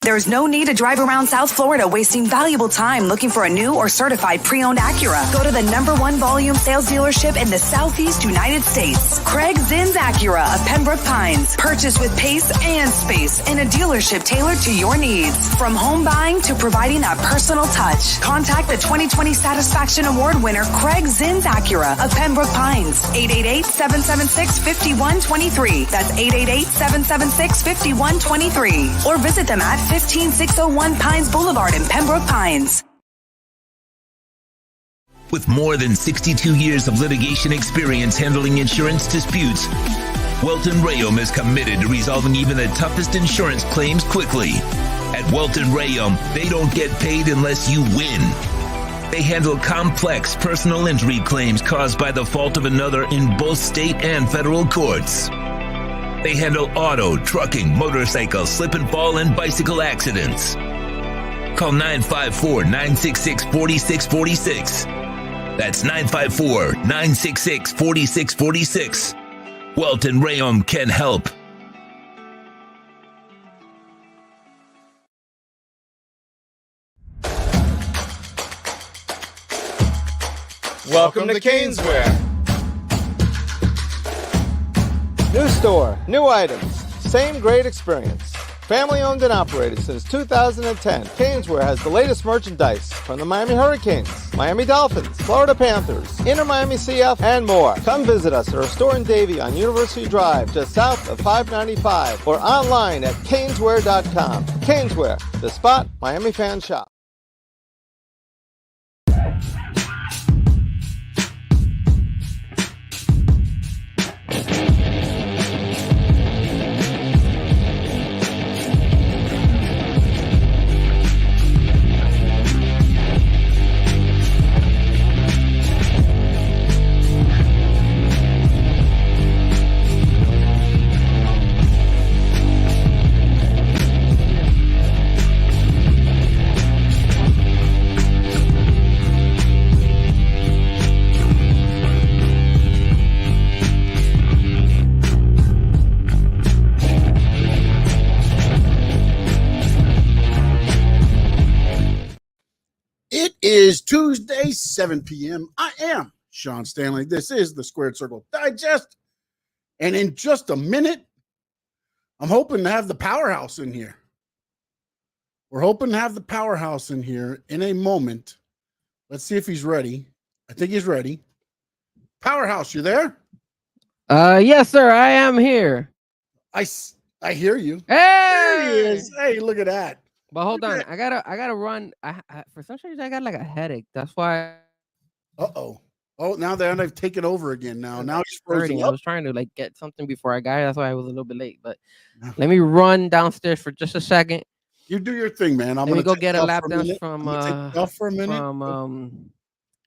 There's no need to drive around South Florida wasting valuable time looking for a new or certified pre-owned Acura. Go to the #1 volume sales dealership in the Southeast United States. Craig Zinn's Acura of Pembroke Pines. Purchase with pace and space in a dealership tailored to your needs. From home buying to providing that personal touch. Contact the 2020 Satisfaction Award winner Craig Zinn's Acura of Pembroke Pines. 888-776-5123. That's 888-776-5123. Or visit them at 15601 Pines Boulevard in Pembroke Pines. With more than 62 years of litigation experience handling insurance disputes, Welton Rayom is committed to resolving even the toughest insurance claims quickly. At Welton Rayom, they don't get paid unless you win. They handle complex personal injury claims caused by the fault of another in both state and federal courts. They handle auto, trucking, motorcycle, slip and fall, and bicycle accidents. Call 954-966-4646. That's 954-966-4646. Welton Rayom can help. Welcome to Caneswear. New store, new items, same great experience. Family owned and operated since 2010, Caneswear has the latest merchandise from the Miami Hurricanes, Miami Dolphins, Florida Panthers, Inter Miami CF, and more. Come visit us at our store in Davie on University Drive, just south of 595, or online at caneswear.com. Caneswear, the spot Miami fans shop. Is Tuesday, 7 p.m. I am Sean Stanley. This is the Squared Circle Digest. And in just a minute, I'm hoping to have the powerhouse in here. We're hoping to have the powerhouse in here in a moment. Let's see if he's ready. I think he's ready. Powerhouse, you there? Yes, sir. I am here. I hear you. Hey! There he is. Hey, look at that. But hold on, I gotta run. I for some reason I got like a headache. That's why. Oh, now they've taken over again. Now he's frozen I up. was trying to like get something before I got here. That's why I was a little bit late. But let me run downstairs for just a second. You do your thing, man. Let me go get a lap dance from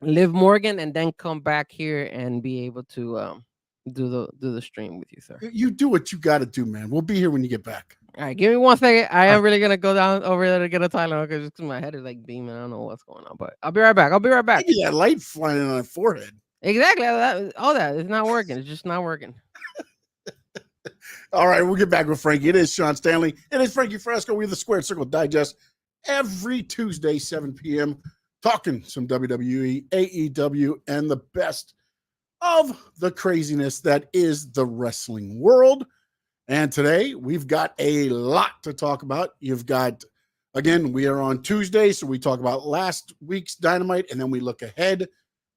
Liv Morgan, and then come back here and be able to do the stream with you, sir. You do what you got to do, man. We'll be here when you get back. All right, give me 1 second. I am really gonna go down over there to get a Tylenol because my head is like beaming. I don't know what's going on, but I'll be right back. Maybe that light flying on my forehead. Exactly. All that is not working. It's just not working. All right, we'll get back with Frankie. It is Sean Stanley. It is Frankie Frezko. We're the Squared Circle Digest every Tuesday, 7 p.m. Talking some WWE, AEW, and the best of the craziness that is the wrestling world. And today we've got a lot to talk about. You've got, again, we are on Tuesday, so we talk about last week's Dynamite, and then we look ahead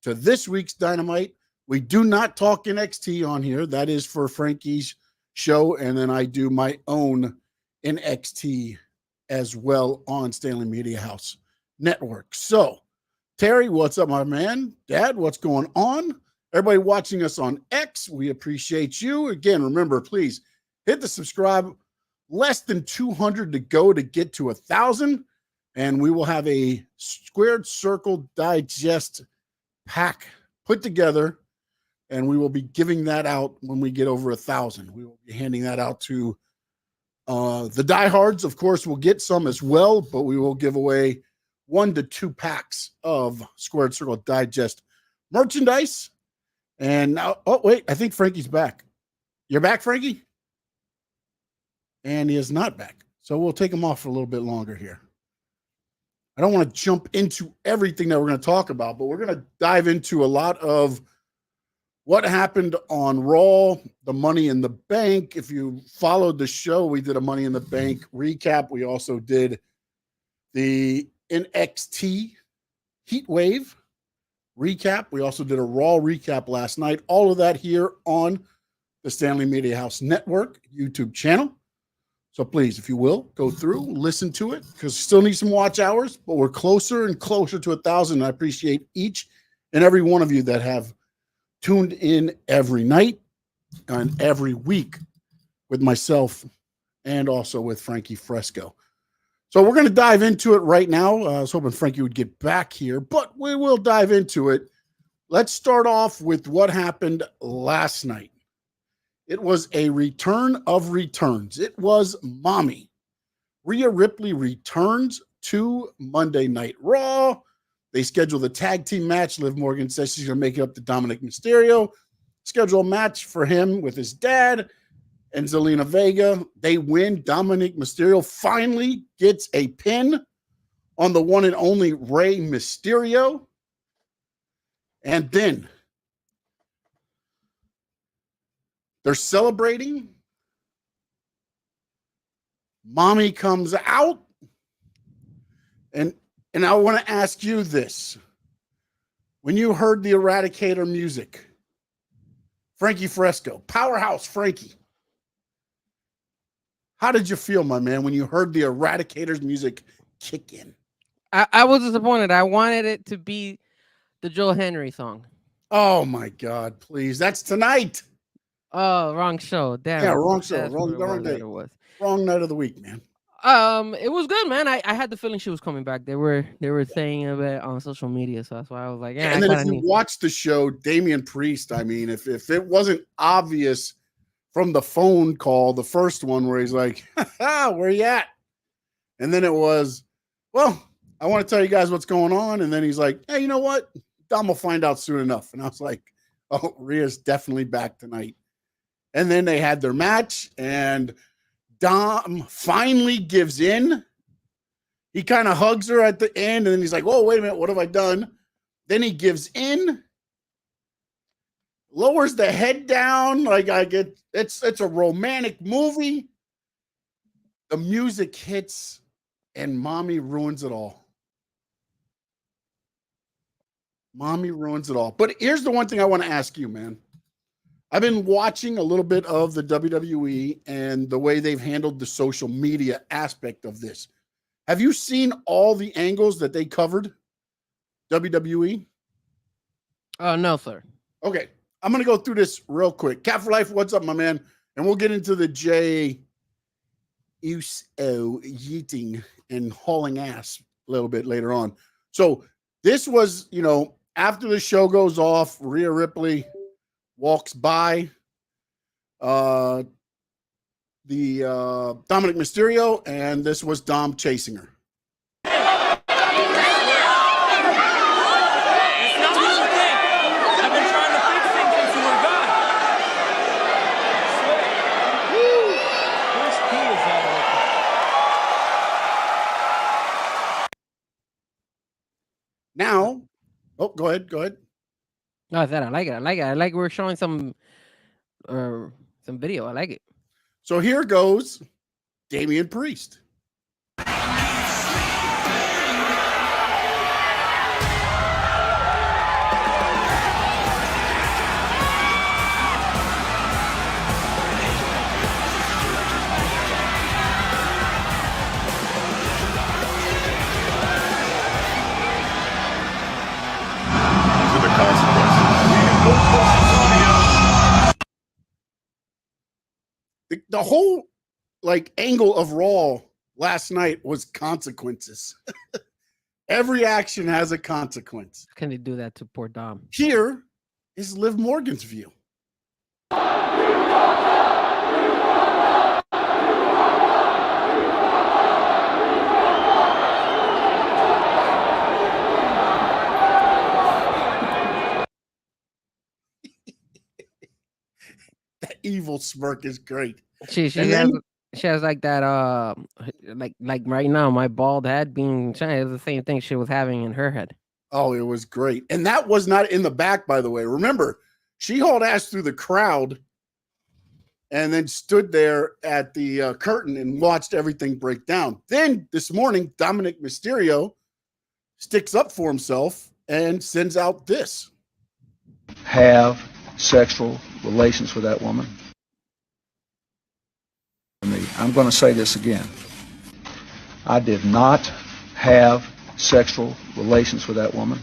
to this week's Dynamite. We do not talk NXT on here. That is for Frankie's show, and then I do my own NXT as well on Stanley Media House Network. So, Terry, what's up, my man? Dad, what's going on? Everybody watching us on X, we appreciate you. Again, remember, please hit the subscribe. Less than 200 to go to get to 1,000. And we will have a Squared Circle Digest pack put together. And we will be giving that out when we get over 1,000. We will be handing that out to the diehards. Of course, we'll get some as well. But we will give away 1 to 2 packs of Squared Circle Digest merchandise. And now, oh, wait, I think Frankie's back. You're back, Frankie? And he is not back. So we'll take them off for a little bit longer here. I don't want to jump into everything that we're going to talk about, but we're going to dive into a lot of what happened on Raw, the Money in the Bank. If you followed the show, we did a Money in the Bank recap. We also did the NXT Heat Wave recap. We also did a Raw recap last night. All of that here on the Stanley Media House Network YouTube channel. So please, if you will, go through, listen to it, because we still need some watch hours, but we're closer and closer to 1,000. I appreciate each and every one of you that have tuned in every night and every week with myself and also with Frankie Frezko. So we're going to dive into it right now. I was hoping Frankie would get back here, but we will dive into it. Let's start off with what happened last night. It was a return of returns. It was Mami. Rhea Ripley returns to Monday Night Raw. They scheduled a tag team match. Liv Morgan says she's going to make it up to Dominic Mysterio. Schedule a match for him with his dad and Zelina Vega. They win. Dominic Mysterio finally gets a pin on the one and only Rey Mysterio. And then they're celebrating. Mami comes out. And I want to ask you this. When you heard the Eradicator music, Frankie Frezko, Powerhouse Frankie, how did you feel, my man, when you heard the Eradicator's music kick in? I was disappointed. I wanted it to be the Joel Henry song. Oh, my God, please. That's tonight. Oh, wrong show. Damn. Yeah, wrong show. Wrong day. Wrong night of the week, man. It was good, man. I had the feeling she was coming back. They were saying it on social media, so that's why I was like, yeah. And then if you watch the show, Damian Priest, I mean, if it wasn't obvious from the phone call, the first one where he's like, where you at? And then it was, well, I want to tell you guys what's going on. And then he's like, hey, you know what? Dom will find out soon enough. And I was like, oh, Rhea's definitely back tonight. And then they had their match, and Dom finally gives in. He kind of hugs her at the end, and then he's like, "Whoa, wait a minute, what have I done?" Then he gives in, lowers the head down like it's a romantic movie. The music hits, and Mami ruins it all. Mami ruins it all. But here's the one thing I want to ask you, man. I've been watching a little bit of the WWE and the way they've handled the social media aspect of this. Have you seen all the angles that they covered? WWE? No, sir. Okay. I'm going to go through this real quick. Cat for Life, what's up, my man? And we'll get into the Jey Uso yeeting and hauling ass a little bit later on. So this was, after the show goes off, Rhea Ripley walks by the Dominic Mysterio, and this was Dom chasing her. Now, go ahead. No, I said I like it. I like we're showing some video. I like it. So here goes Damian Priest. The whole angle of Raw last night was consequences. Every action has a consequence. Can they do that to poor Dom? Here is Liv Morgan's view. That evil smirk is great. She and then she has like that like right now my bald head being shiny is the same thing she was having in her head. Oh, it was great. And that was not in the back, by the way. Remember, she hauled ass through the crowd and then stood there at the curtain and watched everything break down. Then this morning, Dominic Mysterio sticks up for himself and sends out this. Have sexual relations with that woman. I'm going to say this again. I did not have sexual relations with that woman.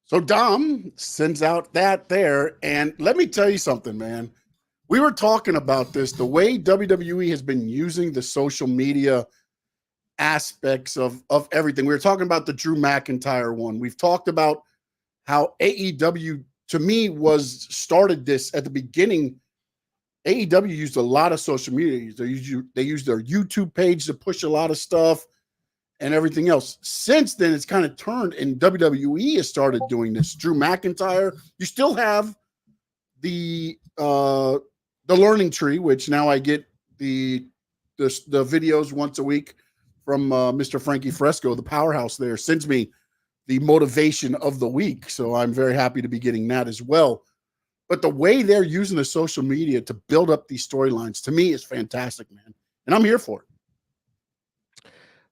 So Dom sends out that there. And let me tell you something, man. We were talking about this, the way WWE has been using the social media aspects of everything. We were talking about the Drew McIntyre one. We've talked about how AEW, to me, started this at the beginning. AEW used a lot of social media. They used their YouTube page to push a lot of stuff and everything else. Since then, it's kind of turned, and WWE has started doing this. Drew McIntyre, you still have the learning tree, which now I get the videos once a week from Mr. Frankie Frezko, the powerhouse there, sends me the motivation of the week. So I'm very happy to be getting that as well. But the way they're using the social media to build up these storylines, to me, is fantastic, man. And I'm here for it.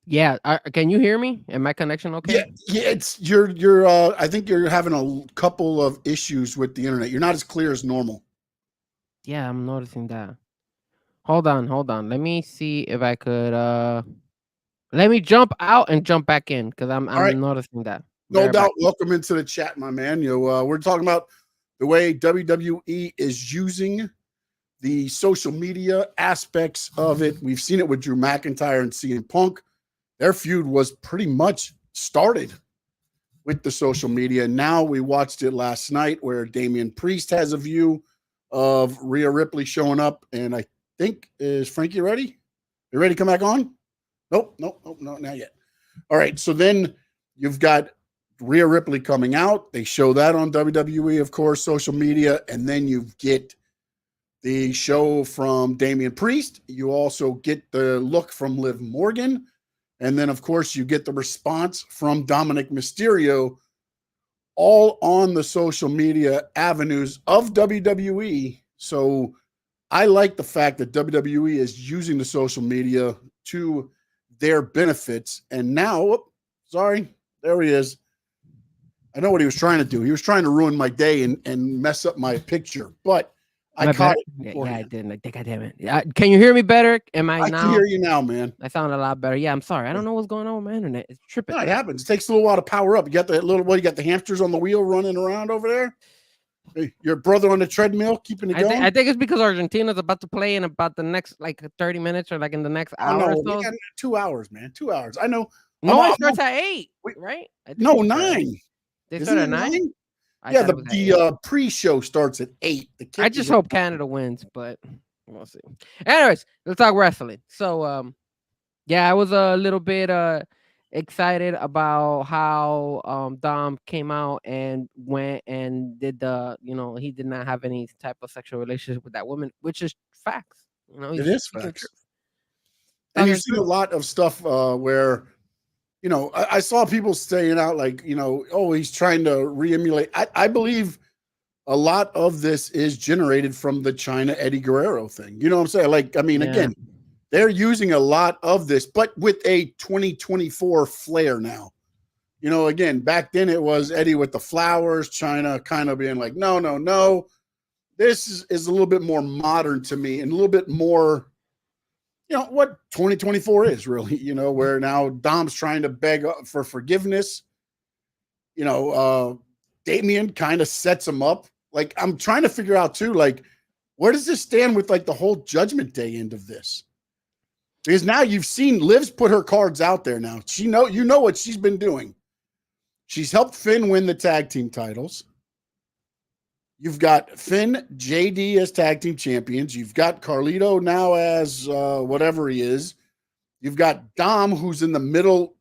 Yeah. Can you hear me? Am my connection okay? Yeah. It's you're. I think you're having a couple of issues with the internet. You're not as clear as normal. Yeah, I'm noticing that. Hold on. Let me see if I could. Let me jump out and jump back in because I'm right. noticing that. No doubt. Welcome into the chat, my man. We're talking about the way WWE is using the social media aspects of it. We've seen it with Drew McIntyre and CM Punk. Their feud was pretty much started with the social media. Now we watched it last night where Damian Priest has a view of Rhea Ripley showing up. And I think, is Frankie ready? You ready to come back on? Nope, not yet. All right, so then you've got Rhea Ripley coming out. They show that on WWE, of course, social media. And then you get the show from Damian Priest. You also get the look from Liv Morgan. And then, of course, you get the response from Dominic Mysterio, all on the social media avenues of WWE. So I like the fact that WWE is using the social media to their benefits. And now, there he is. I know what he was trying to do. He was trying to ruin my day and mess up my picture, but I caught it. Yeah, I didn't. God damn it. Can you hear me better? I can hear you now, man. I sound a lot better. Yeah, I'm sorry. I don't know what's going on with my internet. It's tripping. No, it happens. It takes a little while to power up. You got you got the hamsters on the wheel running around over there. Hey, your brother on the treadmill keeping it going. I think it's because Argentina's about to play in about the next 30 minutes or in the next hour. Oh, no, we got 2 hours, man. 2 hours. I know. No, it starts at 8, right? No, 9. They start at 9? Yeah, the pre-show starts at 8. I just hope Canada wins, but we'll see. Anyways, let's talk wrestling. So, I was a little bit excited about how Dom came out and went and did he did not have any type of sexual relationship with that woman, which is facts. It is facts. And you see a lot of stuff where, I saw people saying out he's trying to re-emulate. I believe a lot of this is generated from the China Eddie Guerrero thing. You know what I'm saying? Again, they're using a lot of this, but with a 2024 flair now. Again, back then it was Eddie with the flowers, China kind of being like, no. This is a little bit more modern to me and a little bit more, what 2024 is really, where now Dom's trying to beg for forgiveness. Damian kind of sets him up. I'm trying to figure out too, where does this stand with the whole Judgment Day end of this? Because now you've seen Liv's put her cards out there now. You know what she's been doing. She's helped Finn win the tag team titles. You've got Finn, JD as tag team champions. You've got Carlito now as whatever he is. You've got Dom, who's in the middle.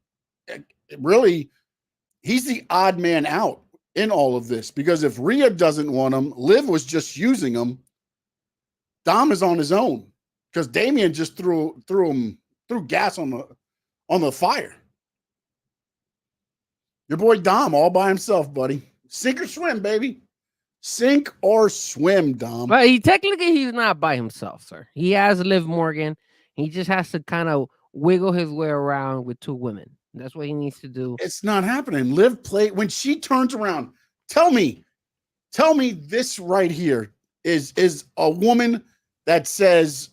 Really, he's the odd man out in all of this because if Rhea doesn't want him, Liv was just using him. Dom is on his own because Damian just threw gas on the fire. Your boy Dom all by himself, buddy. Sink or swim, baby. Sink or swim, Dom. But he's not by himself, sir. He has Liv Morgan. He just has to kind of wiggle his way around with 2 women. That's what he needs to do. It's not happening. Liv play when she turns around. Tell me this right here is a woman that says,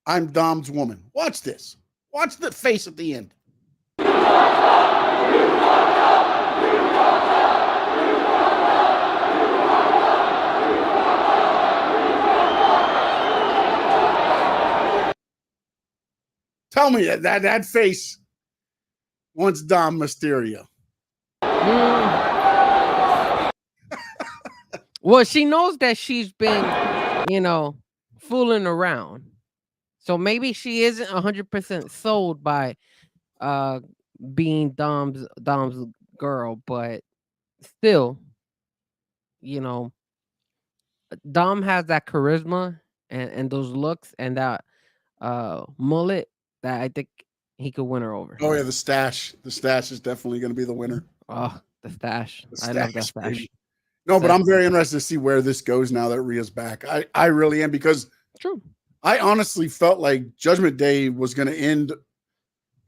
I'm Dom's woman. Watch this. Watch the face at the end. Tell me that face wants Dom Mysterio. Well, she knows that she's been, fooling around. So maybe she isn't 100% sold by being Dom's girl, but still, Dom has that charisma and those looks and that mullet that I think he could win her over. Oh yeah, the stash. The stash is definitely going to be the winner. Oh, the stash. The I love that stash. Baby. No, but I'm very interested to see where this goes now that Rhea's back. I really am, because True. I honestly felt like Judgment Day was going to end,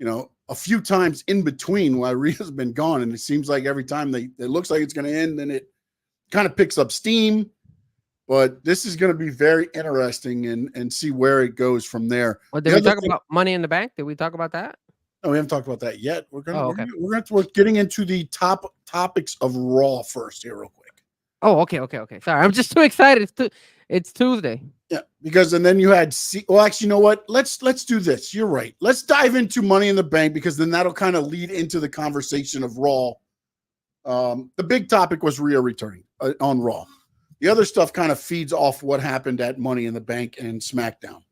a few times in between while Rhea's been gone. And it seems like every time it looks like it's going to end, then it kind of picks up steam. But this is going to be very interesting and see where it goes from there. Well, did we talk about Money in the Bank? Did we talk about that? No, we haven't talked about that yet. We're getting into the top topics of Raw first here real quick. Oh, okay. Sorry, I'm just too excited. It's Tuesday. Yeah, and then you had actually, you know what? Let's do this. You're right. Let's dive into Money in the Bank, because then that'll kind of lead into the conversation of Raw. The big topic was Rhea returning on Raw. The other stuff kind of feeds off what happened at Money in the Bank and SmackDown.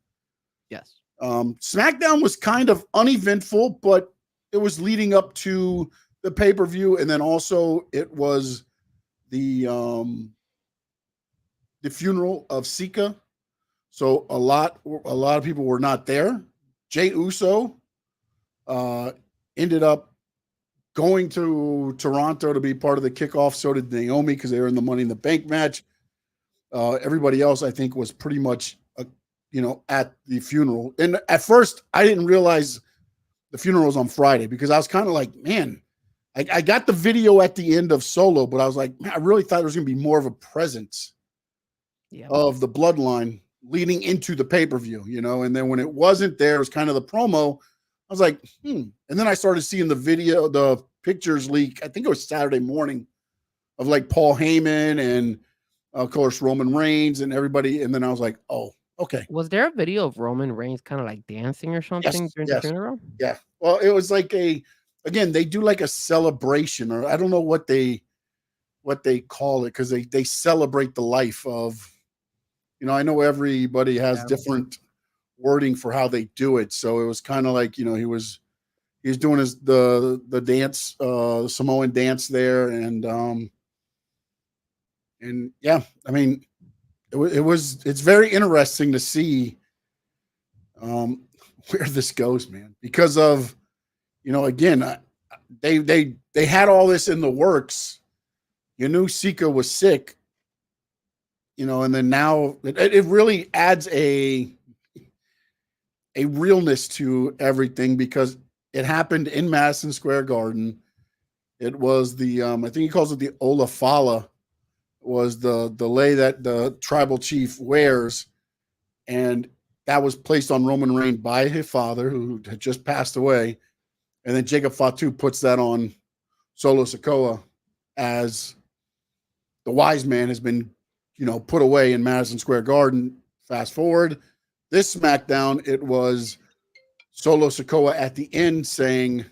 Yes. SmackDown was kind of uneventful, but it was leading up to the pay-per-view, and then also it was the funeral of Sika. So a lot of people were not there. Jey Uso ended up going to Toronto to be part of the kickoff. So did Naomi, because they were in the Money in the Bank match. Everybody else, I think, was pretty much, at the funeral. And at first, I didn't realize the funeral was on Friday, because I was kind of like, man, I got the video at the end of Solo, but I was like, man, I really thought there was going to be more of a presence of the bloodline leading into the pay-per-view, and then when it wasn't there, it was kind of the promo. I was like, And then I started seeing the video, the pictures leak. I think it was Saturday morning, of like Paul Heyman and of course Roman Reigns and everybody. And then I was like, oh, okay. Was there a video of Roman Reigns kind of like dancing or something during the funeral? Yeah. Well, it was like again, they do like a celebration, or I don't know what they call it, because they celebrate the life of, I know everybody has different wording for how they do it. So it was kind of like, he was doing the dance, Samoan dance there. And yeah, I mean, it's very interesting to see where this goes, man, because of, again, they had all this in the works. You knew Sika was sick, and then now it really adds a realness to everything, because it happened in Madison Square Garden. It was the I think he calls it the Olafala, was the lei that the tribal chief wears, and that was placed on Roman Reigns by his father, who had just passed away, and then Jacob Fatu puts that on Solo Sikoa, as the wise man has been, put away in Madison Square Garden. Fast forward, this SmackDown, it was Solo Sikoa at the end saying,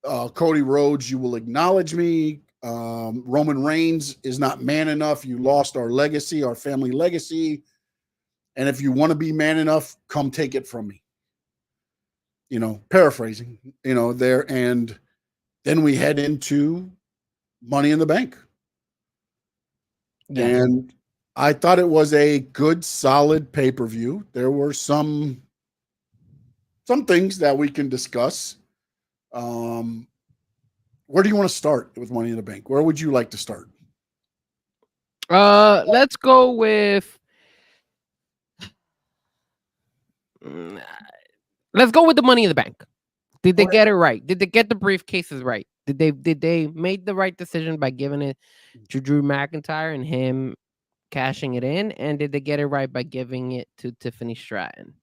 Cody Rhodes, you will acknowledge me. Roman Reigns is not man enough. You lost our legacy, our family legacy. And if you want to be man enough, come take it from me. Paraphrasing, there. And then we head into Money in the Bank. Yeah. And I thought it was a good, solid pay-per-view. There were some things that we can discuss. Where do you want to start with Money in the Bank? Where would you like to start? Let's go with the Money in the Bank. Did they get it right? Did they get the briefcases right? Did they make the right decision by giving it to Drew McIntyre and him cashing it in? And did they get it right by giving it to Tiffany Stratton?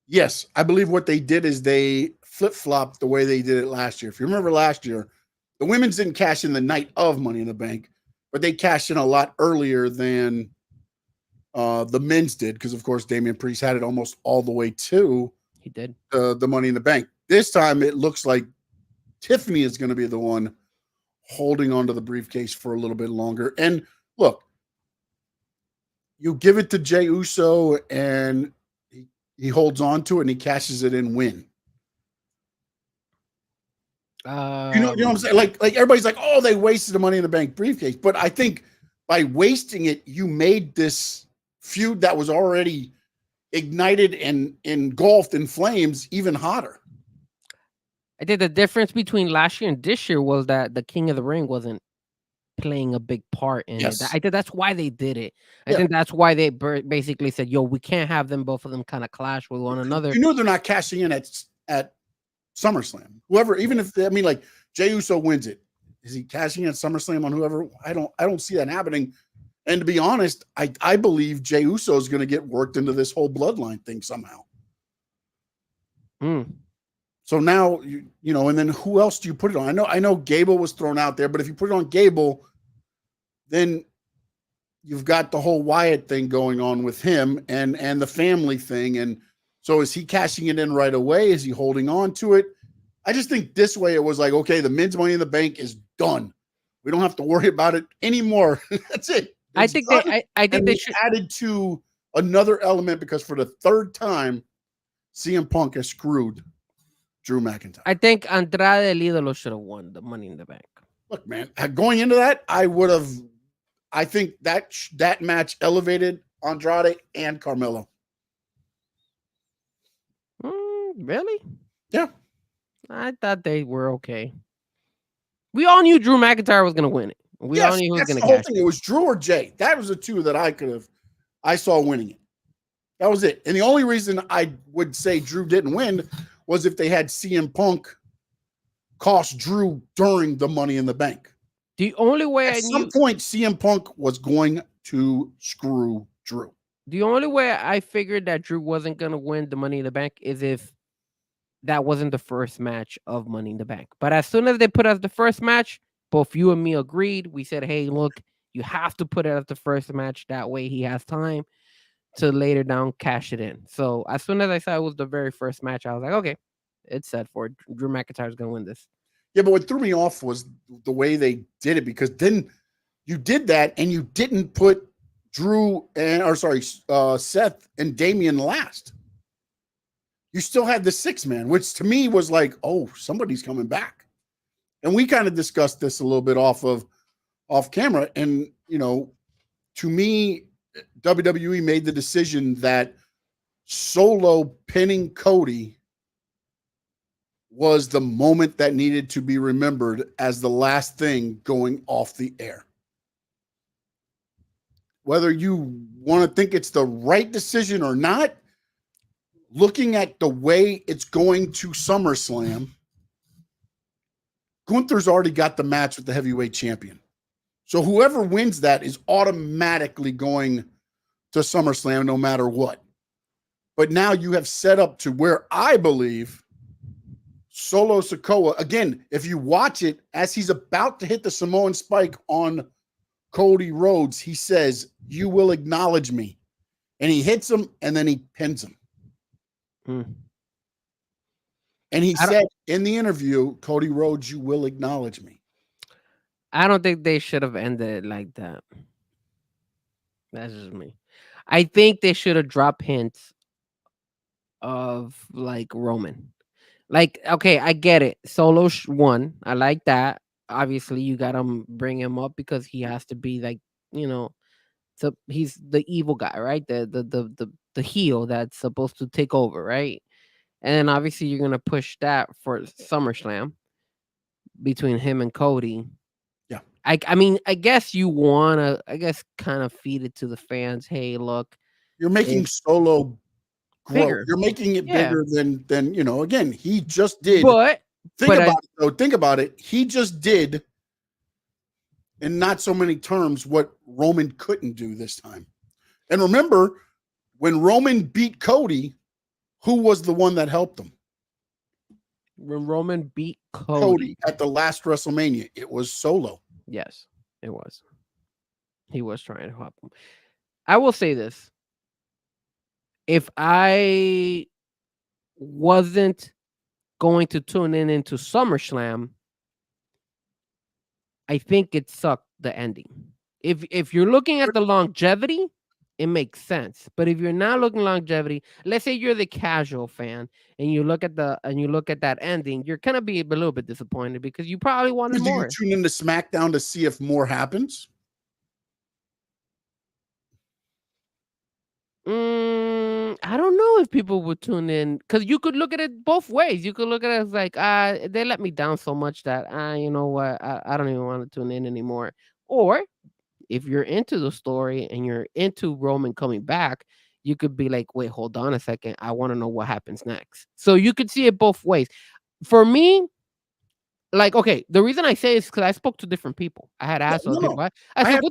Yes, I believe what they did is they flip-flopped the way they did it last year. If you remember last year, the women's didn't cash in the night of Money in the Bank, but they cashed in a lot earlier than the men's did, because, of course, Damian Priest had it almost all the way to He did the Money in the Bank. This time, it looks like Tiffany is going to be the one holding onto the briefcase for a little bit longer. And look, you give it to Jey Uso, and he holds on to it, and he cashes it in win. You know what I'm saying? Like everybody's like, oh, they wasted the Money in the Bank briefcase. But I think by wasting it, you made this feud that was already ignited and engulfed in flames even hotter. I think the difference between last year and this year was that the King of the Ring wasn't playing a big part in it. I think that's why they did it. I think that's why they basically said, yo, we can't have both of them kind of clash with one another. You know they're not cashing in at SummerSlam. Whoever, even if like Jey Uso wins it, is he cashing in at SummerSlam on whoever? I don't see that happening. And to be honest, I believe Jey Uso is going to get worked into this whole bloodline thing somehow. So now you know, and then who else do you put it on? I know Gable was thrown out there, but if you put it on Gable, then you've got the whole Wyatt thing going on with him and the family thing. And so is he cashing it in right away? Is he holding on to it? I just think this way it was like, okay, the men's Money in the Bank is done. We don't have to worry about it anymore. That's it. I think they should added to another element, because for the third time, CM Punk has screwed Drew McIntyre. I think Andrade El Idolo should have won the Money in the Bank. Look, man, going into that, I think that match elevated Andrade and Carmelo. Really? Yeah. I thought they were okay. We all knew Drew McIntyre was going to win it. We all knew who was going to cash it. It was Drew or Jay. That was the two that I saw winning it. That was it. And the only reason I would say Drew didn't win was if they had CM Punk cost Drew during the Money in the Bank. The only way at some point CM Punk was going to screw Drew. The only way I figured that Drew wasn't going to win the Money in the Bank is if that wasn't the first match of Money in the Bank. But as soon as they put as the first match, both you and me agreed. We said, hey, look, you have to put it as the first match. That way he has time to later down cash it in. So as soon as I saw it was the very first match, I was like, okay, it's set for it. Drew McIntyre's going to win this. Yeah, but what threw me off was the way they did it, because then you did that and you didn't put Seth and Damian last. You still had the 6-man, which to me was like, oh, somebody's coming back. And we kind of discussed this a little bit off camera. And, you know, to me, WWE made the decision that Solo pinning Cody was the moment that needed to be remembered as the last thing going off the air. Whether you want to think it's the right decision or not, looking at the way it's going to SummerSlam, Gunther's already got the match with the heavyweight champion. So whoever wins that is automatically going to SummerSlam no matter what. But now you have set up to where I believe Solo Sikoa, again, if you watch it, as he's about to hit the Samoan spike on Cody Rhodes, he says, "You will acknowledge me." And he hits him and then he pins him. And he said in the interview, Cody Rhodes, you will acknowledge me. I don't think they should have ended it like that. That's just me. I think they should have dropped hints of like Roman. Like, okay, I get it. Solo won. I like that. Obviously, you got to bring him up because he has to be like, you know, So he's the evil guy, right? The heel that's supposed to take over, right? And then obviously you're gonna push that for SummerSlam between him and Cody. Yeah. I mean, I guess you wanna, kind of feed it to the fans. Hey, look, You're making Solo grow. bigger. You're making it Yeah. bigger than again, he just did. But Think about it. He just did, in not so many terms, what Roman couldn't do this time. And remember, when Roman beat Cody, who was the one that helped him? when Roman beat Cody at the last WrestleMania, it was Solo. Yes, it was. He was trying to help him. I will say this. If I wasn't going to tune into SummerSlam, I think it sucked the ending. If you're looking at the longevity, it makes sense. But if you're not looking longevity, let's say you're the casual fan and you look at that ending, you're gonna be a little bit disappointed because you probably wanted Do more. you tune into SmackDown to see if more happens? I don't know if people would tune in because you could look at it both ways. You could look at it as like, they let me down so much that, you know what, I don't even want to tune in anymore. Or if you're into the story and you're into Roman coming back, you could be like, wait, hold on a second. I want to know what happens next. So you could see it both ways. For me, like, okay, the reason I say is because I spoke to different people. I had asked other people. I said,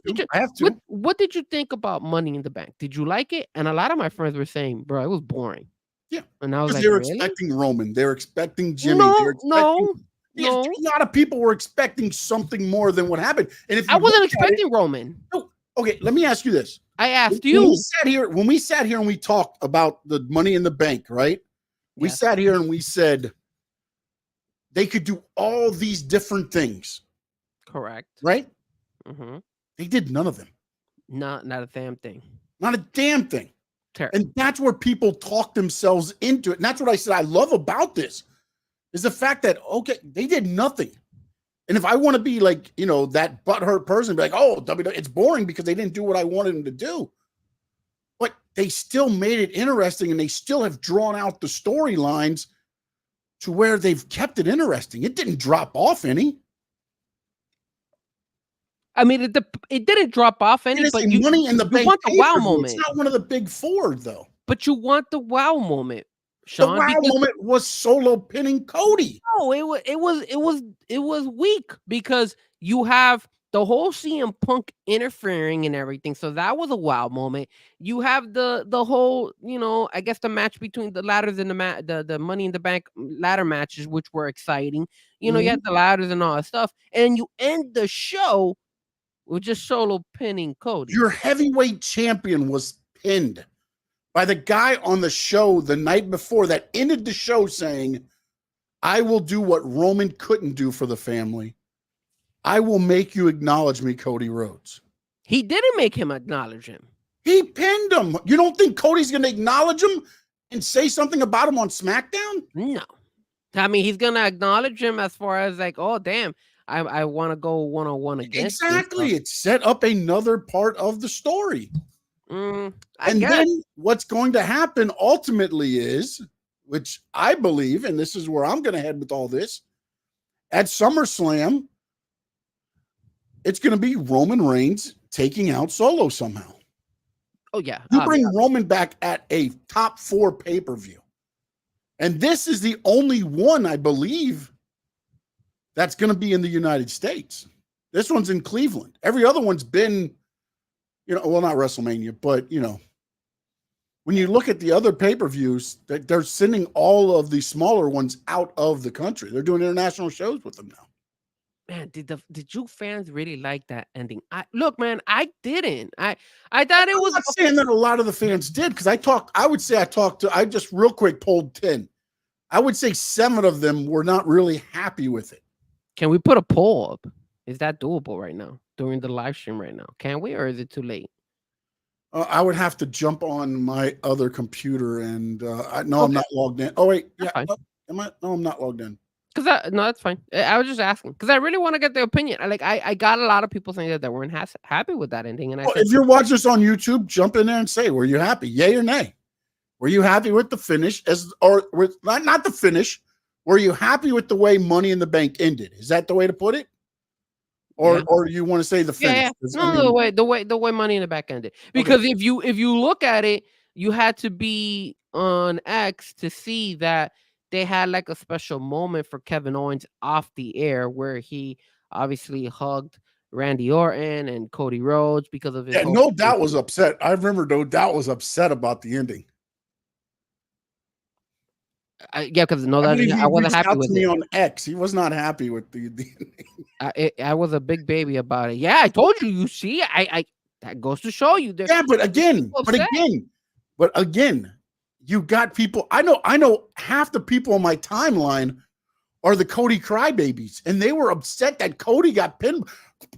what did you think about Money in the Bank? Did you like it? And a lot of my friends were saying, bro, it was boring. Yeah. And I was like, they were really? expecting Roman. They were expecting Jimmy. No. A lot of people were expecting something more than what happened. And if I wasn't expecting Roman. No, okay, let me ask you this. I asked you. When we sat here and we talked about the Money in the Bank, right? We sat here and we said they could do all these different things. Correct. Right? Mm-hmm. They did none of them. Not a damn thing. Not a damn thing. Terrible. And that's where people talk themselves into it. And that's what I said I love about this. Is the fact that, okay, they did nothing. And if I want to be like, that butthurt person, be like, oh, WWE, it's boring because they didn't do what I wanted them to do. But they still made it interesting and they still have drawn out the storylines to where they've kept it interesting. It didn't drop off any. I mean, it didn't drop off any, but Money in the Bank. You want the wow moment. It's not one of the big four, though. But you want the wow moment. Sean, the wow moment was Solo pinning Cody. No, it was weak because you have the whole CM Punk interfering and everything. So that was a wow moment. You have the whole, I guess the match between the ladders and the Money in the Bank ladder matches, which were exciting. You had the ladders and all that stuff, and you end the show with just Solo pinning Cody. Your heavyweight champion was pinned by the guy on the show the night before that ended the show saying, I will do what Roman couldn't do for the family. I will make you acknowledge me, Cody Rhodes. He didn't make him acknowledge him. He pinned him. You don't think Cody's going to acknowledge him and say something about him on SmackDown? No. I mean, he's going to acknowledge him as far as like, oh, damn, I want to go one-on-one against him. Exactly. It set up another part of the story. Then what's going to happen ultimately is, which I believe, and this is where I'm going to head with all this, at SummerSlam, it's going to be Roman Reigns taking out Solo somehow. Oh, yeah. You bring Roman back at a top 4 pay-per-view. And this is the only one, I believe, that's going to be in the United States. This one's in Cleveland. Every other one's been, well, not WrestleMania, but, when you look at the other pay-per-views, they're sending all of the smaller ones out of the country. They're doing international shows with them now. Man, did you fans really like that ending? I didn't. I thought it was. I'm not saying that a lot of the fans did because I just real quick polled 10. I would say 7 of them were not really happy with it. Can we put a poll up? Is that doable right now during the live stream right now? Can we, or is it too late? I would have to jump on my other computer and I'm not logged in. Oh wait, yeah. Am I? No, I'm not logged in. No, that's fine. I was just asking because I really want to get the opinion. I got a lot of people saying that they weren't happy with that ending, and I said, if you're watching this on YouTube, jump in there and say, were you happy? Yay or nay? Were you happy with the finish? Or with not the finish? Were you happy with the way Money in the Bank ended? Is that the way to put it? Or you want to say the finish? Yeah. No, the way Money in the Bank ended. Because if you look at it, you had to be on X to see that they had like a special moment for Kevin Owens off the air where he obviously hugged Randy Orton and Cody Rhodes because of his No Doubt was upset. I remember No Doubt was upset about the ending. Because I wasn't happy with me on X. He was not happy with the I was a big baby about it. Yeah, I told you. You see, I that goes to show you. But again, you got people. I know half the people on my timeline are the Cody crybabies, and they were upset that Cody got pinned.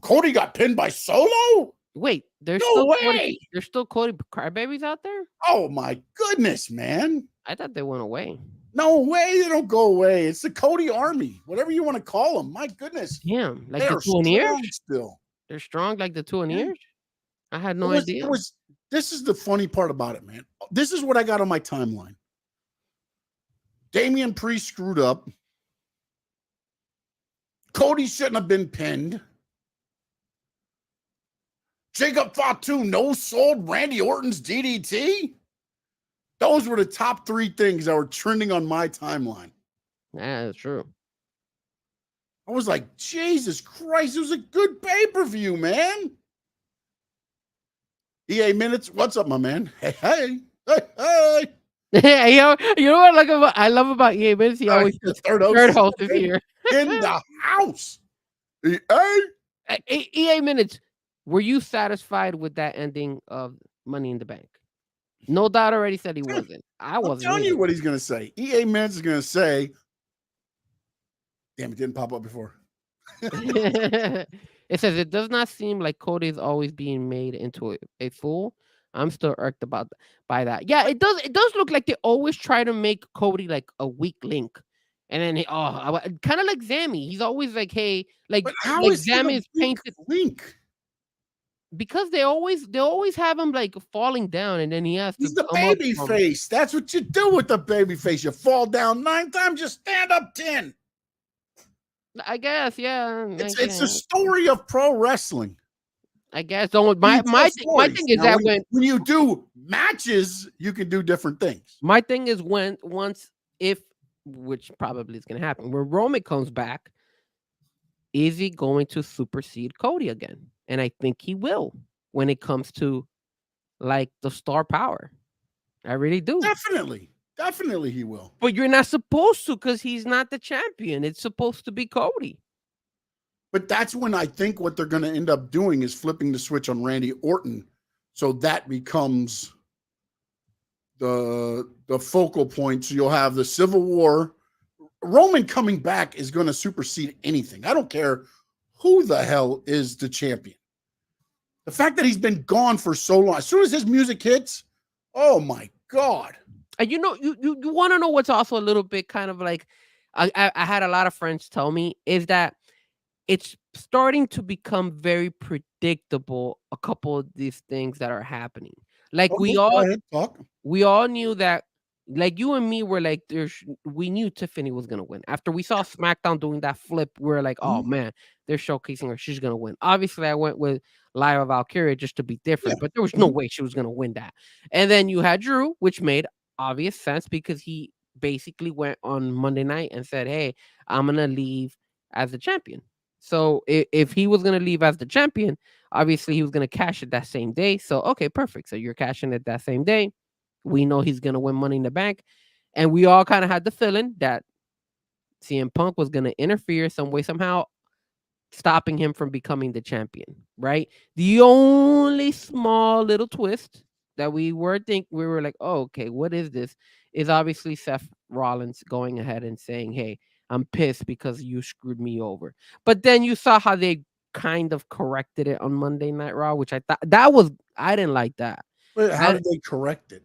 Cody got pinned by Solo. Wait, there's still Cody crybabies out there? Oh my goodness, man! I thought they went away. No way, they don't go away. It's the Cody Army, whatever you want to call them. My goodness, damn, like they the two years still. They're strong like the 2 years. I had no idea. This is the funny part about it, man. This is what I got on my timeline. Damian Priest screwed up. Cody shouldn't have been pinned. Jacob Fatu no-sold Randy Orton's DDT. Those were the top 3 things that were trending on my timeline. Yeah, that's true. I was like, Jesus Christ, it was a good pay-per-view, man. EA Minutes, what's up, my man? Hey. Hey, yo, you know what I love about EA Minutes? He always third host is here. In the house. EA Minutes, were you satisfied with that ending of Money in the Bank? No Doubt already said he wasn't. I wasn't. I'm telling you what he's going to say. EA Minutes is going to say, damn, it didn't pop up before. It says, it does not seem like Cody is always being made into a fool. I'm still irked by that. Yeah, it does look like they always try to make Cody like a weak link. And then kind of like Zammy. He's always like, hey, like Zammy is painted link. Because they always have him like falling down, and then he's the baby face. That's what you do with the baby face. You fall down 9 times, you stand up 10. I guess, yeah. It's a story of pro wrestling. I guess. My thing is that when you do matches, you can do different things. My thing is which probably is going to happen, when Roman comes back, is he going to supersede Cody again? And I think he will when it comes to like the star power. I really do. Definitely he will. But you're not supposed to, because he's not the champion. It's supposed to be Cody. But that's when I think what they're going to end up doing is flipping the switch on Randy Orton. So that becomes the focal point. So you'll have the Civil War. Roman coming back is going to supersede anything. I don't care who the hell is the champion. The fact that he's been gone for so long, as soon as his music hits, oh my God. And you want to know what's also a little bit kind of like, I had a lot of friends tell me, is that it's starting to become very predictable, a couple of these things that are happening. Like we all knew that, like you and me were like, we knew Tiffany was going to win. After we saw Smackdown doing that flip, we were like, oh man, they're showcasing her. She's going to win. Obviously, I went with Lyra Valkyria just to be different, but there was no way she was going to win that. And then you had Drew, which made obvious sense because he basically went on Monday night and said, hey, I'm going to leave as the champion. So if he was going to leave as the champion, obviously he was going to cash it that same day. So, okay, perfect. So you're cashing it that same day. We know he's going to win Money in the Bank. And we all kind of had the feeling that CM Punk was going to interfere some way, somehow, stopping him from becoming the champion, right? The only small little twist that we were like, oh, okay, what is this? Is obviously Seth Rollins going ahead and saying, hey, I'm pissed because you screwed me over. But then you saw how they kind of corrected it on Monday Night Raw, which I thought I didn't like that. But how did they correct it?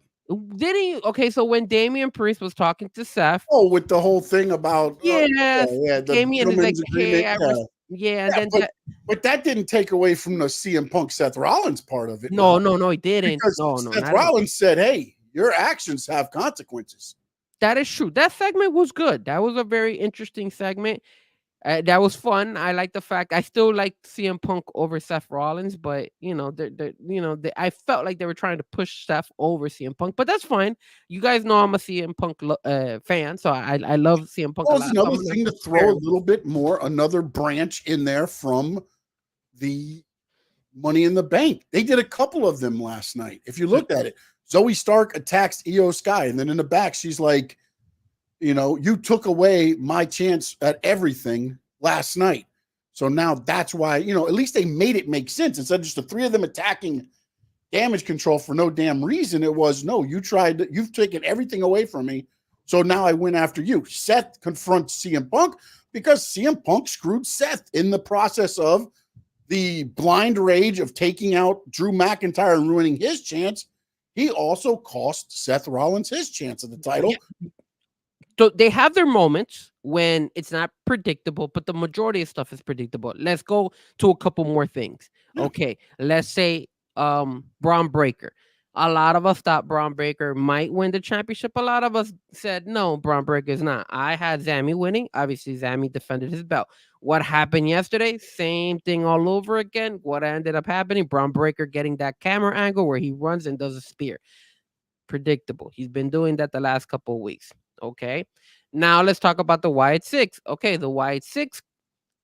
Did he? Okay, so when Damian Priest was talking to Seth, with the whole thing about the Damian is like, gentleman's hey, agreement. and then but that didn't take away from the CM Punk Seth Rollins part of it. No, he didn't. Because No, Seth Rollins said, "Hey, your actions have consequences." That is true. That segment was good. That was a very interesting segment. That was fun. I like the fact I still like CM Punk over Seth Rollins, but I felt like they were trying to push Seth over CM Punk, but that's fine. You guys know I'm a CM Punk fan, so I love CM Punk. Well, it's another thing to throw a little bit more, another branch in there from the Money in the Bank. They did a couple of them last night. If you looked at it, Zoe Stark attacks Io Sky, and then in the back, she's like, you took away my chance at everything last night. So now that's why, at least they made it make sense. Instead of just the three of them attacking Damage Control for no damn reason, it was, no, you've taken everything away from me. So now I went after you. Seth confronts CM Punk because CM Punk screwed Seth in the process of the blind rage of taking out Drew McIntyre and ruining his chance. He also cost Seth Rollins his chance at the title. Yeah. So they have their moments when it's not predictable, but the majority of stuff is predictable. Let's go to a couple more things. Yeah. Okay, let's say Braun Breaker. A lot of us thought Braun Breaker might win the championship. A lot of us said no, Braun Breaker is not. I had Zami winning. Obviously, Zami defended his belt. What happened yesterday? Same thing all over again. What ended up happening? Braun Breaker getting that camera angle where he runs and does a spear. Predictable. He's been doing that the last couple of weeks. Okay. Now let's talk about the Wyatt 6. Okay, the Wyatt 6.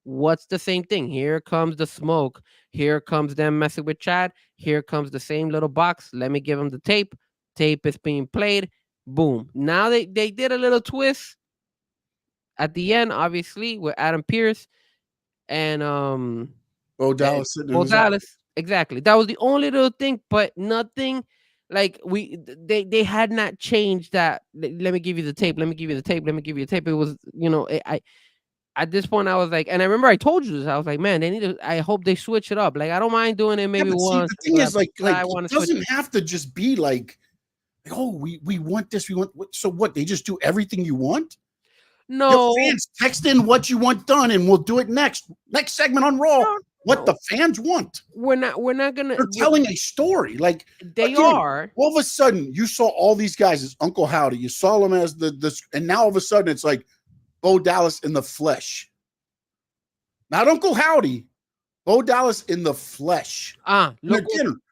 What's the same thing? Here comes the smoke. Here comes them messing with Chad. Here comes the same little box. Let me give them the tape. Tape is being played. Boom. Now they did a little twist at the end, obviously, with Adam Pearce and Bo Dallas. Exactly. That was the only little thing, but nothing. Like they had not changed that. Let me give you the tape. Let me give you the tape. Let me give you the tape. It was, at this point I was like, and I remember I told you this. I was like, man, they need to. I hope they switch it up. Like I don't mind doing it maybe once. The thing is, like it doesn't have to just be like, oh, we want this. We want. So what? They just do everything you want. No, your fans text in what you want done, and we'll do it next segment on Raw. What the fans want. We're not gonna. They're telling a story. Like they are. All of a sudden, you saw all these guys as Uncle Howdy. You saw them as the and now all of a sudden it's like Bo Dallas in the flesh. Not Uncle Howdy, Bo Dallas in the flesh.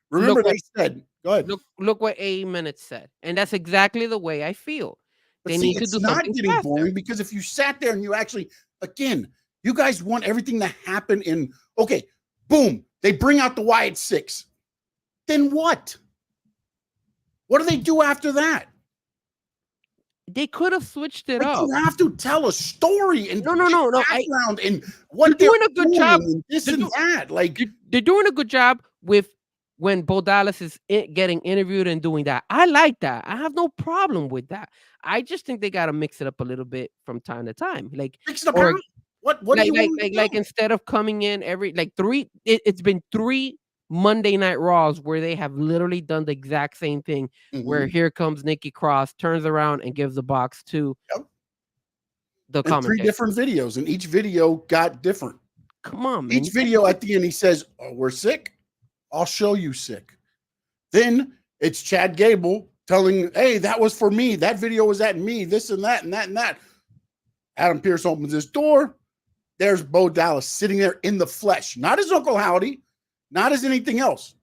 Remember they said. Go ahead. Look what A Minute said, and that's exactly the way I feel. They need to do something. It's not getting boring because if you sat there and you actually, again, you guys want everything to happen in. Okay, boom, they bring out the Wyatt 6. Then what? What do they do after that? They could have switched it up. You have to tell a story and background and what they're doing a good job. This and that, like they're doing a good job with when Bo Dallas is getting interviewed and doing that. I like that. I have no problem with that. I just think they got to mix it up a little bit from time to time. Like mix it up. What like instead of coming in every it's been 3 Monday Night Raws where they have literally done the exact same thing. Mm-hmm. Where here comes Nikki Cross, turns around and gives the box to the commentator. 3 different videos, and each video got different. Come on, man. Each video at the end, he says, "Oh, we're sick. I'll show you sick." Then it's Chad Gable telling, "Hey, that was for me. That video was at me. This and that and that and that." Adam Pearce opens his door. There's Bo Dallas sitting there in the flesh, not as Uncle Howdy, not as anything else.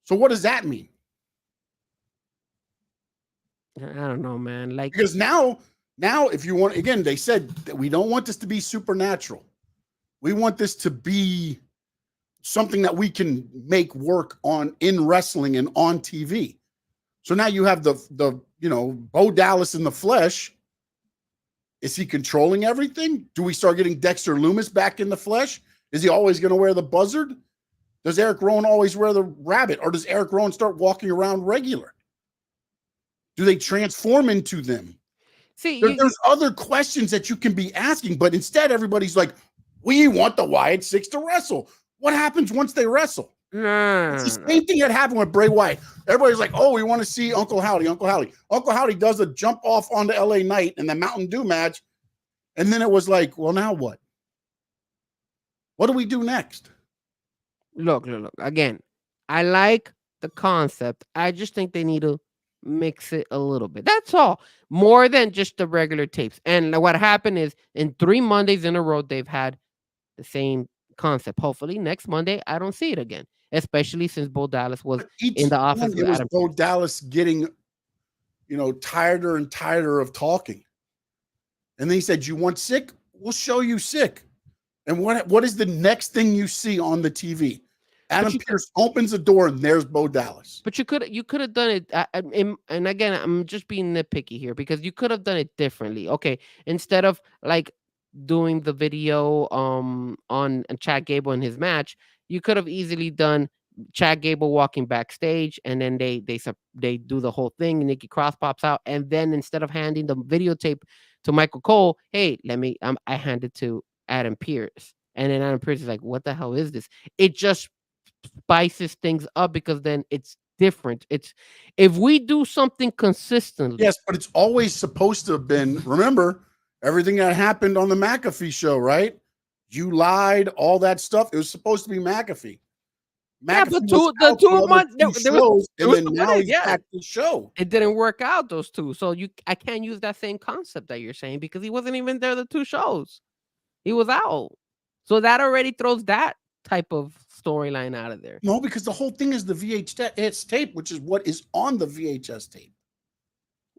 So what does that mean? I don't know, man. Like because now if you want, again, they said that we don't want this to be supernatural. We want this to be something that we can make work on in wrestling and on TV. So now you have the Bo Dallas in the flesh. Is he controlling everything? Do we start getting Dexter Lumis back in the flesh? Is he always going to wear the buzzard? Does Eric Rowan always wear the rabbit? Or does Eric Rowan start walking around regular? Do they transform into them? See, there's other questions that you can be asking, but instead everybody's like, we want the Wyatt 6 to wrestle. What happens once they wrestle? It's the same thing that happened with Bray Wyatt. Everybody's like, oh, we want to see Uncle Howdy. Uncle Howdy does a jump off onto LA Knight in the Mountain Dew match. And then it was like, well, now what? What do we do next? Look. Again, I like the concept. I just think they need to mix it a little bit. That's all. More than just the regular tapes. And what happened is in 3 Mondays in a row, they've had the same concept. Hopefully next Monday, I don't see it again. Especially since Bo Dallas was in the office with Adam. Bo Dallas getting, tireder and tireder of talking. And then he said, you want sick? We'll show you sick. And what is the next thing you see on the TV? Adam Pearce opens the door and there's Bo Dallas. But you could have done it. And again, I'm just being nitpicky here because you could have done it differently. Okay, instead of like doing the video on Chad Gable in his match, you could have easily done Chad Gable walking backstage, and then they do the whole thing. Nikki Cross pops out, and then instead of handing the videotape to Michael Cole, hey, I hand it to Adam Pearce, and then Adam Pearce is like, what the hell is this? It just spices things up because then it's different. It's if we do something consistently. Yes, but it's always supposed to have been. Remember everything that happened on the McAfee show, right? You lied, all that stuff. It was supposed to be McAfee. Yeah, but the 2 months and then now he's back to the show. It didn't work out, those two. So I can't use that same concept that you're saying because he wasn't even there the 2 shows. He was out. So that already throws that type of storyline out of there. No, because the whole thing is the VHS tape, which is what is on the VHS tape.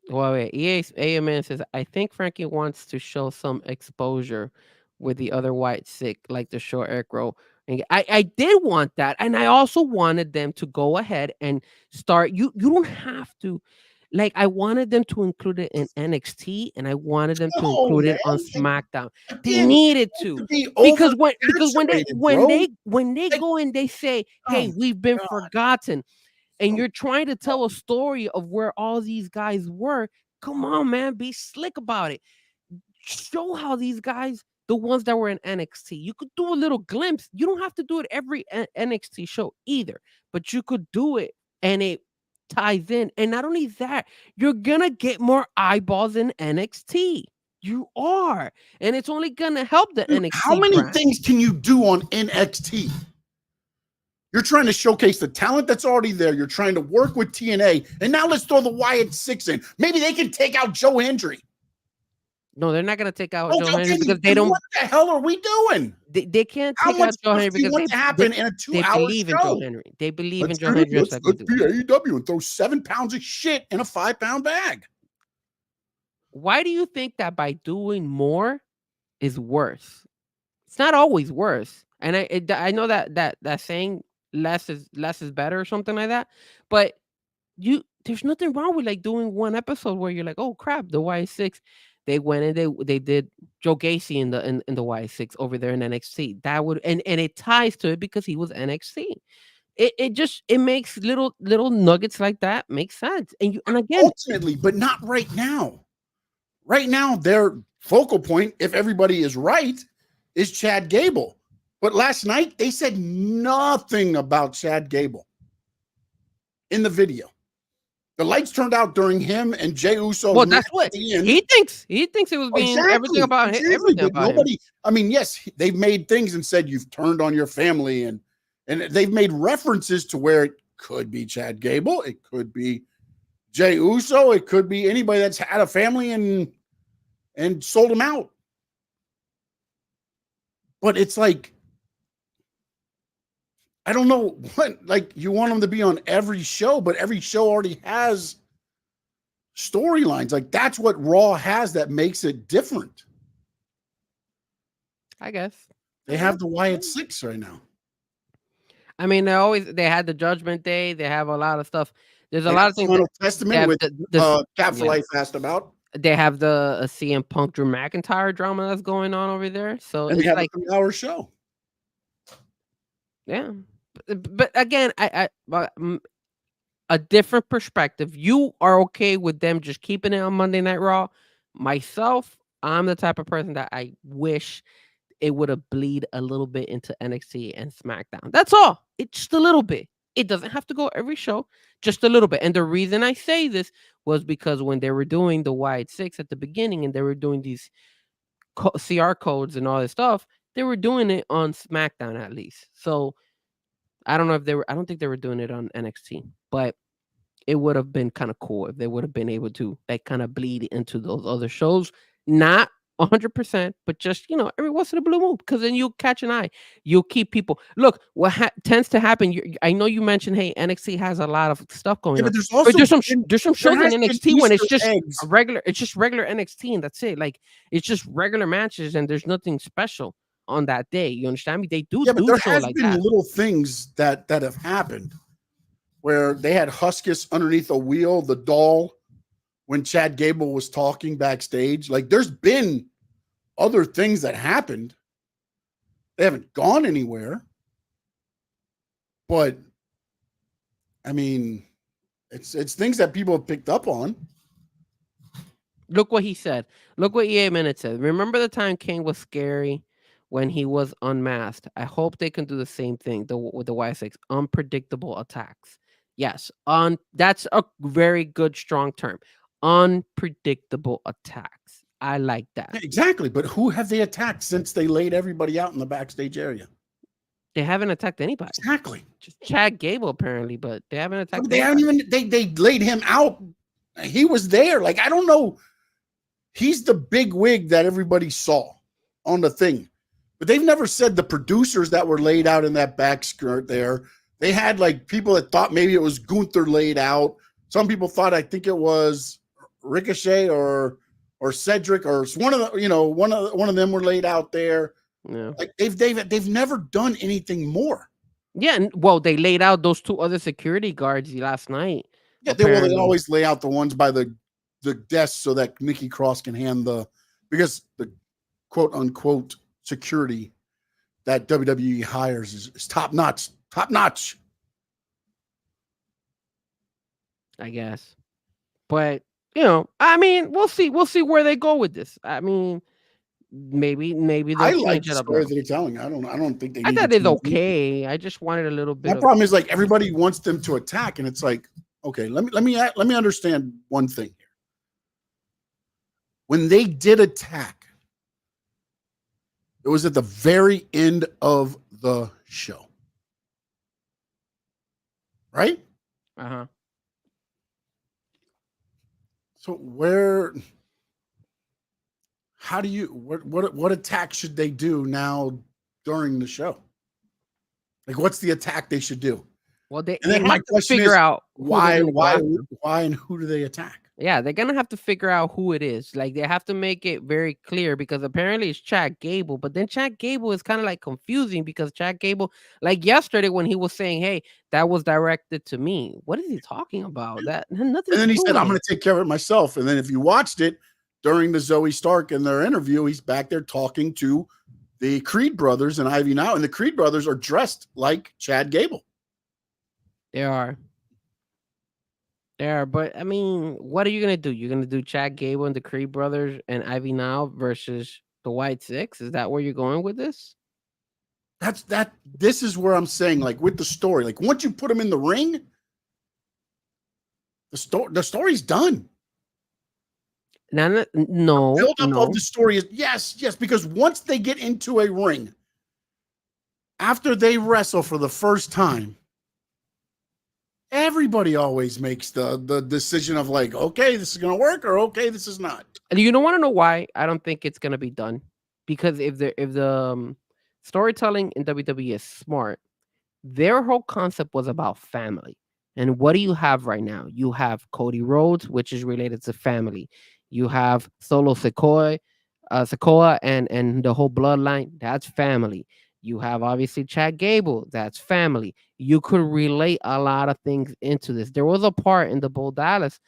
Well, wait. AMN says, I think Frankie wants to show some exposure with the other Wyatt sick, like the short Eric Rowe. And I did want that. And I also wanted them to go ahead and start. You don't have to. Like, I wanted them to include it in NXT, and I wanted them to include it on SmackDown. They needed to because when they go and they say, "Hey, we've been forgotten," and you're trying to tell a story of where all these guys were. Come on, man, be slick about it. Show how these guys, the ones that were in NXT, you could do a little glimpse. You don't have to do it every NXT show either, but you could do it, and it ties in. And not only that, you're gonna get more eyeballs in NXT. You are, and it's only gonna help the NXT. How many things can you do on NXT? You're trying to showcase the talent that's already there. You're trying to work with TNA, and now let's throw the Wyatt 6 in. Maybe they can take out Joe Hendry. No, they're not gonna take out Joe Hendry because they don't. What the hell are we doing? They can't take out Joe Hendry because in a 2-hour believe in Joe Hendry. They believe in Joe Hendry. Let's be AEW and throw 7 pounds of shit in a 5-pound bag. Why do you think that by doing more is worse? It's not always worse. And I know that saying less is better or something like that. But there's nothing wrong with like doing one episode where you're like, oh crap, the Y6. They went and they did Joe Gacy in the Y6 over there in NXT. That would and it ties to it because he was NXT. It makes little nuggets like that make sense. And again, ultimately, but not right now. Right now, their focal point, if everybody is right, is Chad Gable. But last night they said nothing about Chad Gable in the video. The lights turned out during him and Jey Uso. Well, that's what he thinks. He thinks it was being everything about him. Everything about nobody. Him. I mean, yes, they've made things and said you've turned on your family, and they've made references to where it could be Chad Gable, it could be Jey Uso, it could be anybody that's had a family and sold them out. But it's like, I don't know what, like, you want them to be on every show, but every show already has storylines. Like, that's what Raw has that makes it different. I guess. They have the Wyatt 6 right now. I mean, they had the Judgment Day. They have a lot of stuff. There's a lot of things. Testament with Cap for Life asked about. They have the CM Punk Drew McIntyre drama that's going on over there. So and it's they have like a 3-hour show. Yeah. But again, a different perspective. You are okay with them just keeping it on Monday Night Raw. Myself, I'm the type of person that I wish it would have bleed a little bit into NXT and SmackDown. That's all. It's just a little bit. It doesn't have to go every show, just a little bit. And the reason I say this was because when they were doing the Wyatt 6 at the beginning and they were doing these CR codes and all this stuff, they were doing it on SmackDown at least. So I don't know if they were, I don't think they were doing it on NXT, but it would have been kind of cool if they would have been able to like kind of bleed into those other shows. Not 100%, but just, you know, every once in a blue moon, because then you'll catch an eye. You'll keep people. Look, what tends to happen. I know you mentioned, hey, NXT has a lot of stuff going on. But there's also there's some shows in NXT when it's just eggs. it's just regular NXT and that's it. Like it's just regular matches and there's nothing special on that day. You understand me? They do. Yeah, but there has like been that. little things that have happened where they had Huskus underneath a wheel, the doll, when Chad Gable was talking backstage. Like there's been other things that happened. They haven't gone anywhere. But I mean, it's things that people have picked up on. Look what he said. Look what EA Minute said. Remember the time Kane was scary when he was unmasked? I hope they can do the same thing with the Y6. Unpredictable attacks. Yes, that's a very good, strong term. Unpredictable attacks. I like that. Exactly, but who have they attacked since they laid everybody out in the backstage area? They haven't attacked anybody. Exactly. Just Chad Gable apparently, but they haven't attacked. They haven't even. They laid him out. He was there. Like I don't know. He's the big wig that everybody saw on the thing, but they've never said the producers that were laid out in that back skirt there. They had like people that thought maybe it was Gunther laid out. Some people thought, I think it was Ricochet or Cedric or one of the, one of them were laid out there. Yeah. Like they've never done anything more. Yeah, and well, they laid out those two other security guards last night. Yeah, they always lay out the ones by the desk so that Nikki Cross can hand because the quote unquote security that WWE hires is top notch. I guess. But, I mean, we'll see where they go with this. I mean, maybe they'll I like change it the up. story that they're telling. I don't think they I thought it's okay. I just wanted a little bit. My problem is like everybody wants them to attack, and it's like, okay, let me understand one thing here. When they did attack, it was at the very end of the show. Right? Uh-huh. So how do you, what attack should they do now during the show? Like, what's the attack they should do? Well, they have to figure out why and who do they attack? Yeah, they're gonna have to figure out who it is. Like, they have to make it very clear because apparently it's Chad Gable, but then Chad Gable is kind of like confusing because Chad Gable, like yesterday when he was saying, "Hey, that was directed to me," what is he talking about? That nothing. And then he said, "I'm going to take care of it myself." And then if you watched it during the Zoe Stark in their interview, he's back there talking to the Creed brothers and Ivy Now, and the Creed brothers are dressed like Chad Gable. They are. But I mean, what are you gonna do? You're gonna do Chad Gable and the Creed brothers and Ivy Now versus the White Six? Is that where you're going with this? This is where I'm saying, like, with the story, like once you put them in the ring, the story's done. No. The build up of the story is yes, because once they get into a ring, after they wrestle for the first time, everybody always makes the decision of like, okay, this is going to work, or okay, this is not. And you don't want to know why I don't think it's going to be done, because if the storytelling in WWE is smart, their whole concept was about family. And what do you have right now? You have Cody Rhodes, which is related to family. You have Solo Sikoa and the whole bloodline. That's family. You have obviously Chad Gable. That's family. You could relate a lot of things into this. There was a part in the Bo Dallas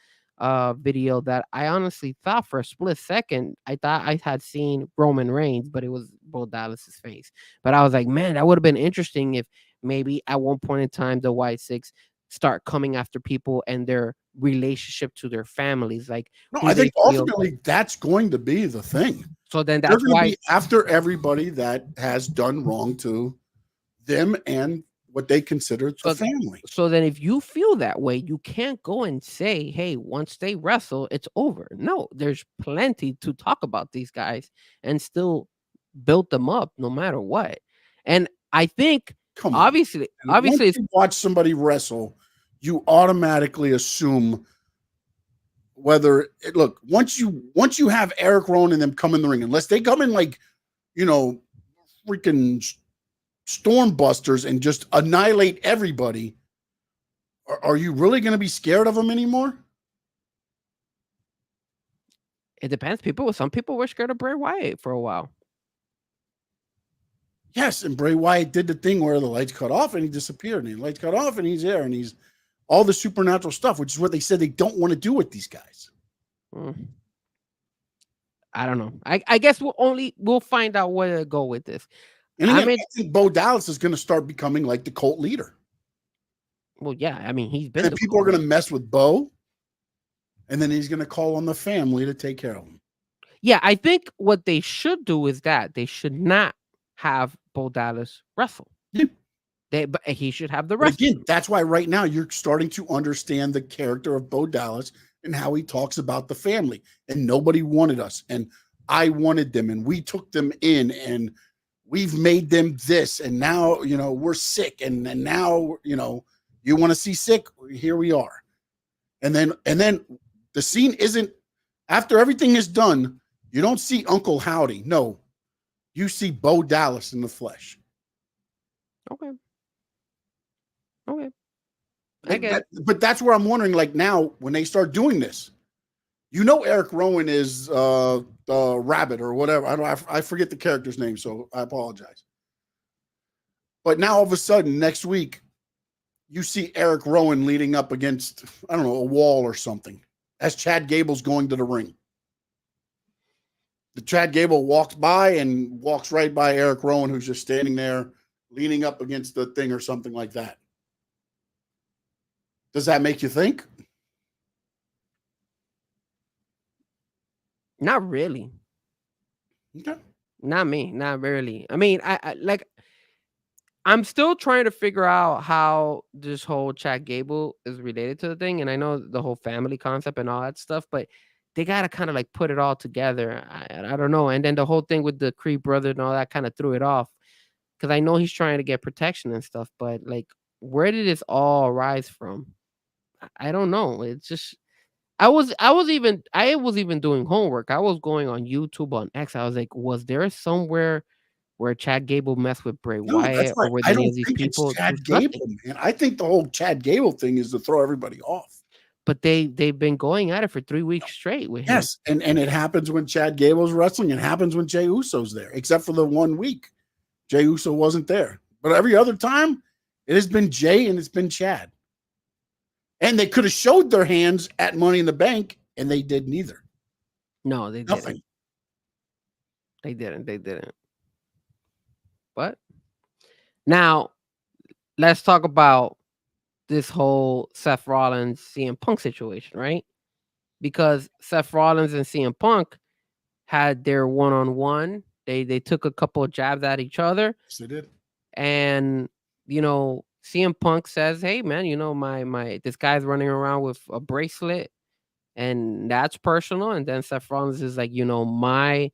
video that I honestly thought for a split second, I thought I had seen Roman Reigns, but it was Bo Dallas's face. But I was like, man, that would have been interesting if maybe at one point in time the White Six start coming after people and their relationship to their families. Like, no, I think ultimately that's going to be the thing. So then that's why after everybody that has done wrong to them and what they consider the family. So then if you feel that way, you can't go and say, hey, once they wrestle, it's over. No, there's plenty to talk about these guys and still build them up no matter what. And I think obviously once you watch somebody wrestle, you automatically assume once you have Eric Rowan and them come in the ring, unless they come in like, freaking storm busters and just annihilate everybody, are you really going to be scared of them anymore? It depends. Some people were scared of Bray Wyatt for a while. Yes, and Bray Wyatt did the thing where the lights cut off and he disappeared, and the lights cut off and he's there, and he's all the supernatural stuff, which is what they said they don't want to do with these guys. I don't know. I guess we'll find out where to go with this. And I think Bo Dallas is going to start becoming like the cult leader. Well, yeah. I mean, he's been. And people are going to mess with Bo, and then he's going to call on the family to take care of him. Yeah, I think what they should do is that they should not have Bo Dallas wrestle. Yeah. But he should have the wrestle. Again, that's why right now you're starting to understand the character of Bo Dallas and how he talks about the family. And nobody wanted us, and I wanted them, and we took them in, and we've made them this, and now we're sick, and now you want to see sick. Here we are, and then the scene isn't after everything is done. You don't see Uncle Howdy. No, you see Bo Dallas in the flesh. Okay. But that's where I'm wondering, like, now when they start doing this, Eric Rowan is the rabbit or whatever. I forget the character's name, so I apologize. But now all of a sudden next week, you see Eric Rowan leading up against, I don't know, a wall or something as Chad Gable's going to the ring. The Chad Gable walks by and walks right by Eric Rowan, who's just standing there leaning up against the thing or something like that. Does that make you think? Not really. Okay. Not me. Not really. I mean, I'm still trying to figure out how this whole Chad Gable is related to the thing. And I know the whole family concept and all that stuff, but they got to kind of like put it all together. I don't know. And then the whole thing with the Creed brother and all that kind of threw it off, because I know he's trying to get protection and stuff, but like, where did this all arise from? I don't know. It's just, I was even doing homework. I was going on YouTube, on X. I was like, was there somewhere where Chad Gable messed with Bray Wyatt, or with any of these people? Chad Gable, man. I think the whole Chad Gable thing is to throw everybody off. But they've been going at it for 3 weeks straight with him. Yes, and it happens when Chad Gable's wrestling. It happens when Jey Uso's there, except for the 1 week. Jey Uso wasn't there. But every other time, it has been Jey and it's been Chad. And they could have showed their hands at Money in the Bank, and they did neither. No, they Nothing. didn't. They didn't. But now, let's talk about this whole Seth Rollins CM Punk situation, right? Because Seth Rollins and CM Punk had their one-on-one. They took a couple of jabs at each other. Yes, they did. And CM Punk says, hey man, my this guy's running around with a bracelet, and that's personal. And then Seth Rollins is like, my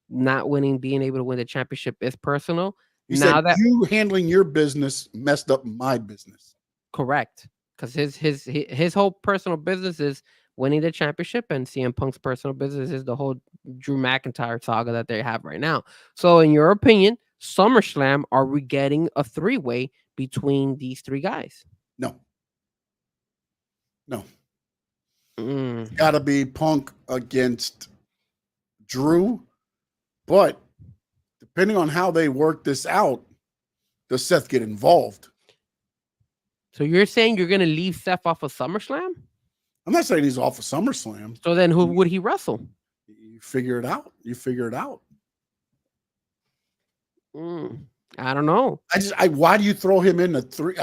not being able to win the championship is personal. He said that you handling your business messed up my business. Correct. Because his whole personal business is winning the championship, and CM Punk's personal business is the whole Drew McIntyre saga that they have right now. So in your opinion, SummerSlam, are we getting a 3-way between these 3 guys? No. It's got to be Punk against Drew, but depending on how they work this out, does Seth get involved? So you're saying you're going to leave Seth off of SummerSlam? I'm not saying he's off of SummerSlam. So then who would he wrestle? You figure it out. I don't know. Why do you throw him in the 3?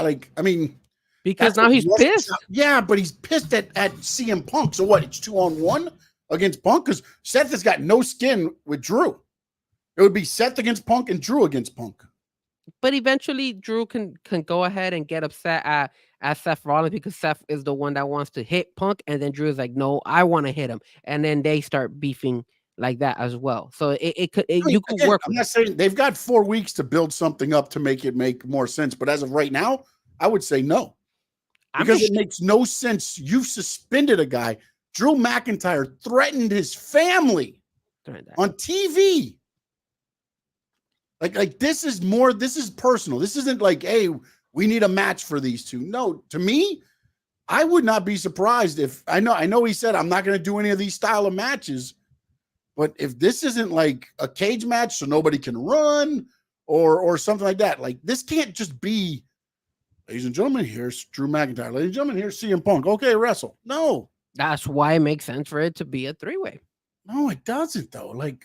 Because now he's pissed. Yeah, but he's pissed at CM Punk. So what? It's 2-on-1 against Punk? Because Seth has got no skin with Drew. It would be Seth against Punk and Drew against Punk. but eventually Drew can go ahead and get upset at Seth Rollins because Seth is the one that wants to hit Punk, and then Drew is like, no, I want to hit him, and then they start beefing like that as well. So you could Again, work. I'm not saying they've got 4 weeks to build something up to make it make more sense, but as of right now, I would say no, because it makes no sense. You've suspended a guy. Drew McIntyre threatened his family on TV. Like this is personal. This isn't like, hey, we need a match for these two. No, to me, I would not be surprised if I know he said I'm not going to do any of these style of matches, but if this isn't like a cage match so nobody can run or something like that, like this can't just be, ladies and gentlemen, here's Drew McIntyre. Ladies and gentlemen, here's CM Punk. Okay, wrestle. No. That's why it makes sense for it to be a 3-way. No, it doesn't though. Like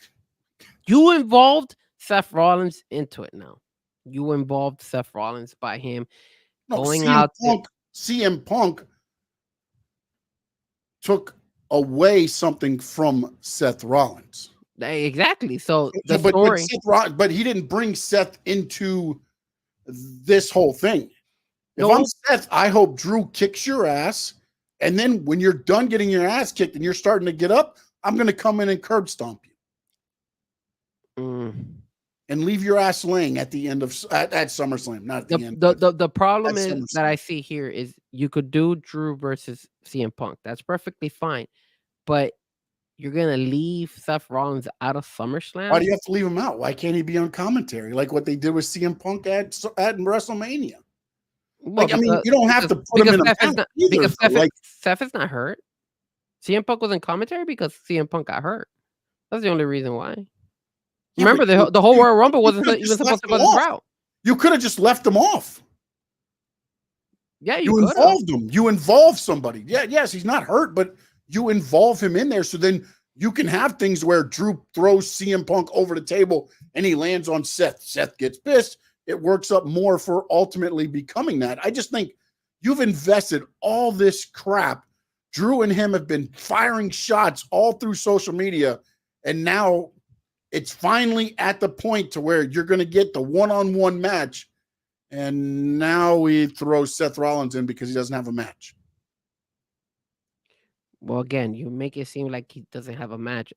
you involved Seth Rollins into it now. You involved Seth Rollins by him going CM out. CM Punk took away something from Seth Rollins. Exactly. So the story, but he didn't bring Seth into this whole thing. If I'm Seth, I hope Drew kicks your ass, and then when you're done getting your ass kicked and you're starting to get up, I'm going to come in and curb stomp you. And leave your ass laying at the end of at SummerSlam, not at the end. The problem is that I see here is you could do Drew versus CM Punk. That's perfectly fine, but you're gonna leave Seth Rollins out of SummerSlam. Why do you have to leave him out? Why can't he be on commentary like what they did with CM Punk at WrestleMania? Well, like, I mean, you don't have to put him in a match either. Seth is not hurt. CM Punk was in commentary because CM Punk got hurt. That's the only reason why. Remember, the whole Royal Rumble wasn't even supposed to go this route. You could have just left them off. Yeah, you involved him. You involve somebody. Yeah, yes, he's not hurt, but you involve him in there. So then you can have things where Drew throws CM Punk over the table and he lands on Seth. Seth gets pissed. It works up more for ultimately becoming that. I just think you've invested all this crap. Drew and him have been firing shots all through social media, and now it's finally at the point to where you're going to get the one-on-one match, and now we throw Seth Rollins in because he doesn't have a match. Well, again, you make it seem like he doesn't have a match.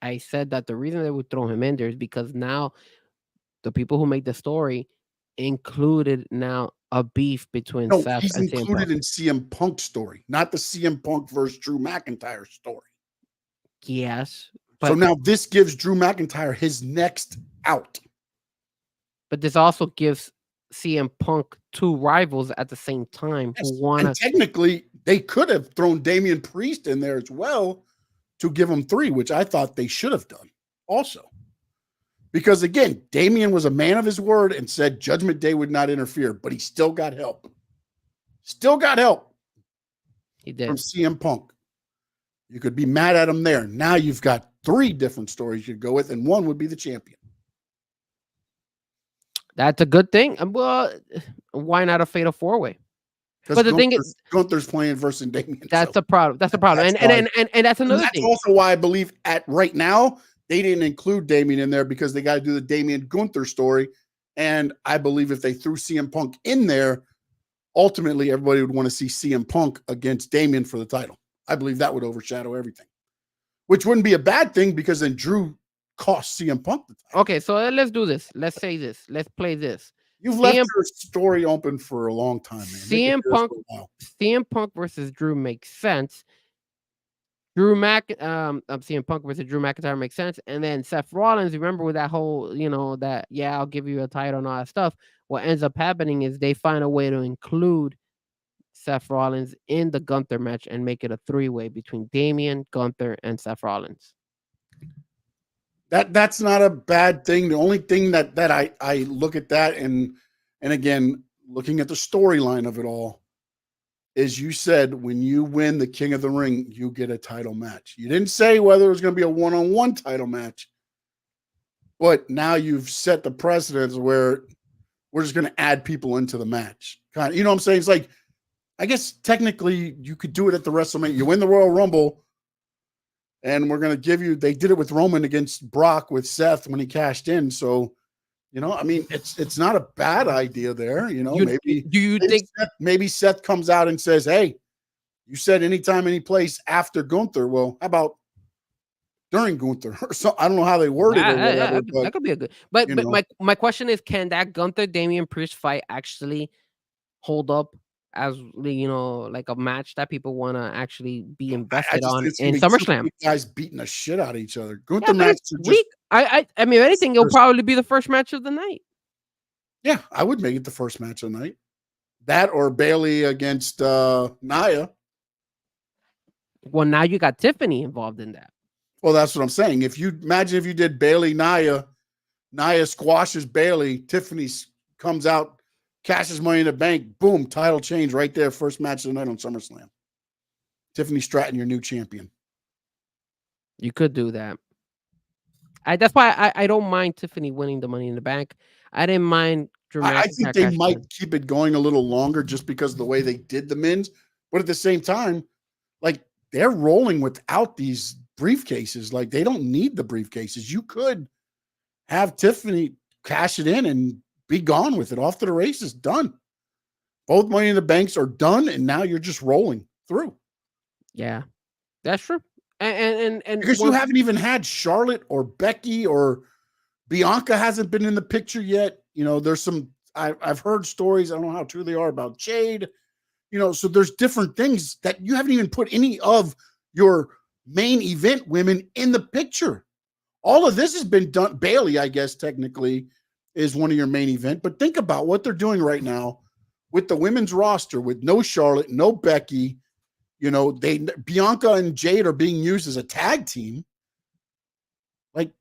I said that the reason they would throw him in there is because now the people who make the story included now a beef between Seth and CM Punk. He's included in CM Punk's story, not the CM Punk versus Drew McIntyre story. Yes. So now this gives Drew McIntyre his next out. But this also gives CM Punk two rivals at the same time who want to. Technically, they could have thrown Damian Priest in there as well to give him 3, which I thought they should have done also. Because again, Damian was a man of his word and said Judgment Day would not interfere, but he still got help. Still got help. He did. From CM Punk. You could be mad at him there. Now you've got 3 different stories you could go with, and one would be the champion. That's a good thing. Well, why not a fatal 4-way? But the thing is, Gunther's playing versus Damian. That's the problem. That's the problem. And that's another thing. That's also why I believe at right now they didn't include Damian in there because they got to do the Damian Gunther story. And I believe if they threw CM Punk in there, ultimately everybody would want to see CM Punk against Damian for the title. I believe that would overshadow everything, which wouldn't be a bad thing because then Drew cost CM Punk the title. Okay, so let's do this. Let's say this. Let's play this. You've left your story open for a long time, man. CM Punk versus Drew makes sense. CM Punk versus Drew McIntyre makes sense. And then Seth Rollins, remember with that whole, that, I'll give you a title and all that stuff. What ends up happening is they find a way to include Seth Rollins in the Gunther match and make it a 3-way between Damian, Gunther, and Seth Rollins. That's not a bad thing. The only thing that I look at that and again, looking at the storyline of it all, is you said when you win the King of the Ring, you get a title match. You didn't say whether it was going to be a one-on-one title match, but now you've set the precedence where we're just going to add people into the match. Kind of, you know what I'm saying? It's like, I guess technically you could do it at the WrestleMania. You win the Royal Rumble, and we're going to give you, they did it with Roman against Brock with Seth when he cashed in. So You know, I mean, it's not a bad idea there. You know, maybe Seth comes out and says, "Hey, you said anytime, any place after Gunther. Well, how about during Gunther?" Or so I don't know how they word it or whatever. That could be a good. But my question is, can that Gunther Damian Priest fight actually hold up as like a match that people want to actually be invested on in SummerSlam? Guys beating the shit out of each other. Gunther matches are weak. I mean, if anything, it'll probably be the first match of the night. Yeah, I would make it the first match of the night. That or Bayley against Nia. Well, now you got Tiffany involved in that. Well, that's what I'm saying. If you did Bayley Nia squashes Bayley, Tiffany comes out, cashes Money in the Bank, boom, title change right there, first match of the night on SummerSlam. Tiffany Stratton, your new champion. You could do that. That's why I don't mind Tiffany winning the Money in the Bank. I didn't mind I think they might keep it going a little longer just because of the way they did the men's. But at the same time, like, they're rolling without these briefcases. Like, they don't need the briefcases. You could have Tiffany cash it in and be gone with it. Off to the races, done. Both Money in the Banks are done, and now you're just rolling through. Yeah, that's true. And because you haven't even had Charlotte or Becky or Bianca hasn't been in the picture yet. You know, there's some I've heard stories. I don't know how true they are about Jade. You know, so there's different things that you haven't even put any of your main event women in the picture. All of this has been done. Bayley, I guess, technically is one of your main event. But think about what they're doing right now with the women's roster with no Charlotte, no Becky. You know, Bianca and Jade are being used as a tag team. Like,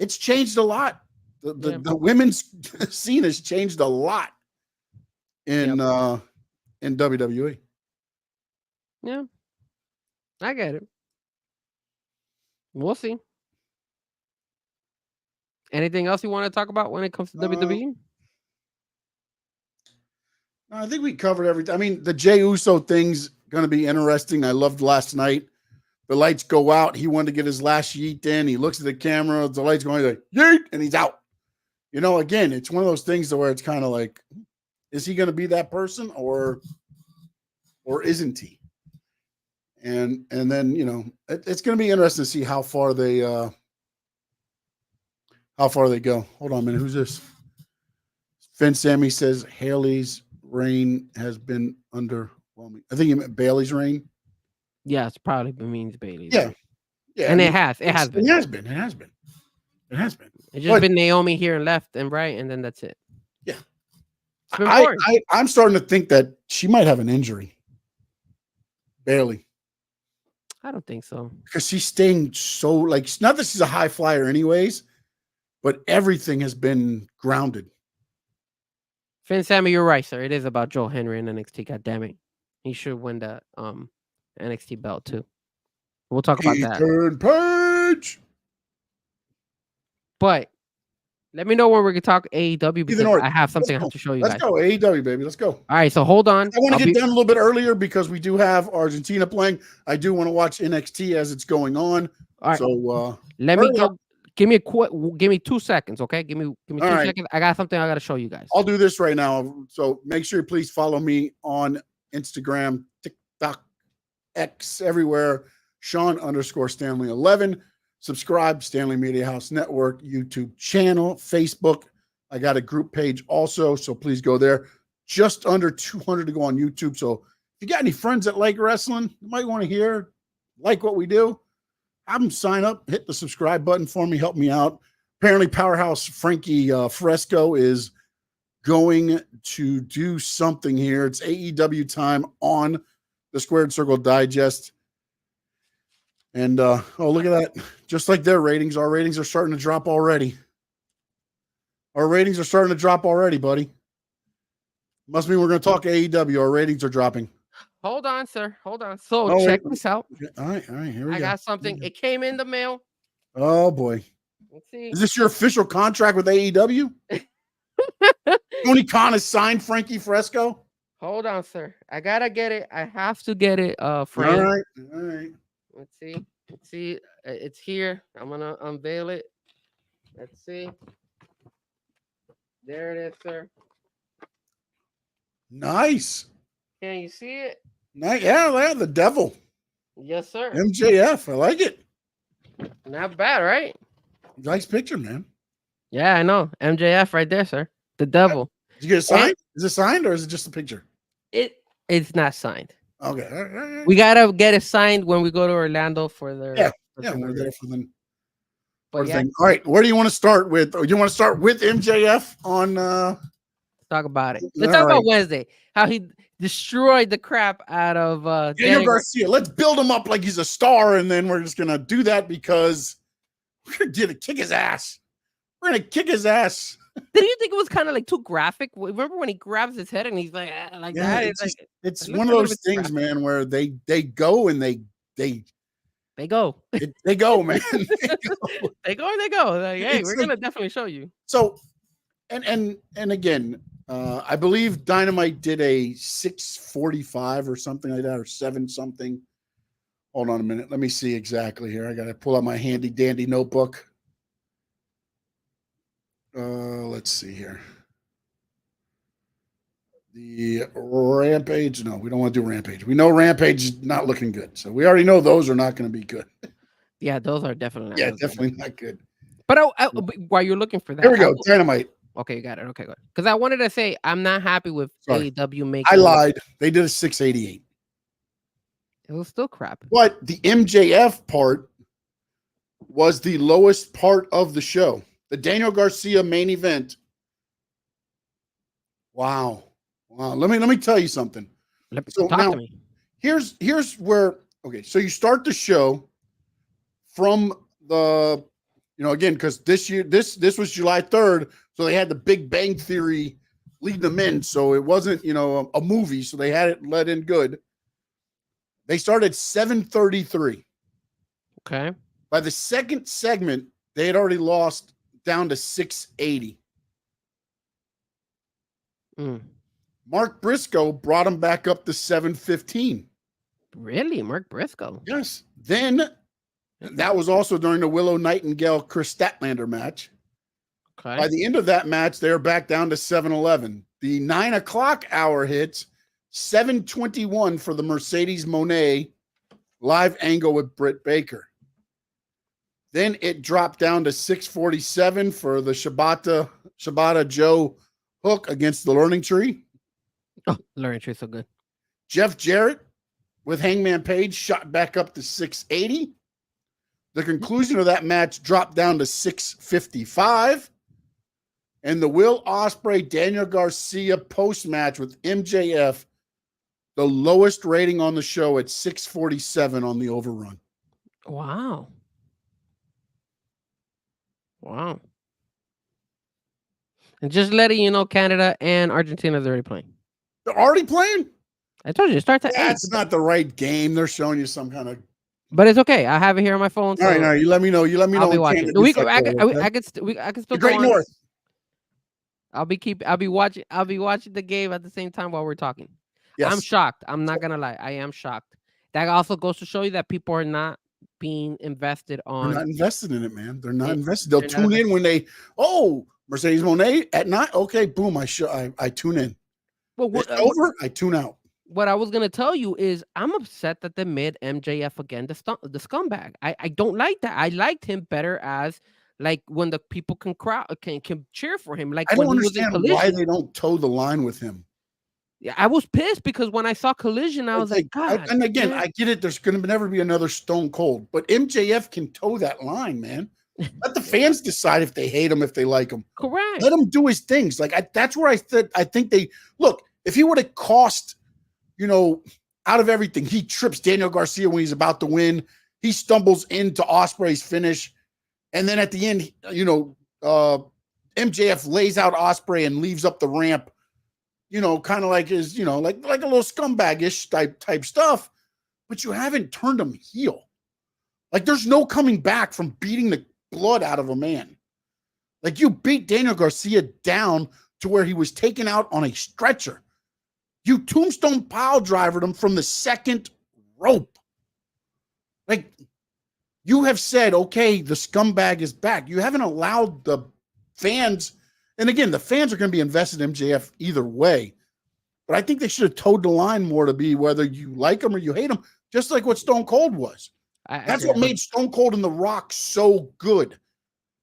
it's changed a lot. The women's scene has changed a lot in WWE. Yeah, I get it. We'll see. Anything else you want to talk about when it comes to WWE? I think we covered everything. I mean, the Jey Uso thing's going to be interesting. I loved last night. The lights go out. He wanted to get his last yeet in. He looks at the camera. The lights going like, yeet, and he's out. You know, again, it's one of those things where it's kind of like, is he going to be that person or isn't he? And then, you know, it's going to be interesting to see how far they go. Hold on a minute. Who's this? Finn Sammy says Haley's reign has been underwhelming. I think he meant Bayley's reign. Yes, probably means Bayley. Yeah. Yeah. And it has been. It has been. It's just been Naomi here and left and right, and then that's it. Yeah. I'm starting to think that she might have an injury. Bayley. I don't think so. Because she's staying so, like, not that she's a high flyer anyways, but everything has been grounded. Finn Sammy, you're right, sir. It is about Joe Henry and NXT. God damn it. He should win the NXT belt too. We'll talk about that. Turn page. But let me know when we can talk AEW because I have something I have to show you guys. Let's go AEW, baby. Let's go. All right, so hold on. I want to get done a little bit earlier because we do have Argentina playing. I do want to watch NXT as it's going on. All right. So let me go. Give me 2 seconds, okay? Give me 2 seconds. I got something I got to show you guys. I'll do this right now. So make sure you please follow me on Instagram, TikTok, X, everywhere. Sean_Stanley11. Subscribe, Stanley Media House Network, YouTube channel, Facebook. I got a group page also, so please go there. Just under 200 to go on YouTube. So if you got any friends that like wrestling, you might want to like what we do, have them sign up, hit the subscribe button for me, help me out. Apparently, Powerhouse Frankie Frezko is going to do something here. It's AEW time on the Squared Circle Digest. And, oh, look at that. Just like their ratings, our ratings are starting to drop already. Buddy. Must mean we're going to talk AEW. Our ratings are dropping. Hold on, sir. Hold on. So check this out. All right. Here we go. I got something. It came in the mail. Oh, boy. Let's see. Is this your official contract with AEW? Tony Khan has signed Frankie Frezko? Hold on, sir. I got to get it. I have to get it, friend. All right. Let's see. It's here. I'm going to unveil it. Let's see. There it is, sir. Nice. Can you see it? Nice. Yeah, the devil. Yes, sir. MJF. I like it. Not bad, right? Nice picture, man. Yeah, I know. MJF right there, sir. The devil. Did you get it signed? Is it signed or is it just a picture? It's not signed. Okay. All right. We gotta get it signed when we go to Orlando for their. Yeah, we're there for them. But yeah, All right, where do you want to start with? Do you want to start with MJF on? let's talk about it. Let's talk about Wednesday. How he destroyed the crap out of Daniel Garcia. Let's build him up like he's a star, and then we're just gonna do that because we're gonna kick his ass. We're gonna kick his ass. Did you think it was kind of like too graphic? Remember when he grabs his head and he's like that? It's one of those things, man, where they go and they go. They go, man. They go. Like, hey, we're gonna definitely show you. So, and again, I believe Dynamite did a 6:45 or something like that, or 7 something. Hold on a minute. Let me see exactly here. I got to pull out my handy dandy notebook. Let's see here. The Rampage. No, we don't want to do Rampage. We know Rampage is not looking good. So we already know those are not going to be good. Yeah, those are definitely not definitely not good. But while you're looking for that, here we go. Dynamite. Okay, you got it. Okay, good. Because I wanted to say I'm not happy with AEW making. I lied. They did a 688. It was still crap. But the MJF part was the lowest part of the show. The Daniel Garcia main event. Wow. Let me tell you something. Talk to me. Here's where. Okay, so you start the show from the, again, because this year this was July 3rd, so they had the Big Bang Theory leading them in, so it wasn't a movie, so they had it let in good. They started 7:33. Okay. By the second segment, they had already lost down to 680. Mark Briscoe brought him back up to 715. Really? Mark Briscoe? Yes. Then that was also during the Willow Nightingale Chris Statlander match. Okay. By the end of that match, they were back down to 711. The 9 o'clock hour hits 721 for the Mercedes Moné live angle with Britt Baker. Then it dropped down to 647 for the Shibata Joe hook against the Learning Tree. Oh, Learning Tree, so good. Jeff Jarrett with Hangman Page shot back up to 680. The conclusion of that match dropped down to 655. And the Will Ospreay Daniel Garcia post match with MJF, the lowest rating on the show at 647 on the overrun. Wow. And just letting you know, Canada and Argentina is already playing. They're already playing? I told you, it starts at 8. That's not the right game. They're showing you some kind of. But it's okay. I have it here on my phone. So all right. You let me know. I'll be watching. I can still. The Great North. I'll be watching the game at the same time while we're talking. Yes. I'm shocked. I'm not gonna lie. I am shocked. That also goes to show you that people are not being invested on. They're not invested in it, man. They're not invested. They'll tune in when they. Oh, Mercedes Moné at 9. Okay, boom. I tune in. Well, it's over. I tune out. What I was gonna tell you is I'm upset that they made MJF again the scumbag. I don't like that. I liked him better as like when the people can cheer for him. Like I when don't understand why they don't toe the line with him. Yeah, I was pissed because when I saw Collision, I was like, God. And again, I get it. There's going to never be another Stone Cold, but MJF can toe that line, man. Let the fans decide if they hate him, if they like him. Correct. Let him do his things. Like that's where I said I think they look. If he would have cost, out of everything, he trips Daniel Garcia when he's about to win. He stumbles into Ospreay's finish, and then at the end, MJF lays out Ospreay and leaves up the ramp. Kind of like his, like a little scumbag-ish type stuff, but you haven't turned him heel. Like there's no coming back from beating the blood out of a man. Like you beat Daniel Garcia down to where he was taken out on a stretcher. You tombstone pile drivered him from the second rope. Like you have said, okay, the scumbag is back. You haven't allowed the fans And again, the fans are going to be invested in MJF either way. But I think they should have towed the line more to be whether you like him or you hate him, just like what Stone Cold was. That's what made Stone Cold and The Rock so good,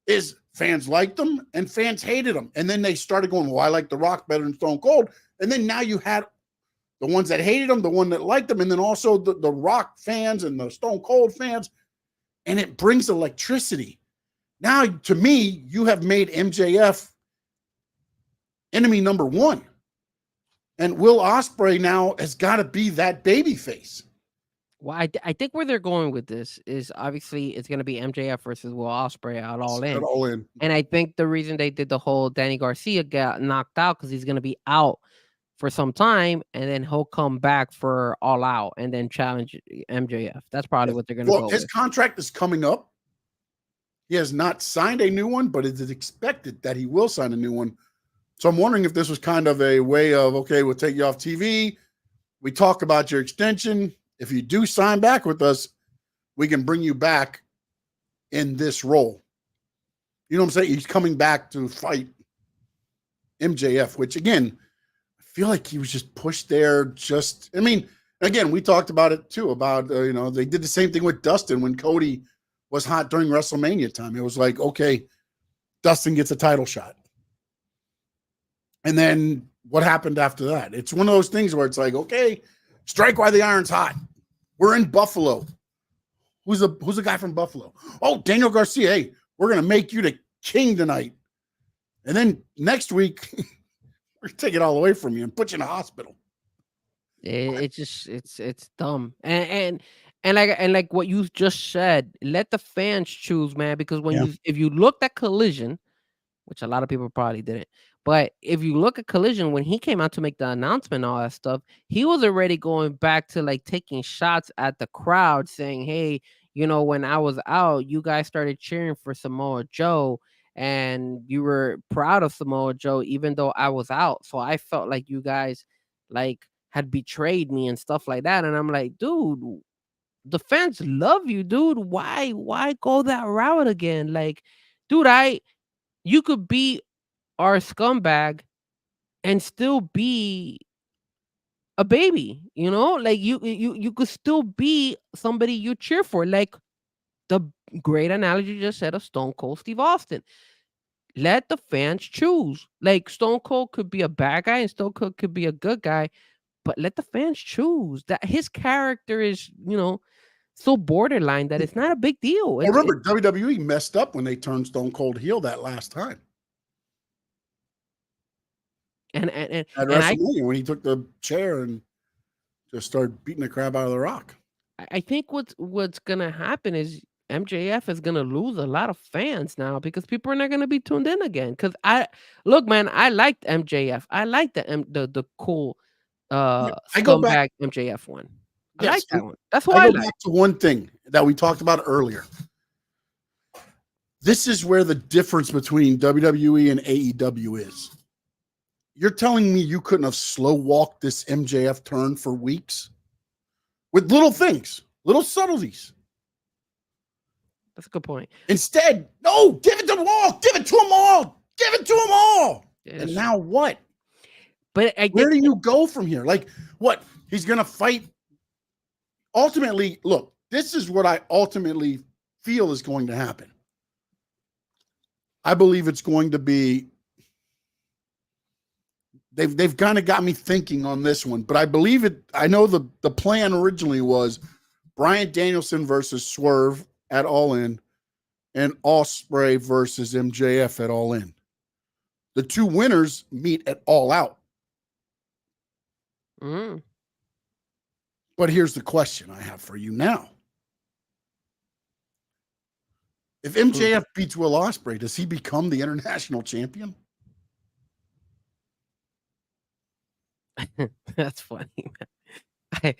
is fans liked them and fans hated them. And then they started going, well, I like The Rock better than Stone Cold. And then now you had the ones that hated him, the one that liked him, and then also the Rock fans and the Stone Cold fans. And it brings electricity. Now, to me, you have made MJF enemy number one. And Will Ospreay now has got to be that baby face. Well, I think where they're going with this is obviously it's going to be MJF versus Will Ospreay at All In. At All In. And I think the reason they did the whole Danny Garcia got knocked out because he's going to be out for some time, and then he'll come back for All Out and then challenge MJF. That's probably what they're going to go his with. contract is coming up. He has not signed a new one, but it is expected that he will sign a new one. So I'm wondering if this was kind of a way of, okay, we'll take you off TV. We talk about your extension. If you do sign back with us, we can bring you back in this role. You know what I'm saying? He's coming back to fight MJF, which again, I feel like he was just pushed there. Again, we talked about it too, about, they did the same thing with Dustin when Cody was hot during WrestleMania time. It was like, okay, Dustin gets a title shot. And then what happened after that? It's one of those things where it's like, okay, strike while the iron's hot. We're in Buffalo. Who's the guy from Buffalo? Oh, Daniel Garcia. Hey, we're going to make you the king tonight. And then next week, we're going to take it all away from you and put you in a hospital. It's dumb. And like what you just said, let the fans choose, man, because if you looked at Collision, which a lot of people probably didn't, but if you look at Collision, when he came out to make the announcement and all that stuff, he was already going back to like taking shots at the crowd saying, hey, when I was out, you guys started cheering for Samoa Joe and you were proud of Samoa Joe, even though I was out. So I felt like you guys had betrayed me and stuff like that. And I'm like, dude, the fans love you, dude. Why go that route again? Like, dude, you could be our scumbag and still be a baby, like you could still be somebody you cheer for, like the great analogy you just said of Stone Cold Steve Austin. Let the fans choose. Like Stone Cold could be a bad guy and Stone Cold could be a good guy, but let the fans choose. That his character is, so borderline that it's not a big deal. I remember WWE messed up when they turned Stone Cold heel that last time. And at WrestleMania, when he took the chair and just started beating the crap out of The Rock. I think what's gonna happen is MJF is gonna lose a lot of fans now because people are not gonna be tuned in again. Because I liked MJF. I like the cool scumbag MJF one. I like that one. That's why I go back to one thing that we talked about earlier. This is where the difference between WWE and AEW is. You're telling me you couldn't have slow walked this MJF turn for weeks with little things, little subtleties. That's a good point. Instead, no, give it to them all. Give it to them all. Give it to them all. Yes. And now what? But where do you go from here? Like what? He's going to fight. Ultimately, look, this is what I ultimately feel is going to happen. I believe it's going to be. They've kind of got me thinking on this one, but I believe it. I know the plan originally was Bryan Danielson versus Swerve at All In and Ospreay versus MJF at All In. The two winners meet at All Out. Mm. But here's the question I have for you now. If MJF beats Will Ospreay, does he become the international champion? That's funny, man.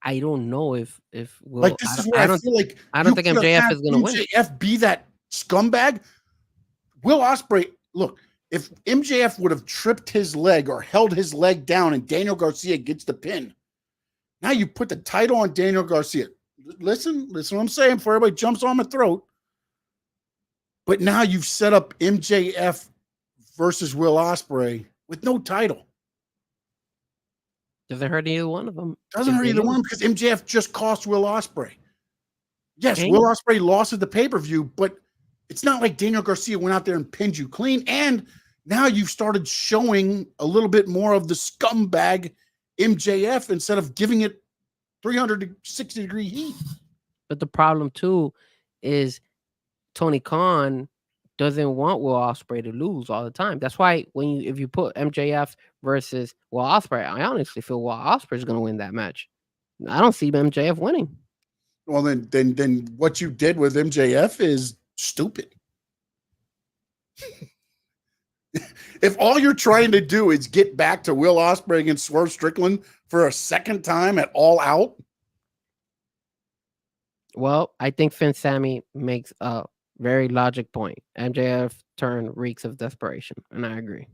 I don't know if Will, like this is where I feel like I don't think MJF is going to win. MJF be that scumbag. Will Ospreay, look, if MJF would have tripped his leg or held his leg down and Daniel Garcia gets the pin, now you put the title on Daniel Garcia. Listen what I'm saying before everybody jumps on my throat. But now you've set up MJF versus Will Ospreay with no title. Doesn't hurt either one of them. Doesn't hurt either one because MJF just cost Will Ospreay. Yes, Will Ospreay lost at the pay-per-view, but it's not like Daniel Garcia went out there and pinned you clean. And now you've started showing a little bit more of the scumbag MJF instead of giving it 360-degree heat. But the problem too is Tony Khan doesn't want Will Ospreay to lose all the time. That's why if you put MJF versus Will Ospreay, I honestly feel Will Ospreay is going to win that match. I don't see MJF winning. Well, then what you did with MJF is stupid. If all you're trying to do is get back to Will Ospreay against Swerve Strickland for a second time at All Out. Well, I think Finn Sammy makes a very logic point. MJF turn reeks of desperation, and I agree.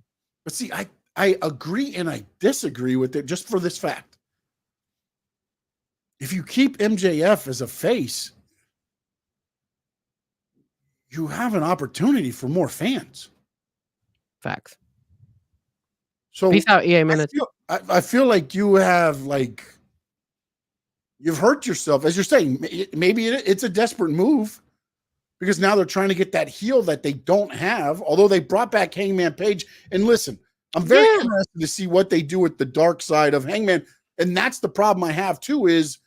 But see, I agree and I disagree with it just for this fact. If you keep MJF as a face, you have an opportunity for more fans. Facts. So peace out, EA minutes. I feel like you have you've hurt yourself, as you're saying. Maybe it's a desperate move because now they're trying to get that heel that they don't have. Although they brought back Hangman Page, and listen, I'm very interested to see what they do with the dark side of Hangman, and that's the problem I have too. Is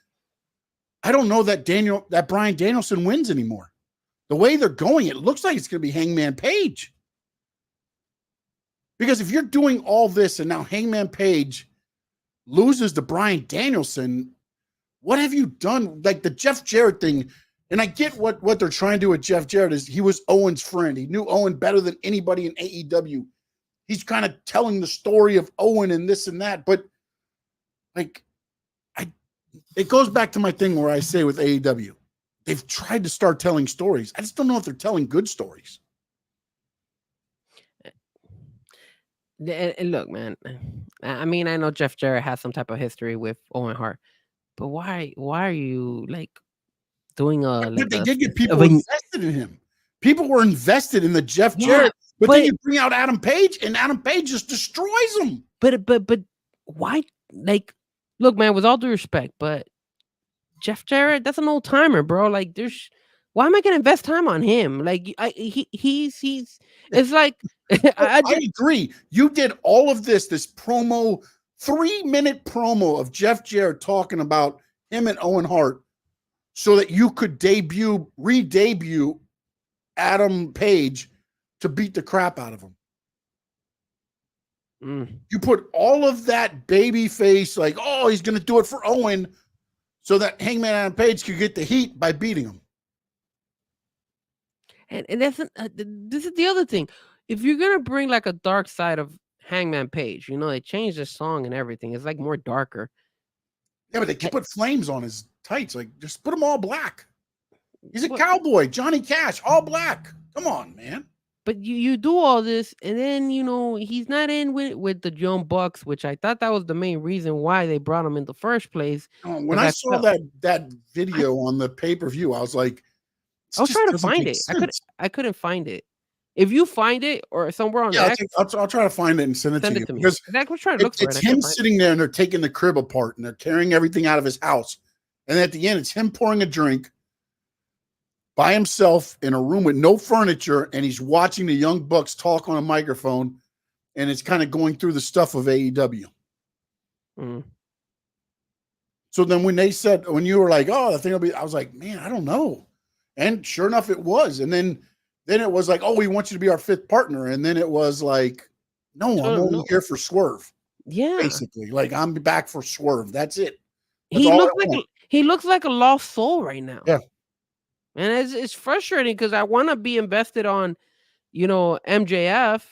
I don't know that Bryan Danielson wins anymore. The way they're going, it looks like it's going to be Hangman Page. Because if you're doing all this and now Hangman Page loses to Bryan Danielson, what have you done? Like the Jeff Jarrett thing, and I get what they're trying to do with Jeff Jarrett is he was Owen's friend. He knew Owen better than anybody in AEW. He's kind of telling the story of Owen and this and that, but it goes back to my thing where I say with AEW, they've tried to start telling stories. I just don't know if they're telling good stories. And look, man, I mean, I know Jeff Jarrett has some type of history with Owen Hart, but why are you doing they did get people invested in him. People were invested in the Jeff Jarrett, but then you bring out Adam Page, and Adam Page just destroys them. But why? Look, man, with all due respect, but Jeff Jarrett, that's an old timer, bro. Why am I gonna invest time on him? He's it's like I agree. You did all of this promo, 3-minute promo of Jeff Jarrett talking about him and Owen Hart so that you could re-debut Adam Page to beat the crap out of him. You put all of that baby face, he's going to do it for Owen so that Hangman Adam Page could get the heat by beating him. And that's this is the other thing. If you're going to bring a dark side of Hangman Page, they changed the song and everything. It's more darker. Yeah, but they can put flames on his tights. Just put them all black. He's a cowboy, Johnny Cash, all black. Come on, man. But you do all this, and then, he's not in with the Young Bucks, which I thought that was the main reason why they brought him in the first place. When I saw that video on the pay-per-view, I was like, I was trying to find it. I couldn't find it. If you find it or somewhere on X, I'll try to find it and send it to you. Because I was trying to look for it. It's him sitting there and they're taking the crib apart and they're carrying everything out of his house. And at the end, it's him pouring a drink by himself in a room with no furniture, and he's watching the Young Bucks talk on a microphone, and it's kind of going through the stuff of AEW. So then when you were like, oh, the thing will be, I was like, man, I don't know. And sure enough, it was. And then it was like, oh, we want you to be our fifth partner. And then it was like, no, I'm only here for Swerve. Yeah. Basically, I'm back for Swerve. That's it. He looks like a lost soul right now. Yeah. And it's frustrating because I want to be invested on, MJF.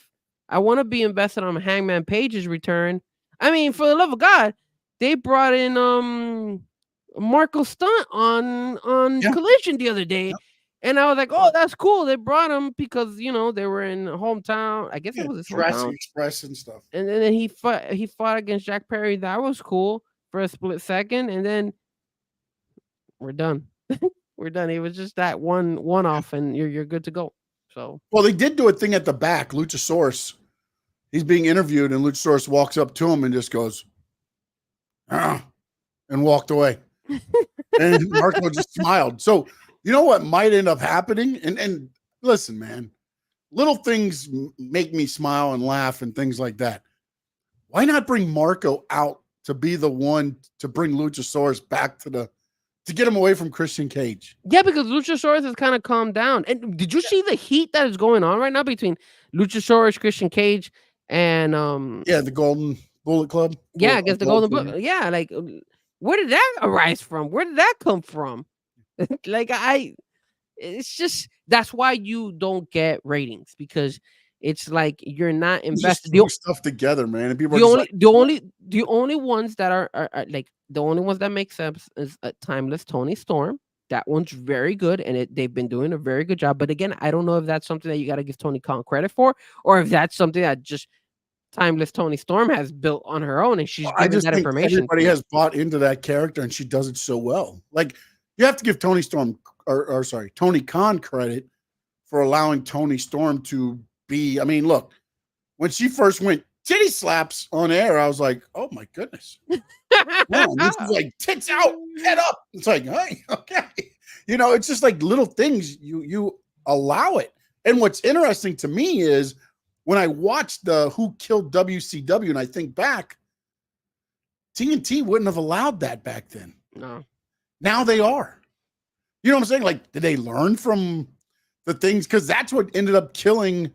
I want to be invested on Hangman Page's return. I mean, for the love of God, they brought in Marco Stunt on Collision the other day. Yeah. And I was like, oh, that's cool. They brought him because, they were in hometown. I guess it was his hometown. Express and stuff. And then he fought against Jack Perry. That was cool for a split second. And then we're done. We're done. It was just that one off, and you're good to go. So they did do a thing at the back. Luchasaurus he's being interviewed, and Luchasaurus walks up to him and just goes, and walked away. And Marco just smiled. So you know what might end up happening? And listen, man, little things make me smile and laugh and things like that. Why not bring Marco out to be the one to bring Luchasaurus back to get him away from Christian Cage? Yeah, because Luchasaurus has kind of calmed down. And did you see the heat that is going on right now between Luchasaurus, Christian Cage, and the Golden Bullet Club? Yeah, against the Golden Bullet. Yeah, like where did that arise from? Where did that come from? It's just that's why you don't get ratings, because it's like you're not invested. Just stuff together, man. And people the only ones that are like the only ones that make sense is Timeless Tony Storm. That one's very good, and they've been doing a very good job. But again, I don't know if that's something that you got to give Tony Khan credit for, or if that's something that just Timeless Tony Storm has built on her own, and she's giving that information. Everybody has bought into that character, and she does it so well. Like, you have to give Tony Khan credit for allowing Tony Storm to be. I mean, look, when she first went titty slaps on air, I was like, oh my goodness. Man, this is like tits out, head up. It's like, hey, okay. You know, it's just like little things you allow it. And what's interesting to me is when I watched the Who Killed WCW, and I think back, TNT wouldn't have allowed that back then. No. Now they are. You know what I'm saying? Like, did they learn from the things? Because that's what ended up killing,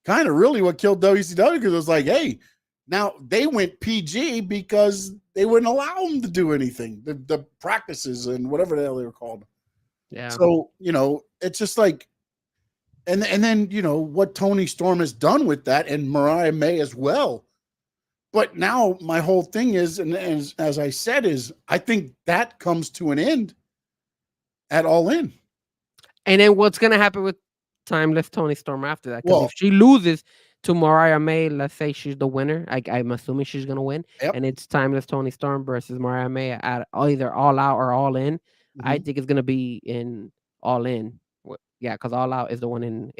kind of really what killed WCW, because it was like, hey, now they went PG because they wouldn't allow them to do anything, the practices and whatever the hell they were called. Yeah. So, you know, it's just like, and then, you know, what Tony Storm has done with that, and Mariah May as well. But now my whole thing is, and as I said, is I think that comes to an end at All In. And then what's going to happen with Timeless Tony Storm after that? Because Well, if she loses to Mariah May, let's say she's the winner, I'm assuming she's going to win, Yep. and it's Timeless Tony Storm versus Mariah May at either All Out or All In. I think it's going to be in All In. Yeah, because All Out is the one in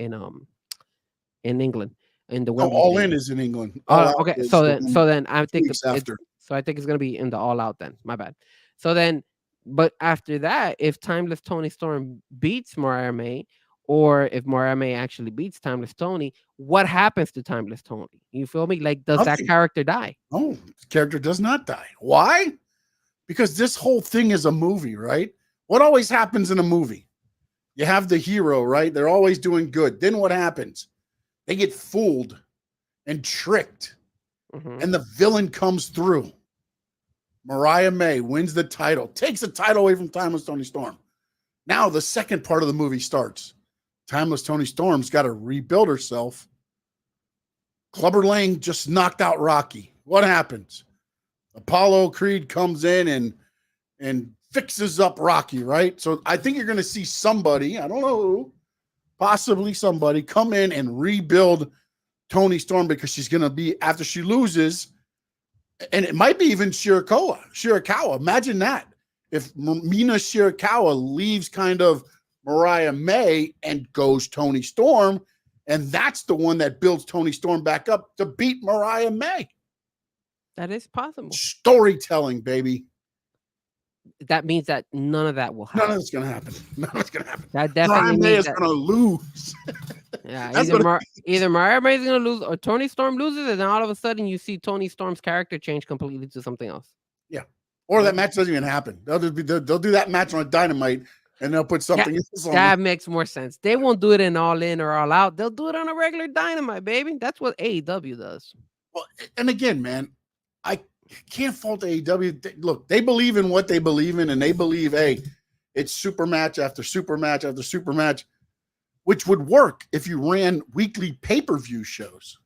England. In the All In is in England. Okay, so then I think after. So I think it's gonna be in the All Out then. My bad. So then, but after that, if Timeless Tony Storm beats Mariah May, or if Mariah May actually beats Timeless Tony, what happens to Timeless Tony? You feel me? Like, does that character die? No, the character does not die. Why? Because this whole thing is a movie, right? What always happens in a movie? You have the hero, right? They're always doing good. Then what happens? They get fooled and tricked, and the villain comes through. Mariah May wins the title, takes the title away from Timeless Tony Storm. Now the second part of the movie starts. Timeless Tony Storm's got to rebuild herself. Clubber Lang just knocked out Rocky. What happens? Apollo Creed comes in and fixes up Rocky, right? So I think you're going to see somebody, I don't know who, possibly somebody, come in and rebuild Tony Storm, because she's going to be, after she loses, and it might be even Shirakawa. Imagine that. If Mina Shirakawa leaves kind of Mariah May and goes Tony Storm, and that's the one that builds Tony Storm back up to beat Mariah May. That is possible. Storytelling, baby. That means that none of that will happen. None of it's going to happen. None of it's going to happen. That definitely Mariah May is that, going to lose. Yeah, either Mariah May is going to lose, or Tony Storm loses, and then all of a sudden you see Tony Storm's character change completely to something else. Yeah. Or that match doesn't even happen. They'll do that match on Dynamite, and they'll put something else on. That makes more sense. They won't do it in All In or All Out. They'll do it on a regular Dynamite, baby. That's what AEW does. Well, and again, man, I can't fault AEW. Look, they believe in what they believe in, and they believe, hey, it's super match after super match after super match, which would work if you ran weekly pay-per-view shows.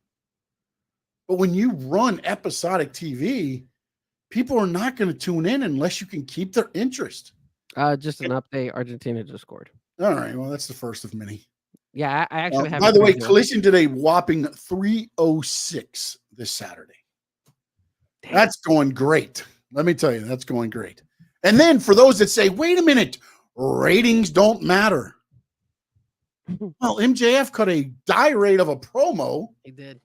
But when you run episodic TV, people are not going to tune in unless you can keep their interest. Just an update. Argentina just scored. All right. Well, that's the first of many. Yeah, I actually have. By the way, Collision did a whopping 306 this Saturday. Damn. That's going great. Let me tell you, that's going great. And then for those that say, wait a minute, ratings don't matter. Well, MJF cut a die rate of a promo. He did.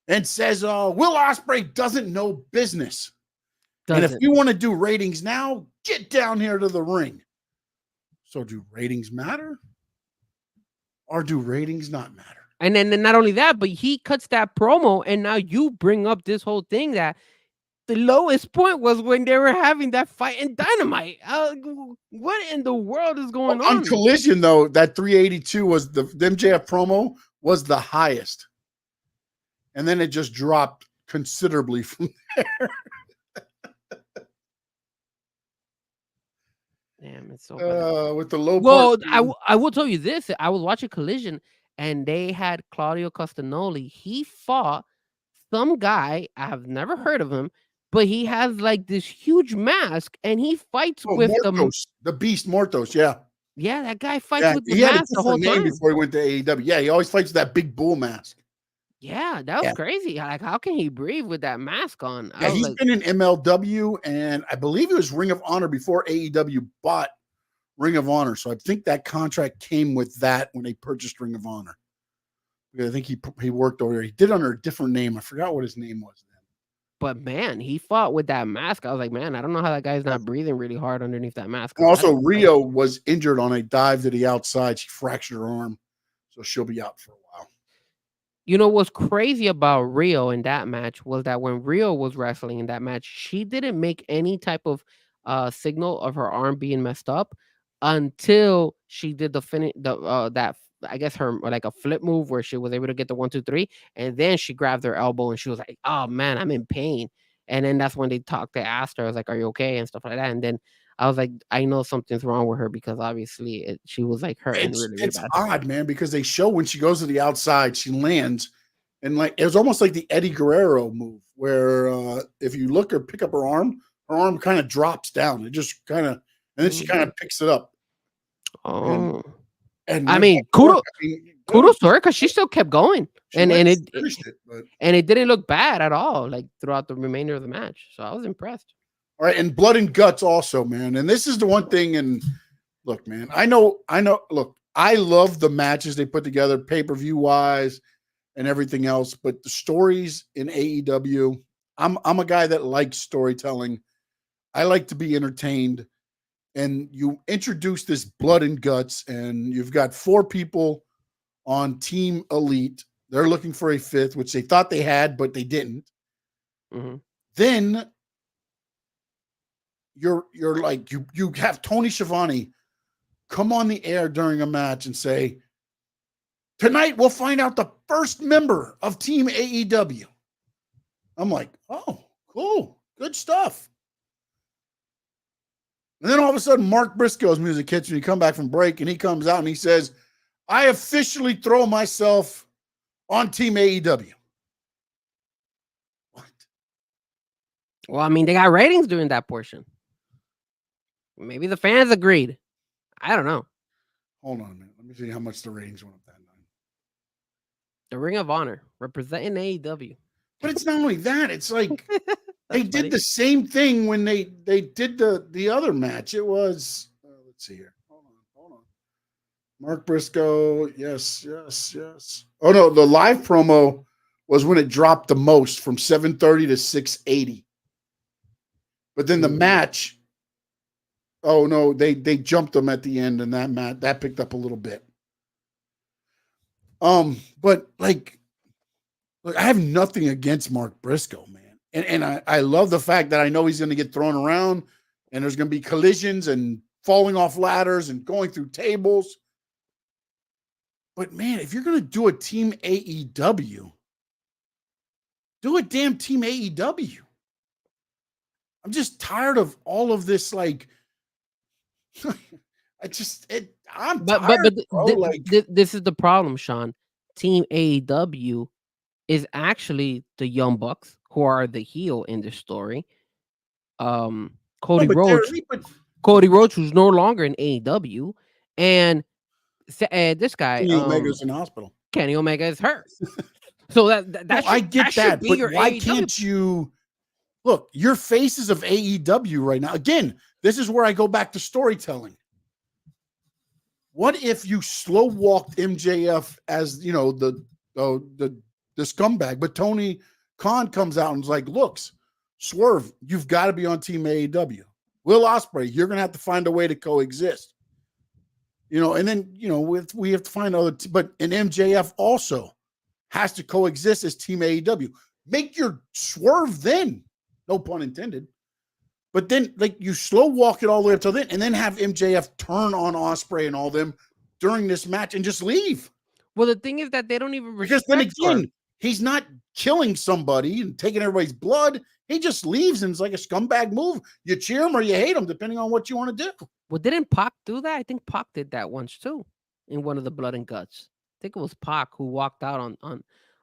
and says, Will Ospreay doesn't know business. Doesn't. And if you want to do ratings now, get down here to the ring. So do ratings matter? Or do ratings not matter? And then not only that, but he cuts that promo, and now you bring up this whole thing that the lowest point was when they were having that fight in Dynamite. What in the world is going on? On Collision, though, that 382 was the MJF promo was the highest. And then it just dropped considerably from there. Damn, it's so bad. With the low Well, part. I will tell you this. I was watching Collision, and they had Claudio Castagnoli. He fought some guy. I have never heard of him, but he has like this huge mask, and he fights with Mortos, the Beast Mortos, yeah. Yeah, that guy fights with the he had mask a the whole different name time. before he went to AEW. Yeah, he always fights with that big bull mask. Yeah, that was crazy. Like, how can he breathe with that mask on? Yeah, he's been in MLW, and I believe it was Ring of Honor before AEW bought Ring of Honor. So I think that contract came with that when they purchased Ring of Honor. Because I think he worked over there. He did it under a different name. I forgot what his name was then. But man, he fought with that mask. I was like, man, I don't know how that guy's not breathing really hard underneath that mask. And also, Rio was injured on a dive to the outside. She fractured her arm, so she'll be out for a while. You know what's crazy about Rio in that match was that when Rio was wrestling in that match, she didn't make any type of signal of her arm being messed up until she did the finish. That I guess her like a flip move where she was able to get the 1, 2, 3, and then she grabbed her elbow and she was like, "Oh man, I'm in pain." And then that's when they talked. They asked her, "I was like, are you okay?" and stuff like that. And then I was like, I know something's wrong with her because obviously she was like hurting really It's bad. odd, man, because they show when she goes to the outside, she lands, and like it was almost like the Eddie Guerrero move, where if you look or pick up her arm kind of drops down. It just kind of, and then she kind of picks it up. Oh, and I mean, kudos to her because she still kept going, and it finished it, but. And it didn't look bad at all, like throughout the remainder of the match. So I was impressed. All right, and blood and guts also, man. And this is the one thing. And look, man, I know. Look, I love the matches they put together, pay-per-view wise, and everything else. But the stories in AEW, I'm a guy that likes storytelling. I like to be entertained. And you introduce this blood and guts, and you've got 4 people on Team Elite. They're looking for a 5th, which they thought they had, but they didn't. Mm-hmm. Then you're like you have Tony Schiavone come on the air during a match and say, "Tonight we'll find out the first member of Team AEW." I'm like, "Oh, cool, good stuff." And then all of a sudden, Mark Briscoe's music hits when you come back from break, and he comes out and he says, "I officially throw myself on Team AEW." What? Well, I mean, they got ratings during that portion. Maybe the fans agreed. I don't know. Hold on a minute. Let me see how much the ratings went up that night. The Ring of Honor representing AEW. But it's not only that. It's like they did funny. the same thing when they did the other match. It was, let's see here. Hold on. Mark Briscoe. Yes. Oh, no. The live promo was when it dropped the most from 730 to 680. But then the match, oh, no, they jumped them at the end, and that picked up a little bit. But like I have nothing against Mark Briscoe, man. And I love the fact that I know he's going to get thrown around and there's going to be collisions and falling off ladders and going through tables. But man, if you're going to do a Team AEW, do a damn Team AEW. I'm just tired of all of this. Like, I'm tired, bro. This is the problem, Sean. Team AEW is actually the Young Bucks, who are the heel in this story. Cody Rhodes, who's no longer in AEW, and this guy, Kenny Omega's in the hospital. Kenny Omega is hurt. So I get that, but why can't you look? Your faces of AEW right now. Again, this is where I go back to storytelling. What if you slow walked MJF as the the scumbag. But Tony Khan comes out and is like, looks, Swerve, you've got to be on Team AEW. Will Ospreay, you're going to have to find a way to coexist. And then, we have to find other, but an MJF also has to coexist as Team AEW. Make your Swerve then, no pun intended. But then, like, you slow walk it all the way up till then, and then have MJF turn on Ospreay and all them during this match and just leave. Well, the thing is that they don't even because then again, he's not killing somebody and taking everybody's blood. He just leaves, and it's like a scumbag move. You cheer him or you hate him, depending on what you want to do. Well, didn't Pac do that? I think Pac did that once too, in one of the Blood and Guts. I think it was Pac who walked out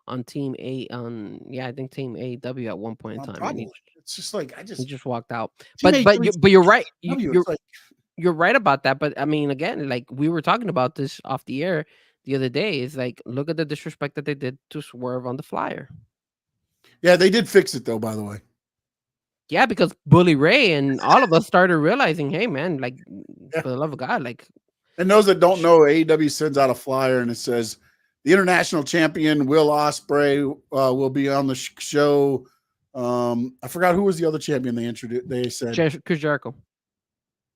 on Team A. I think Team AEW at one point in time. Probably. It's just like he just walked out. But you're right. You're right about that. But I mean, again, like we were talking about this off the air the other day. Is like, look at the disrespect that they did to Swerve on the flyer. Yeah, they did fix it though, by the way. Yeah, because Bully Ray and all of us started realizing, hey man, like for the love of God, like. And those that don't know, AEW sends out a flyer and it says the international champion Will Ospreay will be on the show. I forgot who was the other champion they introduced. They said Chris Jericho.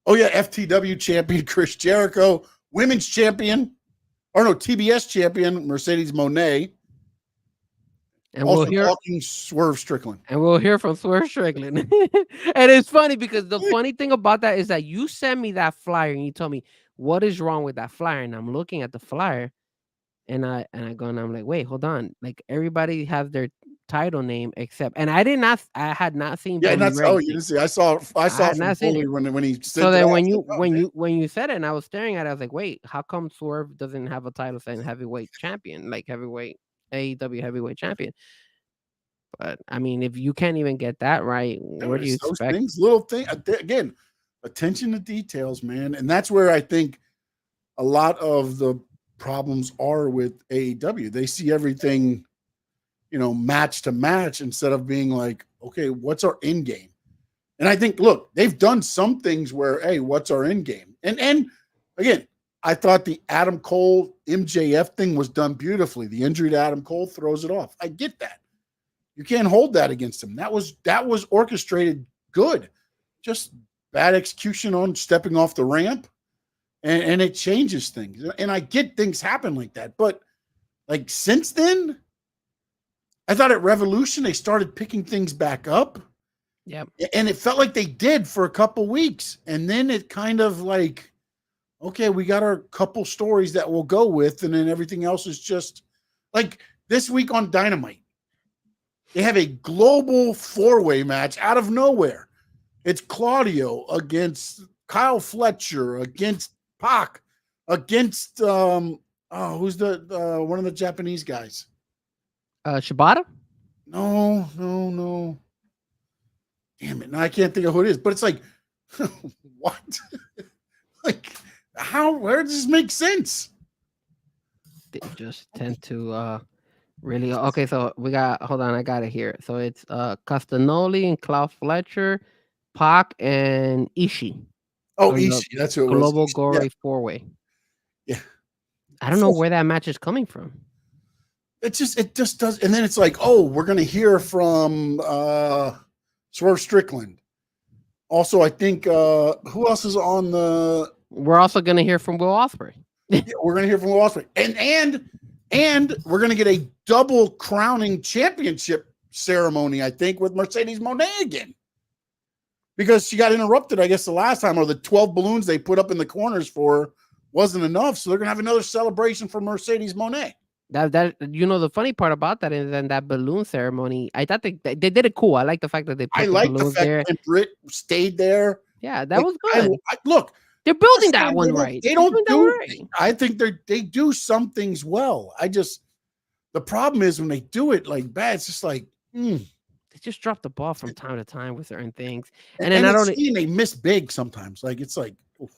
Oh yeah, FTW champion Chris Jericho, women's champion, TBS champion Mercedes Moné. And also we'll hear talking Swerve Strickland. And we'll hear from Swerve Strickland. And it's funny because the funny thing about that is that you sent me that flyer and you told me what is wrong with that flyer. And I'm looking at the flyer and I go and I'm like, wait, hold on. Like everybody has their title name except, and I had not seen. Yeah, that's you didn't see. I saw from Foley when he said. So then when you said it and I was staring at it, I was like, wait, how come Swerve doesn't have a title saying heavyweight champion, like heavyweight AEW heavyweight champion? But I mean, if you can't even get that right, what do you expect? Things, little thing again, attention to details, man, and that's where I think a lot of the problems are with AEW. They see everything, match to match instead of being like, okay, what's our end game? And I think, look, they've done some things where, hey, what's our end game? And again, I thought the Adam Cole MJF thing was done beautifully. The injury to Adam Cole throws it off. I get that. You can't hold that against him. That was orchestrated good. Just bad execution on stepping off the ramp. And it changes things. And I get things happen like that. But like since then, I thought at Revolution, they started picking things back up. Yeah. And it felt like they did for a couple weeks. And then it kind of like, okay, we got our couple stories that we'll go with. And then everything else is just like this week on Dynamite. They have a global 4-way match out of nowhere. It's Claudio against Kyle Fletcher, against Pac, against who's the one of the Japanese guys? Shibata? No. Damn it. Now I can't think of who it is, but it's like, what? Like, where does this make sense? They just tend to really okay. So we got, hold on, I got it here. So it's Castagnoli and Kyle Fletcher, Pac and Ishii. Oh, Ishii, that's who it was. Global Glory 4-way. Yeah. I don't know where that match is coming from. It just does. And then it's like, oh, we're going to hear from Swerve Strickland. Also, I think, who else is on the... We're also going to hear from Will Ospreay. Yeah, we're going to hear from Will Ospreay. And we're going to get a double crowning championship ceremony, I think, with Mercedes Moné again. Because she got interrupted, I guess, the last time, or the 12 balloons they put up in the corners for wasn't enough. So they're going to have another celebration for Mercedes Moné. That the funny part about that is then that balloon ceremony, I thought they did it cool. I like the fact that they put the balloons there. That Britt stayed there. Yeah, that was good. Look, they're building that one right. They don't do right. I think they do some things well. The problem is when they do it like bad, it's just like, They just drop the ball from time to time with certain things. And then not only they miss big sometimes. Like it's like, oof.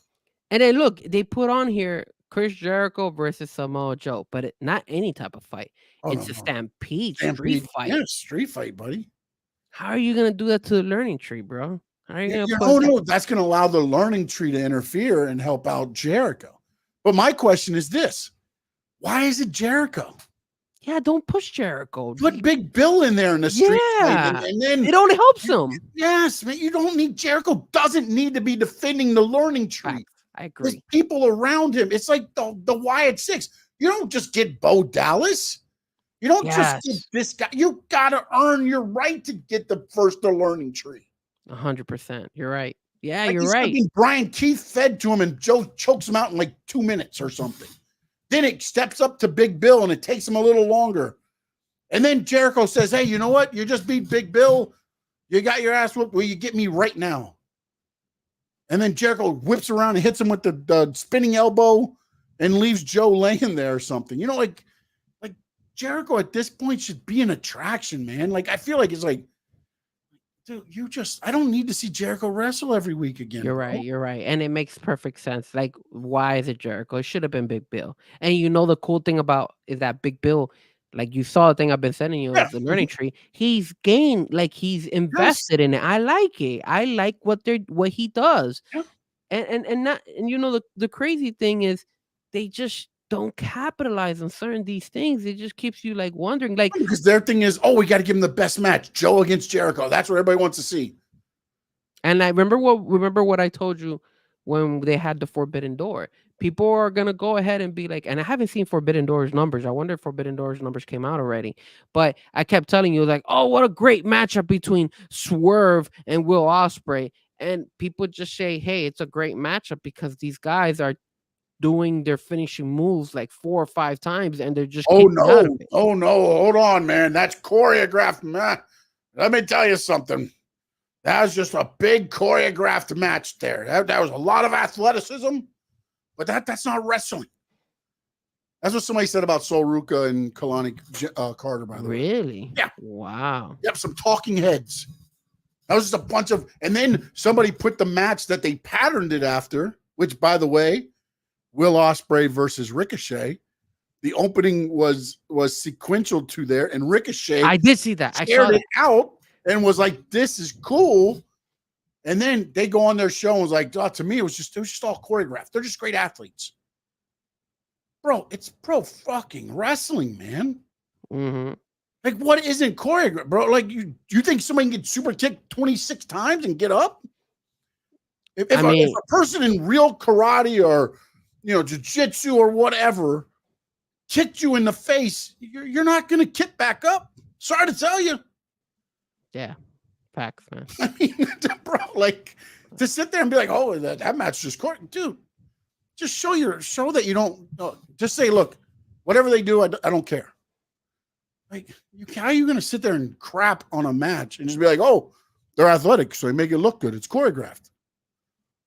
And then look, they put on here Chris Jericho versus Samoa Joe, but not any type of fight. It's a stampede street fight. Yeah, street fight, buddy. How are you gonna do that to the learning tree, bro? How are you gonna no, that's gonna allow the learning tree to interfere and help out Jericho. But my question is this: why is it Jericho? Yeah, don't push Jericho. Put Big Bill in there in the street fight, and then it only helps him. Yes, man. You don't need Jericho. Doesn't need to be defending the learning tree. I agree. There's people around him. It's like the Wyatt Six. You don't just get Bo Dallas. You don't just get this guy. You gotta earn your right to get the learning tree. 100%. You're right. Yeah, Like you're right. Brian Keith fed to him, and Joe chokes him out in like 2 minutes or something. Then it steps up to Big Bill, and it takes him a little longer. And then Jericho says, hey, you know what? You just beat Big Bill. You got your ass whooped. Will you get me right now? And then Jericho whips around and hits him with the spinning elbow and leaves Joe laying there or something. You know, like Jericho at this point should be an attraction, man. Like, I feel like it's like, dude, I don't need to see Jericho wrestle every week again. You're right. You're right. And it makes perfect sense. Like, why is it Jericho? It should have been Big Bill. And the cool thing about is that Big Bill, like you saw the thing I've been sending you, the learning tree, he's gained, like he's invested in it. I like it. I like what he does. Yeah. And the crazy thing is they just don't capitalize on certain these things. It just keeps you like wondering, like, because their thing is, we got to give him the best match, Joe against Jericho. That's what everybody wants to see. And I remember what I told you when they had the Forbidden Door. People are gonna go ahead and be like, and I haven't seen Forbidden Door's numbers. I wonder if Forbidden Door's numbers came out already. But I kept telling you, like, oh, what a great matchup between Swerve and Will Ospreay. And people just say, hey, it's a great matchup because these guys are doing their finishing moves like 4 or 5 times, and they're just oh no, hold on, man, that's choreographed, man. Let me tell you something. That was just a big choreographed match there. That was a lot of athleticism, but that's not wrestling. That's what somebody said about Sol Ruka and Kalani Carter, by the way. Really? Yeah. Wow. Yep, some talking heads. That was just a bunch of, and then somebody put the match that they patterned it after, which, by the way, Will Ospreay versus Ricochet. The opening was sequential to there, and Ricochet. I did see that. I saw it out and was like, "This is cool." And then they go on their show and was like, to me, it was just all choreographed. They're just great athletes, bro. It's pro fucking wrestling, man. Mm-hmm. Like, what isn't choreographed, bro? Like, you think somebody can get super kicked 26 times and get up? If a person in real karate or jiu-jitsu or whatever kicked you in the face, you're not going to kick back up. Sorry to tell you. Yeah. Facts, man. I mean, bro, like, to sit there and be like, oh, that match just court, dude, just show that you don't, just say, look, whatever they do, I don't care. Like, how are you going to sit there and crap on a match and just be like, oh, they're athletic, so they make it look good. It's choreographed.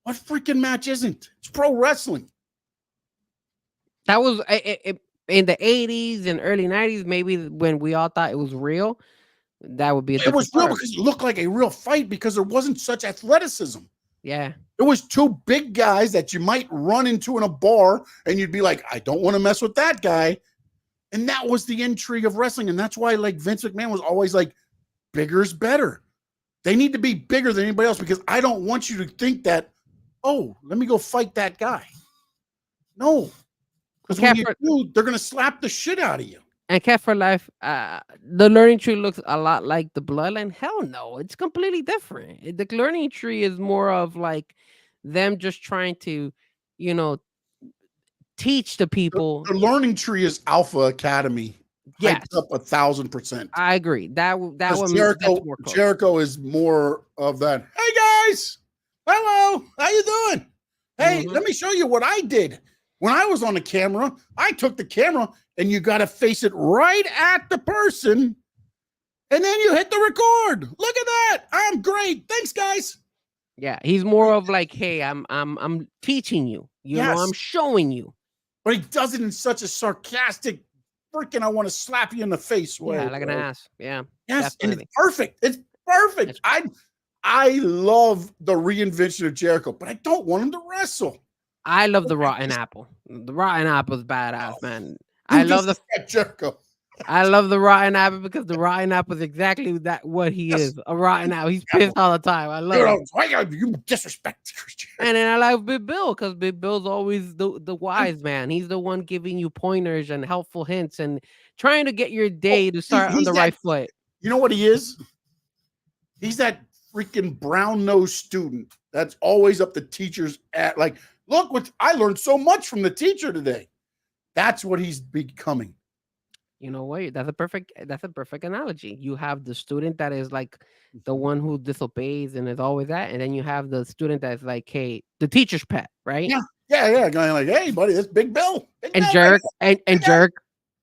What freaking match isn't? It's pro wrestling. That was in the 80s and early 90s, maybe when we all thought it was real. That would be it was real because it looked like a real fight because there wasn't such athleticism. Yeah. It was 2 big guys that you might run into in a bar and you'd be like, I don't want to mess with that guy. And that was the intrigue of wrestling. And that's why, like, Vince McMahon was always like, bigger's better. They need to be bigger than anybody else because I don't want you to think that, oh, let me go fight that guy. No. Because when you do, they're going to slap the shit out of you. And Cat for Life, the learning tree looks a lot like the Bloodline. Hell no, it's completely different. The learning tree is more of like them just trying to, teach the people. The learning tree is Alpha Academy. Yes, up 1,000%. I agree. That one. Jericho is more of that. Hey guys, hello, how you doing? Hey, let me show you what I did. When I was on the camera, I took the camera and you got to face it right at the person. And then you hit the record. Look at that. I'm great. Thanks, guys. Yeah. He's more of like, hey, I'm teaching you. I'm showing you. But he does it in such a sarcastic, freaking, I want to slap you in the face way. Yeah, like an ass. Yeah. Yes. Definitely. And it's perfect. It's perfect. I love the reinvention of Jericho, but I don't want him to wrestle. I love the Rotten Apple. The Rotten Apple is badass, man. I love the Jericho. I love the rotten apple because the rotten apple is exactly what he is. A rotten apple. He's pissed all the time. I love it. Why you disrespect Christian? And then I like Big Bill because Big Bill's always the wise man. He's the one giving you pointers and helpful hints and trying to get your day to start on the right foot. You know what he is? He's that freaking brown-nosed student that's always up the teacher's at like, look what I learned so much from the teacher today. That's what he's becoming. You know what? That's a perfect analogy. You have the student that is like the one who disobeys and is always that, and then you have the student that's like, hey, the teacher's pet, right? Yeah. Going like, hey, buddy, that's Big Bill. And Jerk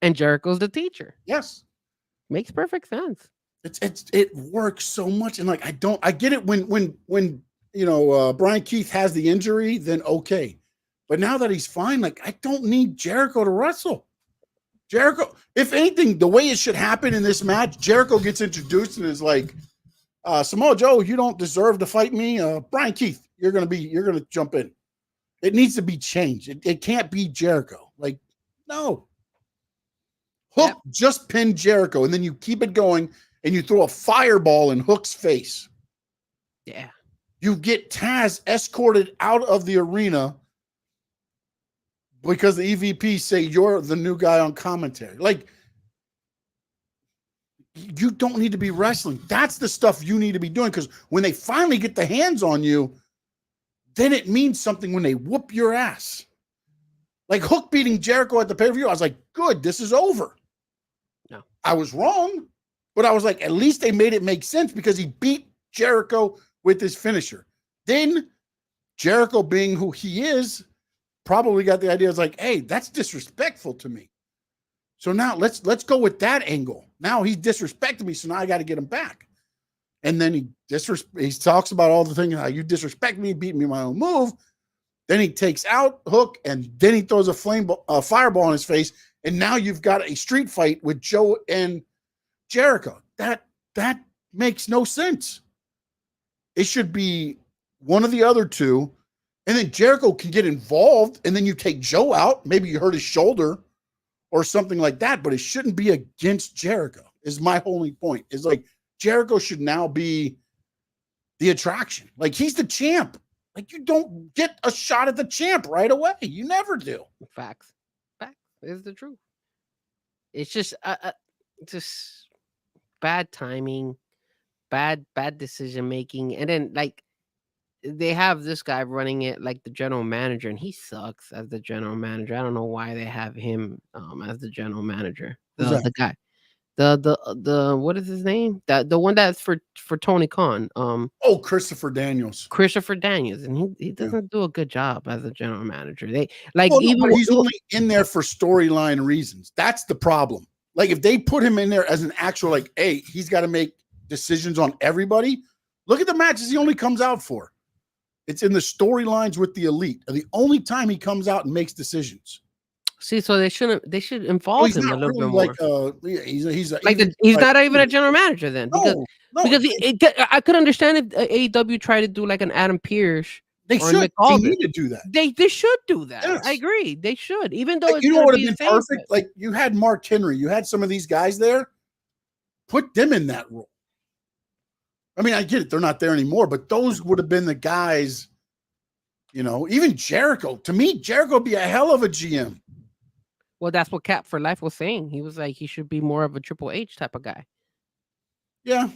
and Jericho's the teacher. Yes. Makes perfect sense. It works so much. And like I get it when Brian Keith has the injury, then okay. But now that he's fine, like I don't need Jericho to wrestle. Jericho, if anything, the way it should happen in this match, Jericho gets introduced and is like, Samoa Joe, you don't deserve to fight me. Brian Keith, you're gonna jump in. It needs to be changed. It can't be Jericho. Like, no. Hook just pinned Jericho, and then you keep it going, and you throw a fireball in Hook's face. Yeah. You get Taz escorted out of the arena because the EVP say you're the new guy on commentary. Like, you don't need to be wrestling. That's the stuff you need to be doing, because when they finally get the hands on you, then it means something when they whoop your ass. Like Hook beating Jericho at the pay-per-view, I was like, good, this is over. No. I was wrong, but I was like, at least they made it make sense because he beat Jericho with his finisher. Then Jericho, being who he is, probably got the idea. It's like, hey, that's disrespectful to me. So now let's go with that angle. Now he's disrespecting me, so now I got to get him back. And then he talks about all the things, how you disrespect me, beat me my own move. Then he takes out Hook, and then he throws a fireball in his face, and now you've got a street fight with Joe and Jericho. That makes no sense. It should be one of the other two, and then Jericho can get involved, and then you take Joe out. Maybe you hurt his shoulder or something like that, but it shouldn't be against Jericho, is my only point. Is like Jericho should now be the attraction. Like, he's the champ. Like, you don't get a shot at the champ right away. You never do. Facts is the truth. It's just bad timing, bad decision making, and then like they have this guy running it like the general manager, and he sucks as the general manager. I don't know why they have him as the general manager. The guy, the what is his name? The one that's for Tony Khan. Christopher Daniels. And he doesn't do a good job as a general manager. They like he's only in there for storyline reasons. That's the problem. Like, if they put him in there as an actual, like, hey, he's got to make decisions on everybody. Look at the matches he only comes out for. It's in the storylines with the Elite. The only time he comes out and makes decisions. See, so they should involve him a little bit more. He's not even a general manager then, because I could understand if AEW tried to do like an Adam Pearce. They should. They need to do that. They should do that. Yes. I agree. They should, even though like, you know what would have been perfect. Like, you had Mark Henry, you had some of these guys there. Put them in that role. I mean, I get it; they're not there anymore, but those would have been the guys. You know, even Jericho. To me, Jericho would be a hell of a GM. Well, that's what Cap for Life was saying. He was like, he should be more of a Triple H type of guy. Yeah.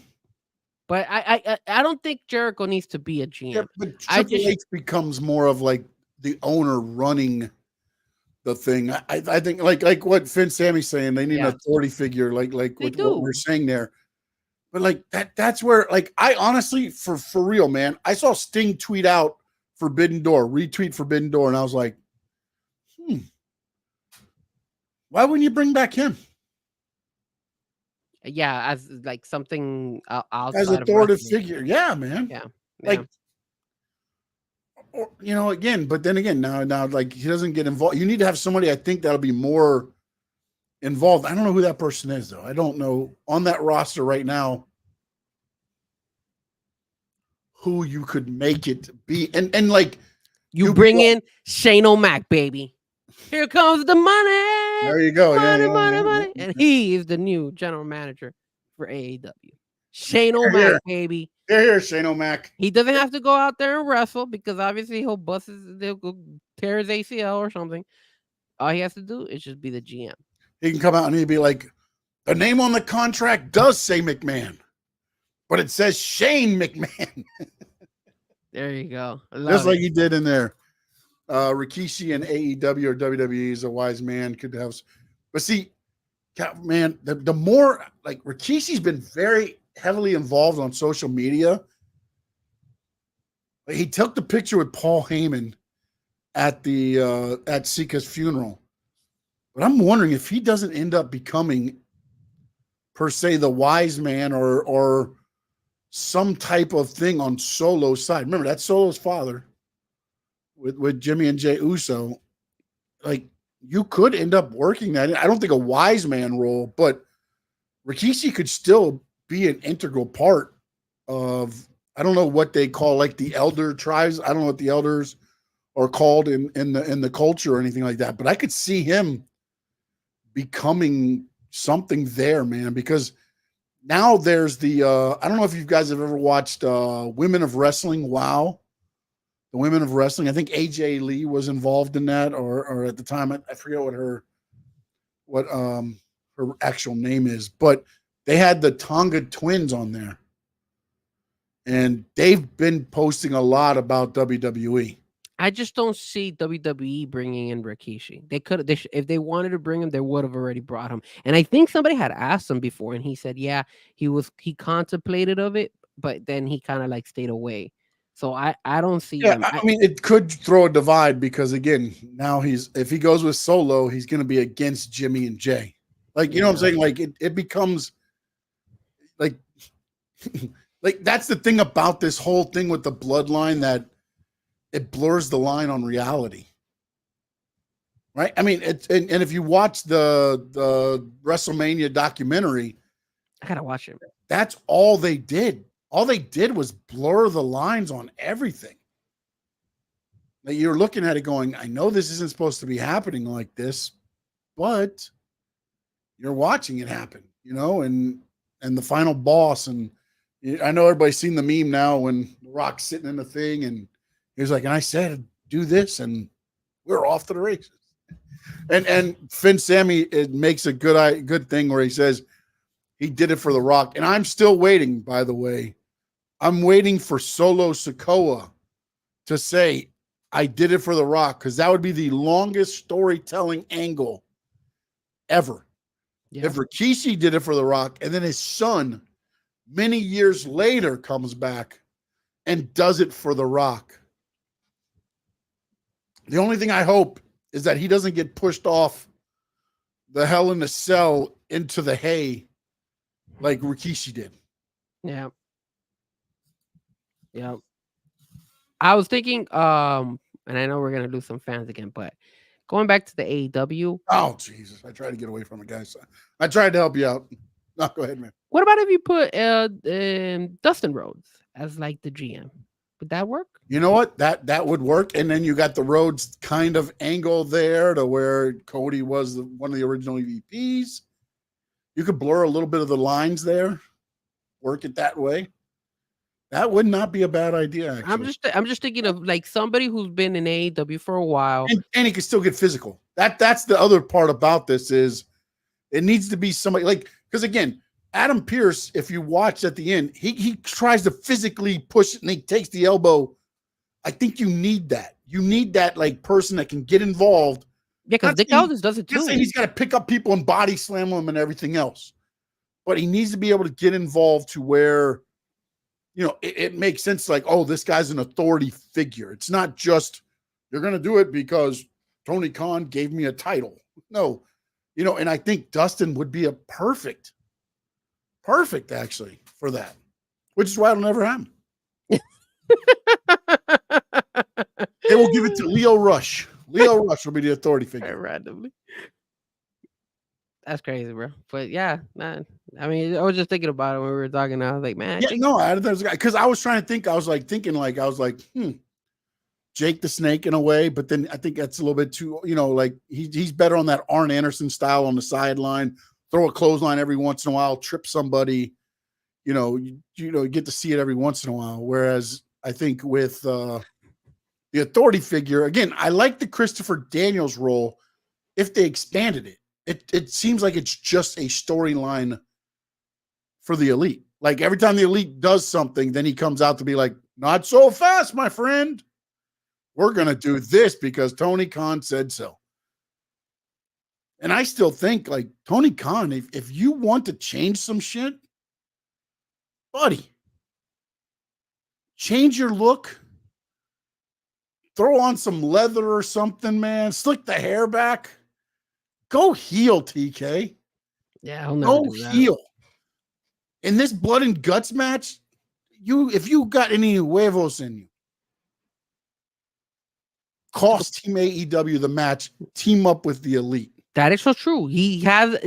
But I don't think Jericho needs to be a GM. Yeah, but Triple H becomes more of like the owner running the thing. I think like what Finn Sammy's saying, they need an authority figure, like what we're saying there. But like that's where, like, I honestly, for real, man, I saw Sting tweet out retweet Forbidden Door, and I was like, why wouldn't you bring back him? Yeah, as like something outside as authoritative figure. Yeah, man. Yeah. Like, or, you know, again, but then again, now like he doesn't get involved. You need to have somebody, I think, that'll be more involved. I don't know who that person is, though. I don't know on that roster right now who you could make it be. And like you bring in Shane O'Mac, baby. Here comes the money. There you go. Money. And he is the new general manager for AEW. Shane O'Mac, baby. Here, Shane O'Mac. He doesn't have to go out there and wrestle because obviously he'll go tear his ACL or something. All he has to do is just be the GM. He can come out and he'd be like, the name on the contract does say McMahon, but it says Shane McMahon. There you go. Just like he did in there. Rikishi and AEW or WWE is a wise man. Could have, but see, man, the more like Rikishi's been very heavily involved on social media. He took the picture with Paul Heyman at the at Sika's funeral, but I'm wondering if he doesn't end up becoming per se the wise man or some type of thing on Solo's side. Remember, that's Solo's father with Jimmy and Jey Uso. Like, you could end up working that in. I don't think a wise man role, but Rikishi could still be an integral part of, I don't know what they call like the elder tribes. I don't know what the elders are called in the culture or anything like that, but I could see him becoming something there, man, because now there's the I don't know if you guys have ever watched Women of Wrestling. Wow. The Women of Wrestling. I think AJ Lee was involved in that, or at the time, I forget what her actual name is, but they had the Tonga twins on there. And they've been posting a lot about WWE. I just don't see WWE bringing in Rikishi. They could, if they wanted to bring him, they would have already brought him. And I think somebody had asked him before, and he said, "Yeah, he contemplated of it, but then he kind of like stayed away." So I don't see. Yeah, I mean, it could throw a divide because again, now if he goes with Solo, he's going to be against Jimmy and Jay. Like, you know what I'm saying? Like it becomes like. Like, that's the thing about this whole thing with the bloodline, that it blurs the line on reality. Right? I mean, and if you watch the WrestleMania documentary, I gotta watch it. That's all they did. All they did was blur the lines on everything. Like, you're looking at it going, I know this isn't supposed to be happening like this, but you're watching it happen, you know, and the final boss. And I know everybody's seen the meme now when The Rock's sitting in the thing and he was like, and I said, do this, and we're off to the races. And Finn Sammy, it makes a good thing where he says he did it for The Rock. And I'm still waiting, by the way. I'm waiting for Solo Sikoa to say, I did it for The Rock, because that would be the longest storytelling angle ever. Yeah. If Rikishi did it for The Rock, and then his son many years later comes back and does it for The Rock. The only thing I hope is that he doesn't get pushed off the Hell in a Cell into the hay like Rikishi did. Yeah. Yeah. I was thinking, and I know we're going to lose some fans again, but going back to the AEW. Oh, Jesus. I tried to get away from it, guys. I tried to help you out. No, go ahead, man. What about if you put Dustin Rhodes as like the GM? Would that work? You know what? That would work. And then you got the Rhodes kind of angle there to where Cody was one of the original EVPs. You could blur a little bit of the lines there, work it that way. That would not be a bad idea, actually. I'm just thinking of like somebody who's been in AEW for a while. And he can still get physical. That's the other part about this is it needs to be somebody like, because again, Adam Pearce, if you watch at the end, he tries to physically push it and he takes the elbow. I think you need that. You need that like person that can get involved. Yeah, because Nick Aldis does it too. I'm saying he's got to pick up people and body slam them and everything else. But he needs to be able to get involved to where, you know, it makes sense. Like, oh, this guy's an authority figure. It's not just, you're going to do it because Tony Khan gave me a title. No, you know, and I think Dustin would be a perfect actually for that, which is why it'll never happen. They will give it to Leo Rush. Leo Rush will be the authority figure. Randomly. That's crazy, bro. But yeah, man. I mean, I was just thinking about it when we were talking. I was like, man. Yeah, no, there's a guy, because I was trying to think. I was like, Jake the Snake in a way, but then I think that's a little bit too, like he's better on that Arn Anderson style on the sideline, throw a clothesline every once in a while, trip somebody, you get to see it every once in a while. Whereas I think with the authority figure, again, I like the Christopher Daniels role if they expanded it. It seems like it's just a storyline for the Elite. Like every time the Elite does something, then he comes out to be like, not so fast, my friend. We're going to do this because Tony Khan said so. And I still think, like, Tony Khan, if you want to change some shit, buddy, change your look. Throw on some leather or something, man. Slick the hair back. Go heel, TK. Yeah, I'll never do that. Heel. In this blood and guts match, if you got any huevos in you, cost Team AEW the match, team up with the Elite. That is so true. He has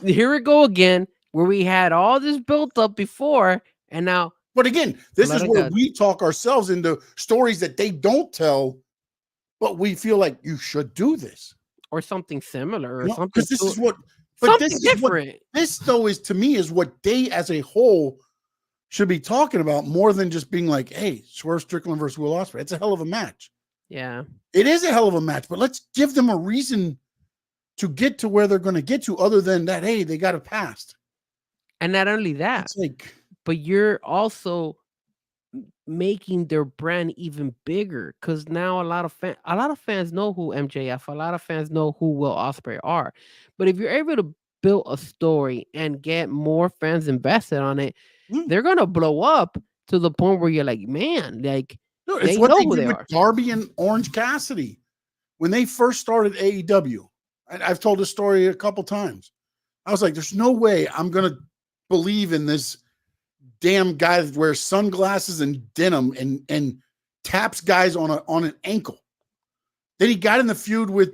here we go again, where we had all this built up before, and now. But again, this is where we talk ourselves into stories that they don't tell, but we feel like you should do this or something similar, or something. Because this is what. But something this different. Is what, this though is to me is what they as a whole should be talking about more than just being like, "Hey, Swerve Strickland versus Will Ospreay. It's a hell of a match." Yeah, it is a hell of a match, but let's give them a reason to get to where they're going to get to, other than that. Hey, they got it passed, and not only that, it's like, but you're also making their brand even bigger because now a lot of fans know who MJF, a lot of fans know who Will Ospreay are. But if you're able to build a story and get more fans invested on it, they're gonna blow up to the point where you're like, man, like. No, it's what they did with Darby and Orange Cassidy when they first started AEW. I've told this story a couple times. I was like, there's no way I'm going to believe in this damn guy that wears sunglasses and denim and taps guys on an ankle. Then he got in the feud with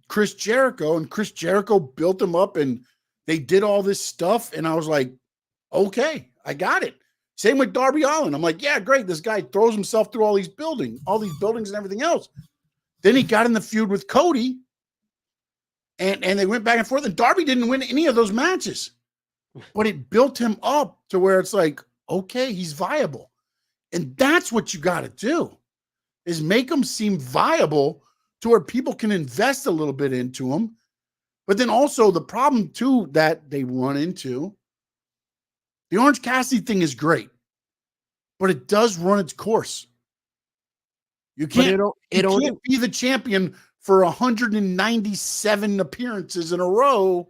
Chris Jericho, and Chris Jericho built him up, and they did all this stuff. And I was like, okay, I got it. Same with Darby Allin. I'm like, yeah, great. This guy throws himself through all these buildings and everything else. Then he got in the feud with Cody, and they went back and forth. And Darby didn't win any of those matches, but it built him up to where it's like, okay, he's viable. And that's what you got to do, is make him seem viable to where people can invest a little bit into him. But then also the problem too that they run into, the Orange Cassidy thing is great, but it does run its course. You can't be the champion for 197 appearances in a row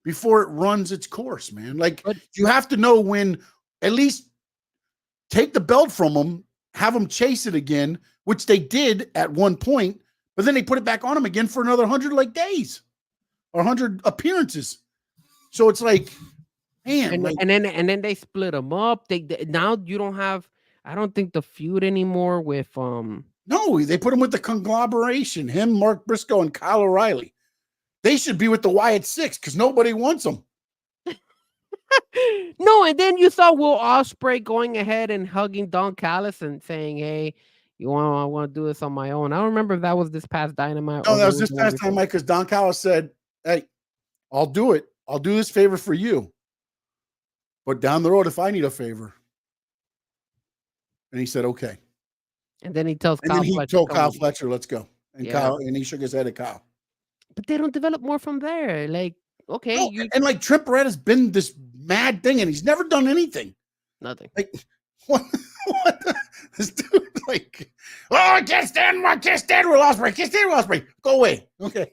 before it runs its course, man. Like, you have to know when, at least take the belt from them, have them chase it again, which they did at one point, but then they put it back on them again for another 100 days or 100 appearances. So it's like, man, and then they split them up. They now you don't have. I don't think the feud anymore with No, they put him with the conglomeration. Him, Mark Briscoe, and Kyle O'Reilly. They should be with the Wyatt Six because nobody wants them. No, and then you saw Will Ospreay going ahead and hugging Don Callis and saying, "Hey, I want to do this on my own." I don't remember if that was this past Dynamite. No, that was this past Dynamite because Don Callis said, "Hey, I'll do it. I'll do this favor for you. But down the road, if I need a favor." And he said, okay. And then he tells Kyle Fletcher, let's go. And Kyle, and he shook his head at Kyle. But they don't develop more from there. Like, okay. No, and like Trent Barrett has been this mad thing and he's never done anything. Nothing. Like, what this dude, like, oh, I can't stand Will Ospreay. Can't stand Will Ospreay. Go away. Okay.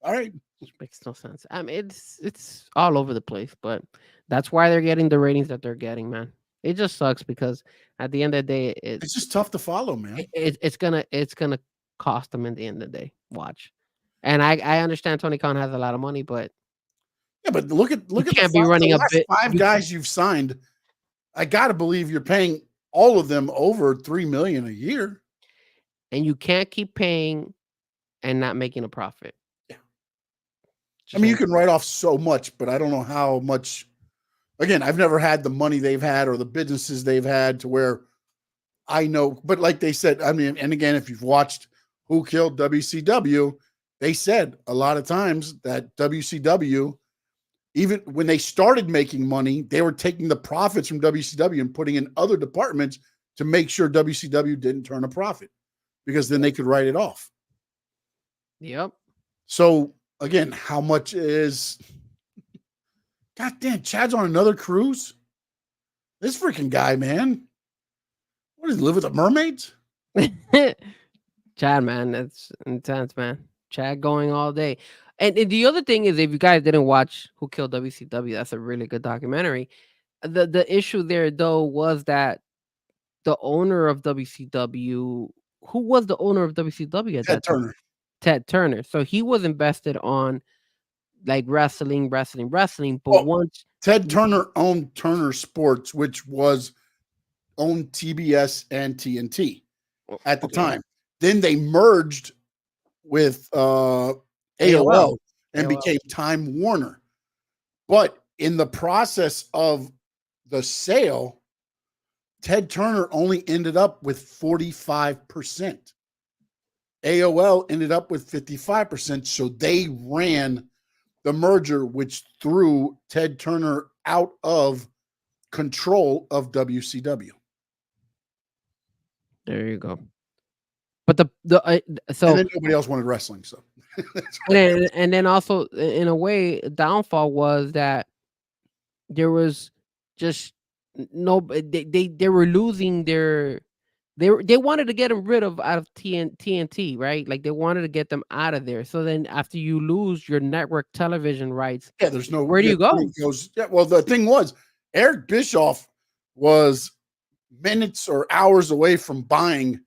All right. Which makes no sense. I mean, it's all over the place, but that's why they're getting the ratings that they're getting, man. It just sucks because at the end of the day, it's just tough to follow, man. It's gonna cost them in the end of the day. Watch, and I understand Tony Khan has a lot of money, but yeah, but look at can't be running a bit. 5 guys you've signed. I gotta believe you're paying all of them over $3 million a year, and you can't keep paying and not making a profit. Yeah, I mean, you can write off so much, but I don't know how much. Again, I've never had the money they've had or the businesses they've had to where I know, but like they said, I mean, and again, if you've watched Who Killed WCW, they said a lot of times that WCW, even when they started making money, they were taking the profits from WCW and putting in other departments to make sure WCW didn't turn a profit, because then they could write it off. Yep. So again, how much is, God damn, Chad's on another cruise? This freaking guy, man. What does he live with the mermaids? Chad, man, that's intense, man. Chad going all day. And the other thing is, if you guys didn't watch Who Killed WCW, that's a really good documentary. The issue there, though, was that the owner of WCW, who was the owner of WCW at Ted that time? Turner. Ted Turner. So he was invested on like wrestling. But once Ted Turner owned Turner Sports, which was owned TBS and TNT at the time. Then they merged with AOL and became Time Warner. But in the process of the sale, Ted Turner only ended up with 45%. AOL ended up with 55%. So they ran the merger, which threw Ted Turner out of control of WCW. There you go. But so and then nobody else wanted wrestling. So and then also, in a way, downfall was that there was just no, they were losing their, they wanted to get them out of TNT, right? Like they wanted to get them out of there. So then after you lose your network television rights, there's no, where do you go? Well, the thing was, Eric Bischoff was minutes or hours away from buying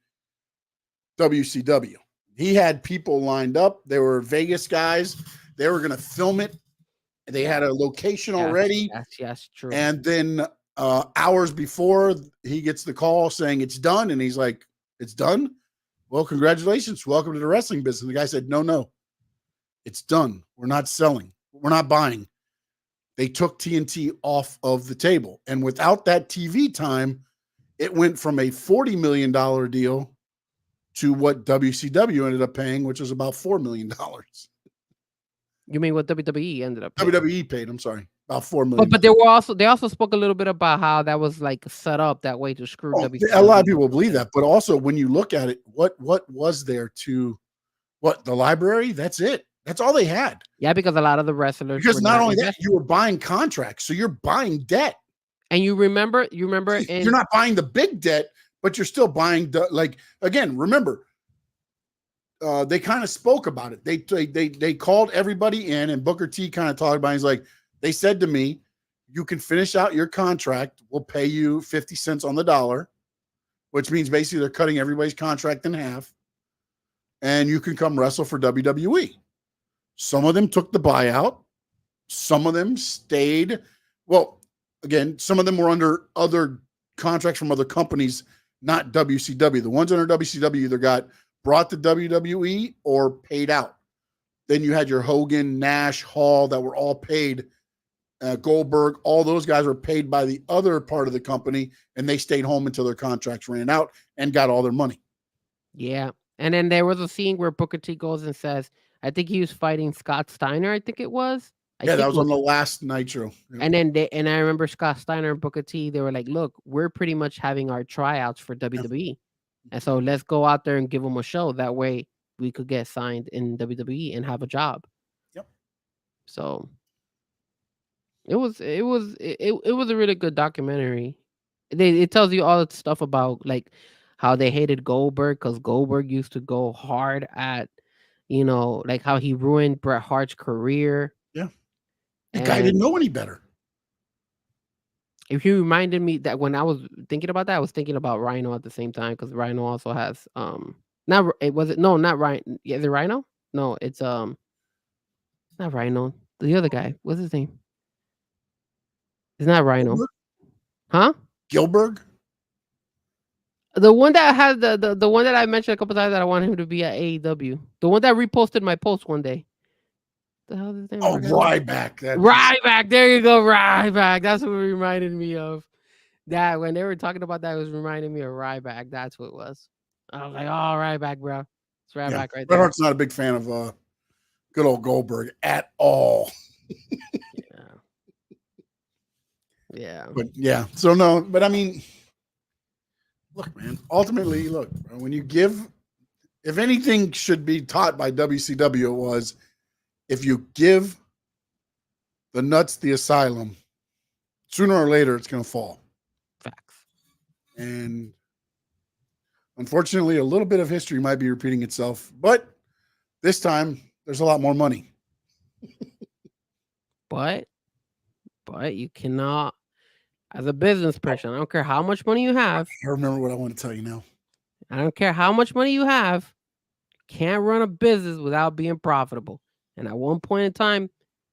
WCW. He had people lined up. They were Vegas guys. They were going to film it. They had a location already. Yes, true. And then hours before, he gets the call saying it's done. And he's like, it's done? Well, congratulations. Welcome to the wrestling business. And the guy said, no, it's done. We're not selling. We're not buying. They took TNT off of the table. And without that TV time, it went from a $40 million deal to what WCW ended up paying, which was about $4 million. You mean what WWE ended up paying? WWE paid, I'm sorry, about $4 million. But they also spoke a little bit about how that was like set up that way to screw WCW. A lot of people believe that, but also when you look at it, what was there to the library? That's it. That's all they had. Yeah, because a lot of the wrestlers, because not only that, you were buying contracts, so you're buying debt. And you remember, you're not buying the big debt, but you're still buying again, remember, they kind of spoke about it. They called everybody in, and Booker T kind of talked about it. He's like, they said to me, you can finish out your contract. We'll pay you 50 cents on the dollar, which means basically they're cutting everybody's contract in half, and you can come wrestle for WWE. Some of them took the buyout. Some of them stayed. Well, again, some of them were under other contracts from other companies, not WCW. The ones under WCW either brought to WWE or paid out. Then you had your Hogan, Nash, Hall that were all paid. Goldberg, all those guys were paid by the other part of the company, and they stayed home until their contracts ran out and got all their money. Yeah. And then there was a scene where Booker T goes and says, I think he was fighting Scott Steiner, I think it was. That was on the last Nitro. Yeah. And I remember Scott Steiner and Booker T, they were like, look, we're pretty much having our tryouts for WWE. Yeah. And so let's go out there and give them a show. That way we could get signed in WWE and have a job. Yep. So it was a really good documentary. It tells you all the stuff about like how they hated Goldberg because Goldberg used to go hard at, like how he ruined Bret Hart's career. Yeah. The guy didn't know any better. If you reminded me that when I was thinking about that, I was thinking about Rhino at the same time because Rhino also has not Rhino. Yeah, is it Rhino? No, it's not Rhino. The other guy. What's his name? It's not Rhino. Gilbert? Huh? Gilbert? The one that has the one that I mentioned a couple times that I want him to be at AEW. The one that reposted my post one day. The hell is his name? Ryback. Ryback. There you go, Ryback. That's what it reminded me of. That when they were talking about that, it was reminding me of Ryback. That's what it was. I was like, oh, Ryback, bro. It's Ryback right Bret there. Hart's not a big fan of good old Goldberg at all. Yeah. But yeah, so no, but I mean, look, man, ultimately, look, when you give, if anything should be taught by WCW, it was if you give the nuts the asylum, sooner or later it's going to fall. Facts. And unfortunately, a little bit of history might be repeating itself, but this time there's a lot more money. But you cannot, as a business person, I don't care how much money you have. I remember what I want to tell you now. I don't care how much money you have. You can't run a business without being profitable. And at one point in time,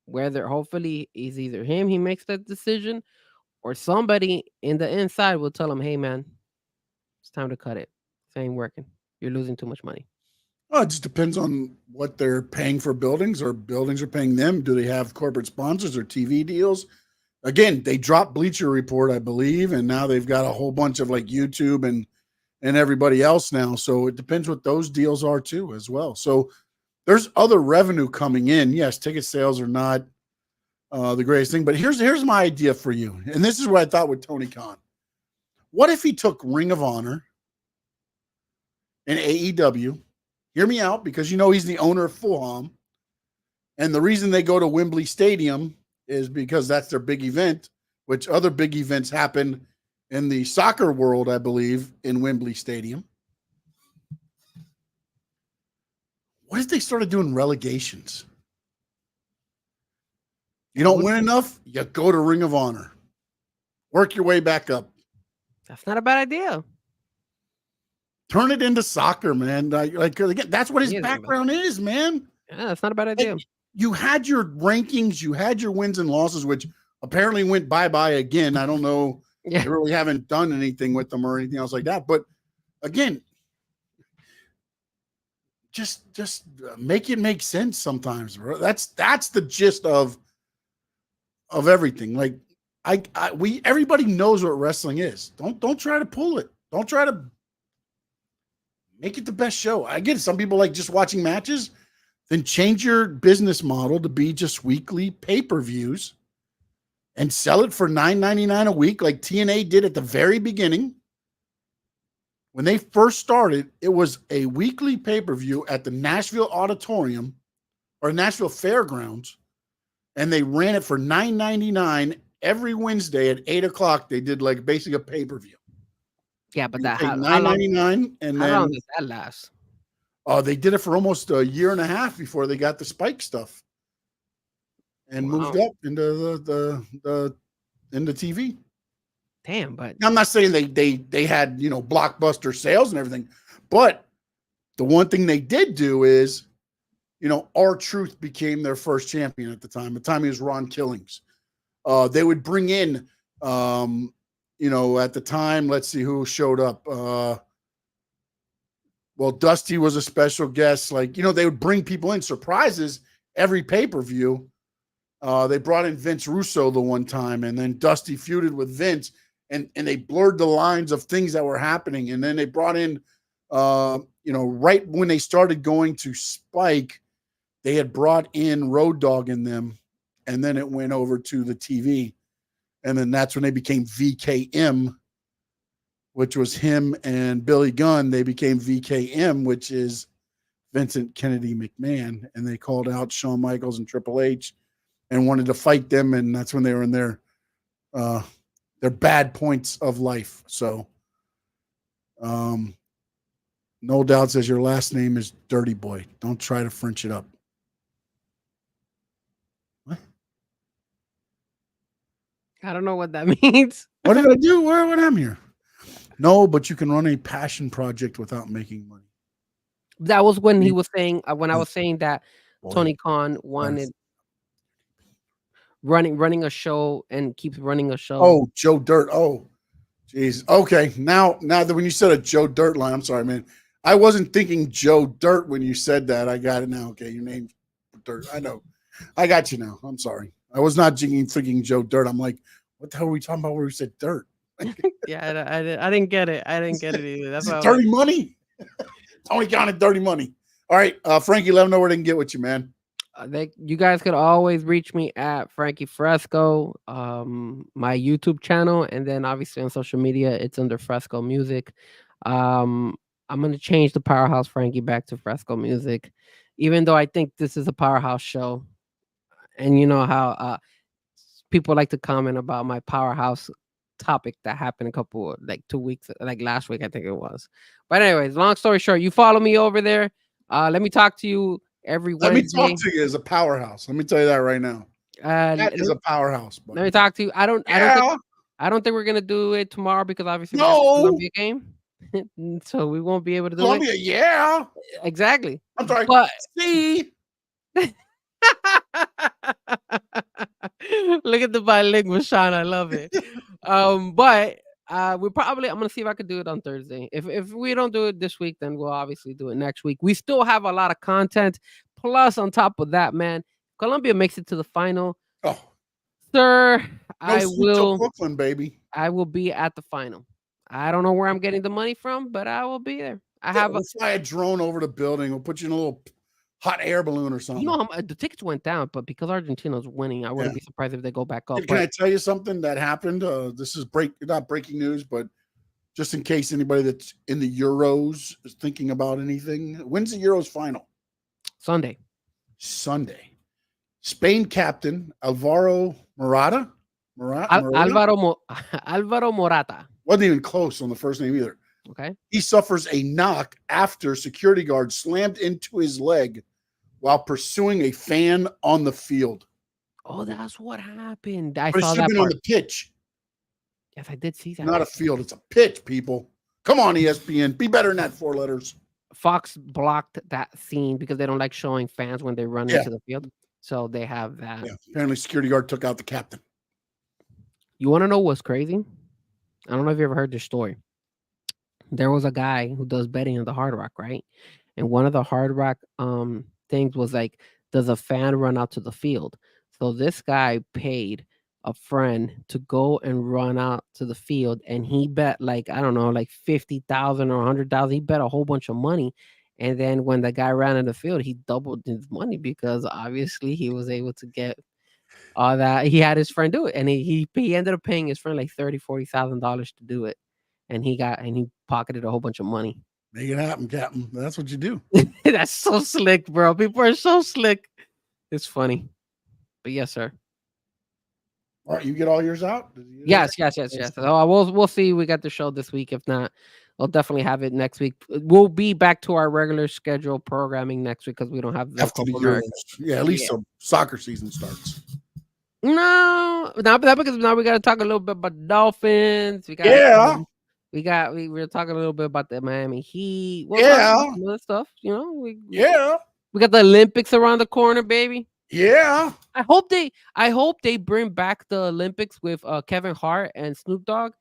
whether hopefully it's either him, he makes that decision, or somebody in the inside will tell him, hey, man, it's time to cut it. It ain't working. You're losing too much money. Oh, it just depends on what they're paying for buildings, or buildings are paying them. Do they have corporate sponsors or TV deals? Again, they dropped Bleacher Report, I believe, and now they've got a whole bunch of like YouTube and everybody else now. So it depends what those deals are too as well. So there's other revenue coming in. Yes, ticket sales are not the greatest thing, but here's my idea for you. And this is what I thought with Tony Khan. What if he took Ring of Honor and AEW? Hear me out, because you know he's the owner of Fulham. And the reason they go to Wembley Stadium is because that's their big event, which other big events happen in the soccer world, I believe, in Wembley Stadium. What if they started doing relegations? You don't win enough, you go to Ring of Honor. Work your way back up. That's not a bad idea. Turn it into soccer, man. Like again, that's what his background is, man. Yeah, that's not a bad idea. Like, you had your rankings, you had your wins and losses, which apparently went bye-bye again. I don't know. Yeah. They really haven't done anything with them or anything else like that. But again, just make it make sense sometimes, bro. That's the gist of everything. Like everybody knows what wrestling is. Don't try to pull it. Don't try to make it the best show. I get it. Some people like just watching matches. Then change your business model to be just weekly pay-per-views and sell it for $9.99 a week, like TNA did at the very beginning. When they first started, it was a weekly pay-per-view at the Nashville Auditorium or Nashville Fairgrounds, and they ran it for $9.99 every Wednesday at 8 o'clock. They did like basically a pay-per-view. Yeah, but that $9.99, and how then long does that last? They did it for almost a year and a half before they got the Spike stuff and moved up into the TV. Damn, but I'm not saying they had, blockbuster sales and everything, but the one thing they did do is, R-Truth became their first champion at the time. At the time he was Ron Killings. They would bring in, at the time, let's see who showed up. Well, Dusty was a special guest. Like, they would bring people in, surprises every pay-per-view. They brought in Vince Russo the one time, and then Dusty feuded with Vince, and they blurred the lines of things that were happening. And then they brought in, right when they started going to Spike, they had brought in Road Dogg in them, and then it went over to the TV. And then that's when they became VKM, which was him and Billy Gunn. They became VKM, which is Vincent Kennedy McMahon. And they called out Shawn Michaels and Triple H and wanted to fight them. And that's when they were in their bad points of life. So, No Doubt says your last name is Dirty Boy. Don't try to French it up. What? I don't know what that means. What did I do? What am here? No, but you can run a passion project without making money. That was when he was saying, when I was saying that Boy. Tony Khan wanted running a show and keeps running a show. Oh, Joe Dirt. Oh, jeez. Okay, now that when you said a Joe Dirt line, I'm sorry, man. I wasn't thinking Joe Dirt when you said that. I got it now. Okay, your name's Dirt. I know. I got you now. I'm sorry. I was not thinking Joe Dirt. I'm like, what the hell are we talking about where we said Dirt? Yeah, I didn't get it. I didn't get it either. That's why dirty money. Tony counted dirty money. All right, Frankie, let them know where they can get with you, man. You guys could always reach me at Frankie Frezko, my YouTube channel, and then obviously on social media, it's under Frezko Music. I'm gonna change the Powerhouse Frankie back to Frezko Music, even though I think this is a Powerhouse show, and you know how people like to comment about my Powerhouse topic that happened 2 weeks, like last week, I think it was. But anyways, long story short, you follow me over there. Let me talk to you every Wednesday. Let me talk to you as a powerhouse. Let me tell you that right now. That is a powerhouse. Buddy. Let me talk to you. I don't think we're gonna do it tomorrow because obviously we have the Columbia game, so we won't be able to do Columbia, it. yeah, exactly. I'm sorry. But see, look at the bilingual Sean. I love it. But I'm gonna see if I could do it on Thursday. If we don't do it this week, then we'll obviously do it next week. We still have a lot of content. Plus, on top of that, man, Columbia makes it to the final. Oh, sir, Brooklyn, baby. I will be at the final. I don't know where I'm getting the money from, but I will be there. We'll fly a drone over the building. We'll put you in a little hot air balloon or something. You know, the tickets went down, but because Argentina's winning, I wouldn't be surprised if they go back up. Can I tell you something that happened? This is not breaking news, but just in case anybody that's in the Euros is thinking about anything. When's the Euros final? Sunday. Spain captain Alvaro Morata. Alvaro Morata. Wasn't even close on the first name either. Okay. He suffers a knock after security guard slammed into his leg while pursuing a fan on the field. Oh, that's what happened. I but saw it should that have been on the pitch. Yes, I did see that. Not a field. It's a pitch, people. Come on, ESPN. Be better than that 4 letters. Fox blocked that scene because they don't like showing fans when they run into the field. So they have that. Yeah, apparently security guard took out the captain. You want to know what's crazy? I don't know if you ever heard this story. There was a guy who does betting on the Hard Rock, right? And one of the Hard Rock things was like, does a fan run out to the field? So this guy paid a friend to go and run out to the field, and he bet like, I don't know, like 50,000 or 100,000. He bet a whole bunch of money. And then when the guy ran in the field, he doubled his money because obviously he was able to get all that. He had his friend do it, and he ended up paying his friend like $30,000-$40,000 to do it. And he pocketed a whole bunch of money. Make it happen, Captain. That's what you do. That's so slick, bro. People are so slick. It's funny. But yes, sir. All right, you get all yours out? Yes. So we'll see. We got the show this week. If not, we'll definitely have it next week. We'll be back to our regular schedule programming next week because we don't have the after the Euros. Yeah, at least the soccer season starts. No, not because now we got to talk a little bit about the Dolphins. We're talking a little bit about the Miami Heat. Other stuff, you know. We got the Olympics around the corner, baby. Yeah. I hope they bring back the Olympics with Kevin Hart and Snoop Dogg.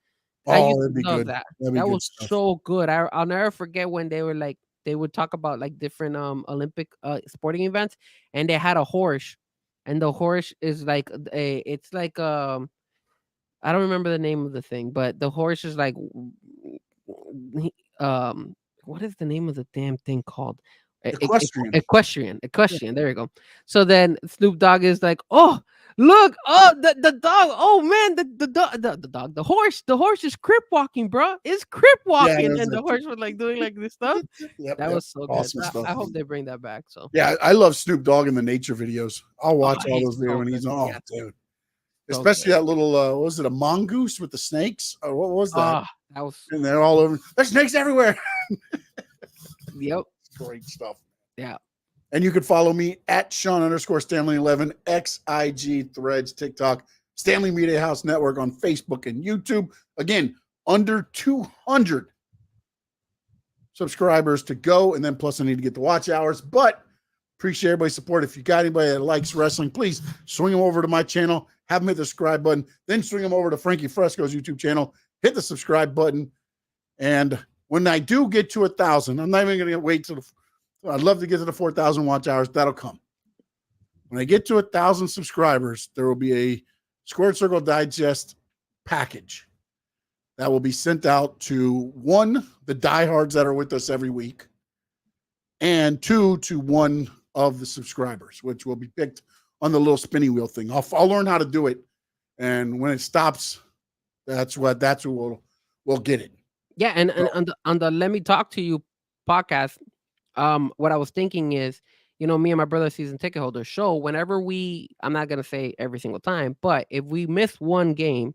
That'd be good. That was so good. I'll never forget when they were like, they would talk about like different Olympic sporting events, and they had a horse, and the horse is like it's like I don't remember the name of the thing, but the horse is like what is the name of the damn thing called? Equestrian. There you go. So then Snoop Dogg is like, oh, look, the dog. Oh man, the horse is crip walking, bro. It's crip walking, and the horse was like doing like this stuff. That was so awesome good. I hope they bring that back. So yeah, I love Snoop Dogg in the nature videos. I'll watch all those videos when he's on. Oh, dude. Especially that little, what was it, a mongoose with the snakes? Or what was that? That was, and they're all over. There's snakes everywhere. Yep. Great stuff. Yeah. And you can follow me at Sean_Stanley11, XIG, Threads, TikTok, Stanley Media House Network on Facebook and YouTube. Again, under 200 subscribers to go. And then plus I need to get the watch hours. But appreciate everybody's support. If you got anybody that likes wrestling, please swing them over to my channel. Have them hit the subscribe button. Then swing them over to Frankie Frezko's YouTube channel. Hit the subscribe button. And when I do get to 1,000, I'm not even going to wait till I'd love to get to the 4,000 watch hours. That'll come. When I get to 1,000 subscribers, there will be a Squared Circle Digest package. that will be sent out to one, the diehards that are with us every week, and two, to one of the subscribers, which will be picked on the little spinning wheel thing. I'll learn how to do it, and when it stops, that's who we'll get it. Yeah, and on the Let Me Talk to You podcast, what I was thinking is, me and my brother, season ticket holders, show whenever I'm not gonna say every single time, but if we miss one game,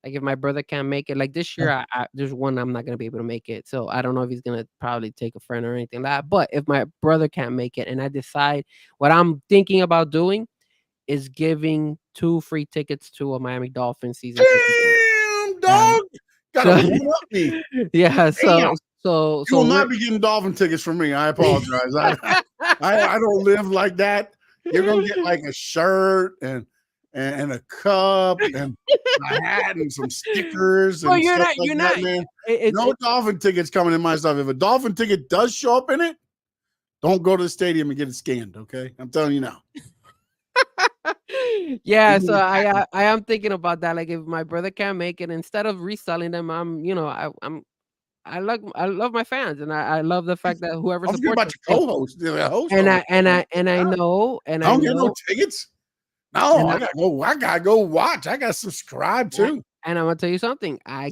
like if my brother can't make it, like this year, there's one I'm not gonna be able to make it, so I don't know if he's gonna probably take a friend or anything like that. But if my brother can't make it, and I decide, what I'm thinking about doing is giving 2 free tickets to a Miami Dolphins season. Damn, dog! Gotta warm up me. Yeah, Damn. so you will not be getting Dolphin tickets from me. I apologize. I don't live like that. You're gonna get like a shirt and a cup and a hat and some stickers. And you're stuff not, man. No Dolphin tickets coming in my stuff. If a Dolphin ticket does show up in it, don't go to the stadium and get it scanned. Okay, I'm telling you now. Yeah, so I am thinking about that. Like, if my brother can't make it, instead of reselling them, I love my fans, and I love the fact that whoever I'm supports about your co-host, the host, I know, and I don't get no tickets. No, I gotta go watch. I gotta subscribe too. And I'm gonna tell you something. I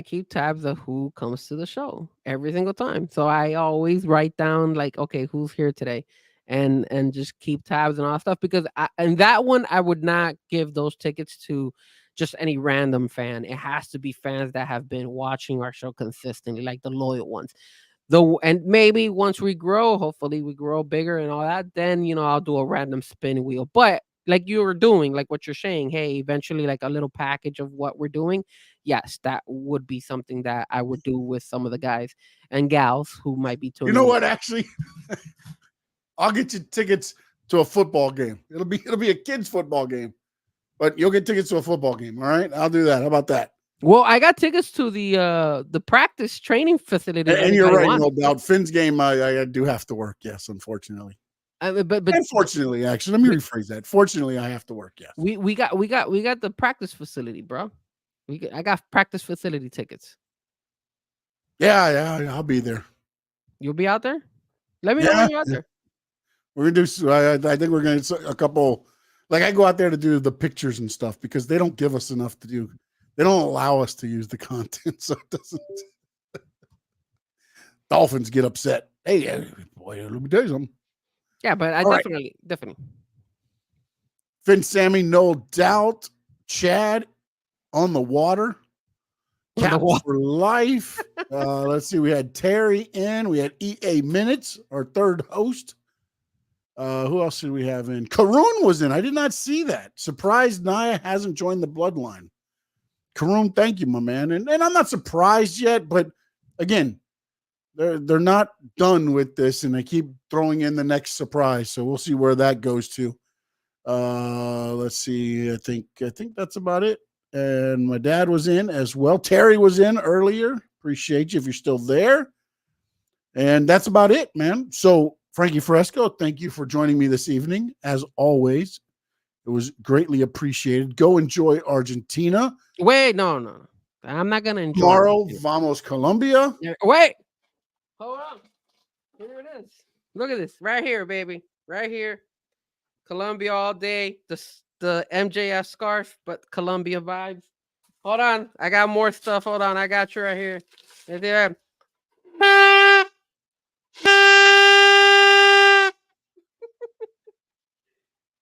keep tabs of who comes to the show every single time. So I always write down, like, okay, who's here today, and just keep tabs and all that stuff, because and that one, I would not give those tickets to just any random fan. It has to be fans that have been watching our show consistently, like the loyal ones. And maybe once we grow, hopefully we grow bigger and all that, then I'll do a random spin wheel. But like you were doing, like what you're saying, hey, eventually, like a little package of what we're doing. Yes, that would be something that I would do with some of the guys and gals who might be tuning. You know what? Actually, I'll get you tickets to a football game. It'll be a kids' football game, but you'll get tickets to a football game. All right, I'll do that. How about that? Well, I got tickets to the practice training facility. And you're right, no doubt. Finn's game, I do have to work. Yes, unfortunately. But fortunately, actually, let me rephrase that. Fortunately, I have to work. Yes. We got the practice facility, bro. I got practice facility tickets. Yeah, I'll be there. You'll be out there? Let me know when you're out there. We're gonna do. I think we're gonna a couple. Like, I go out there to do the pictures and stuff because they don't give us enough to do. They don't allow us to use the content, so it doesn't. Dolphins get upset. Hey, boy, let me tell you something. Yeah, but I definitely. Finn, Sammy, no doubt. Chad on the water. Cap for life. Let's see. We had Terry in. We had EA Minutes, our third host. Who else did we have in? Karun was in. I did not see that. Surprised Naya hasn't joined the bloodline. Karun, thank you, my man. And I'm not surprised yet, but again, they're not done with this, and they keep throwing in the next surprise. So we'll see where that goes to. Let's see. I think that's about it. And my dad was in as well. Terry was in earlier. Appreciate you if you're still there. And that's about it, man. So Frankie Frezko, thank you for joining me this evening. As always, it was greatly appreciated. Go enjoy Argentina. Wait, no. I'm not gonna enjoy tomorrow. Vamos Colombia. Wait. Hold on. Here it is. Look at this. Right here, baby. Right here. Colombia all day. The MJF scarf, but Colombia vibes. Hold on. I got more stuff. Hold on. I got you right here. Right there.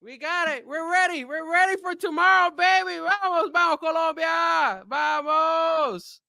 We got it. We're ready. We're ready for tomorrow, baby. Vamos, Colombia. Vamos.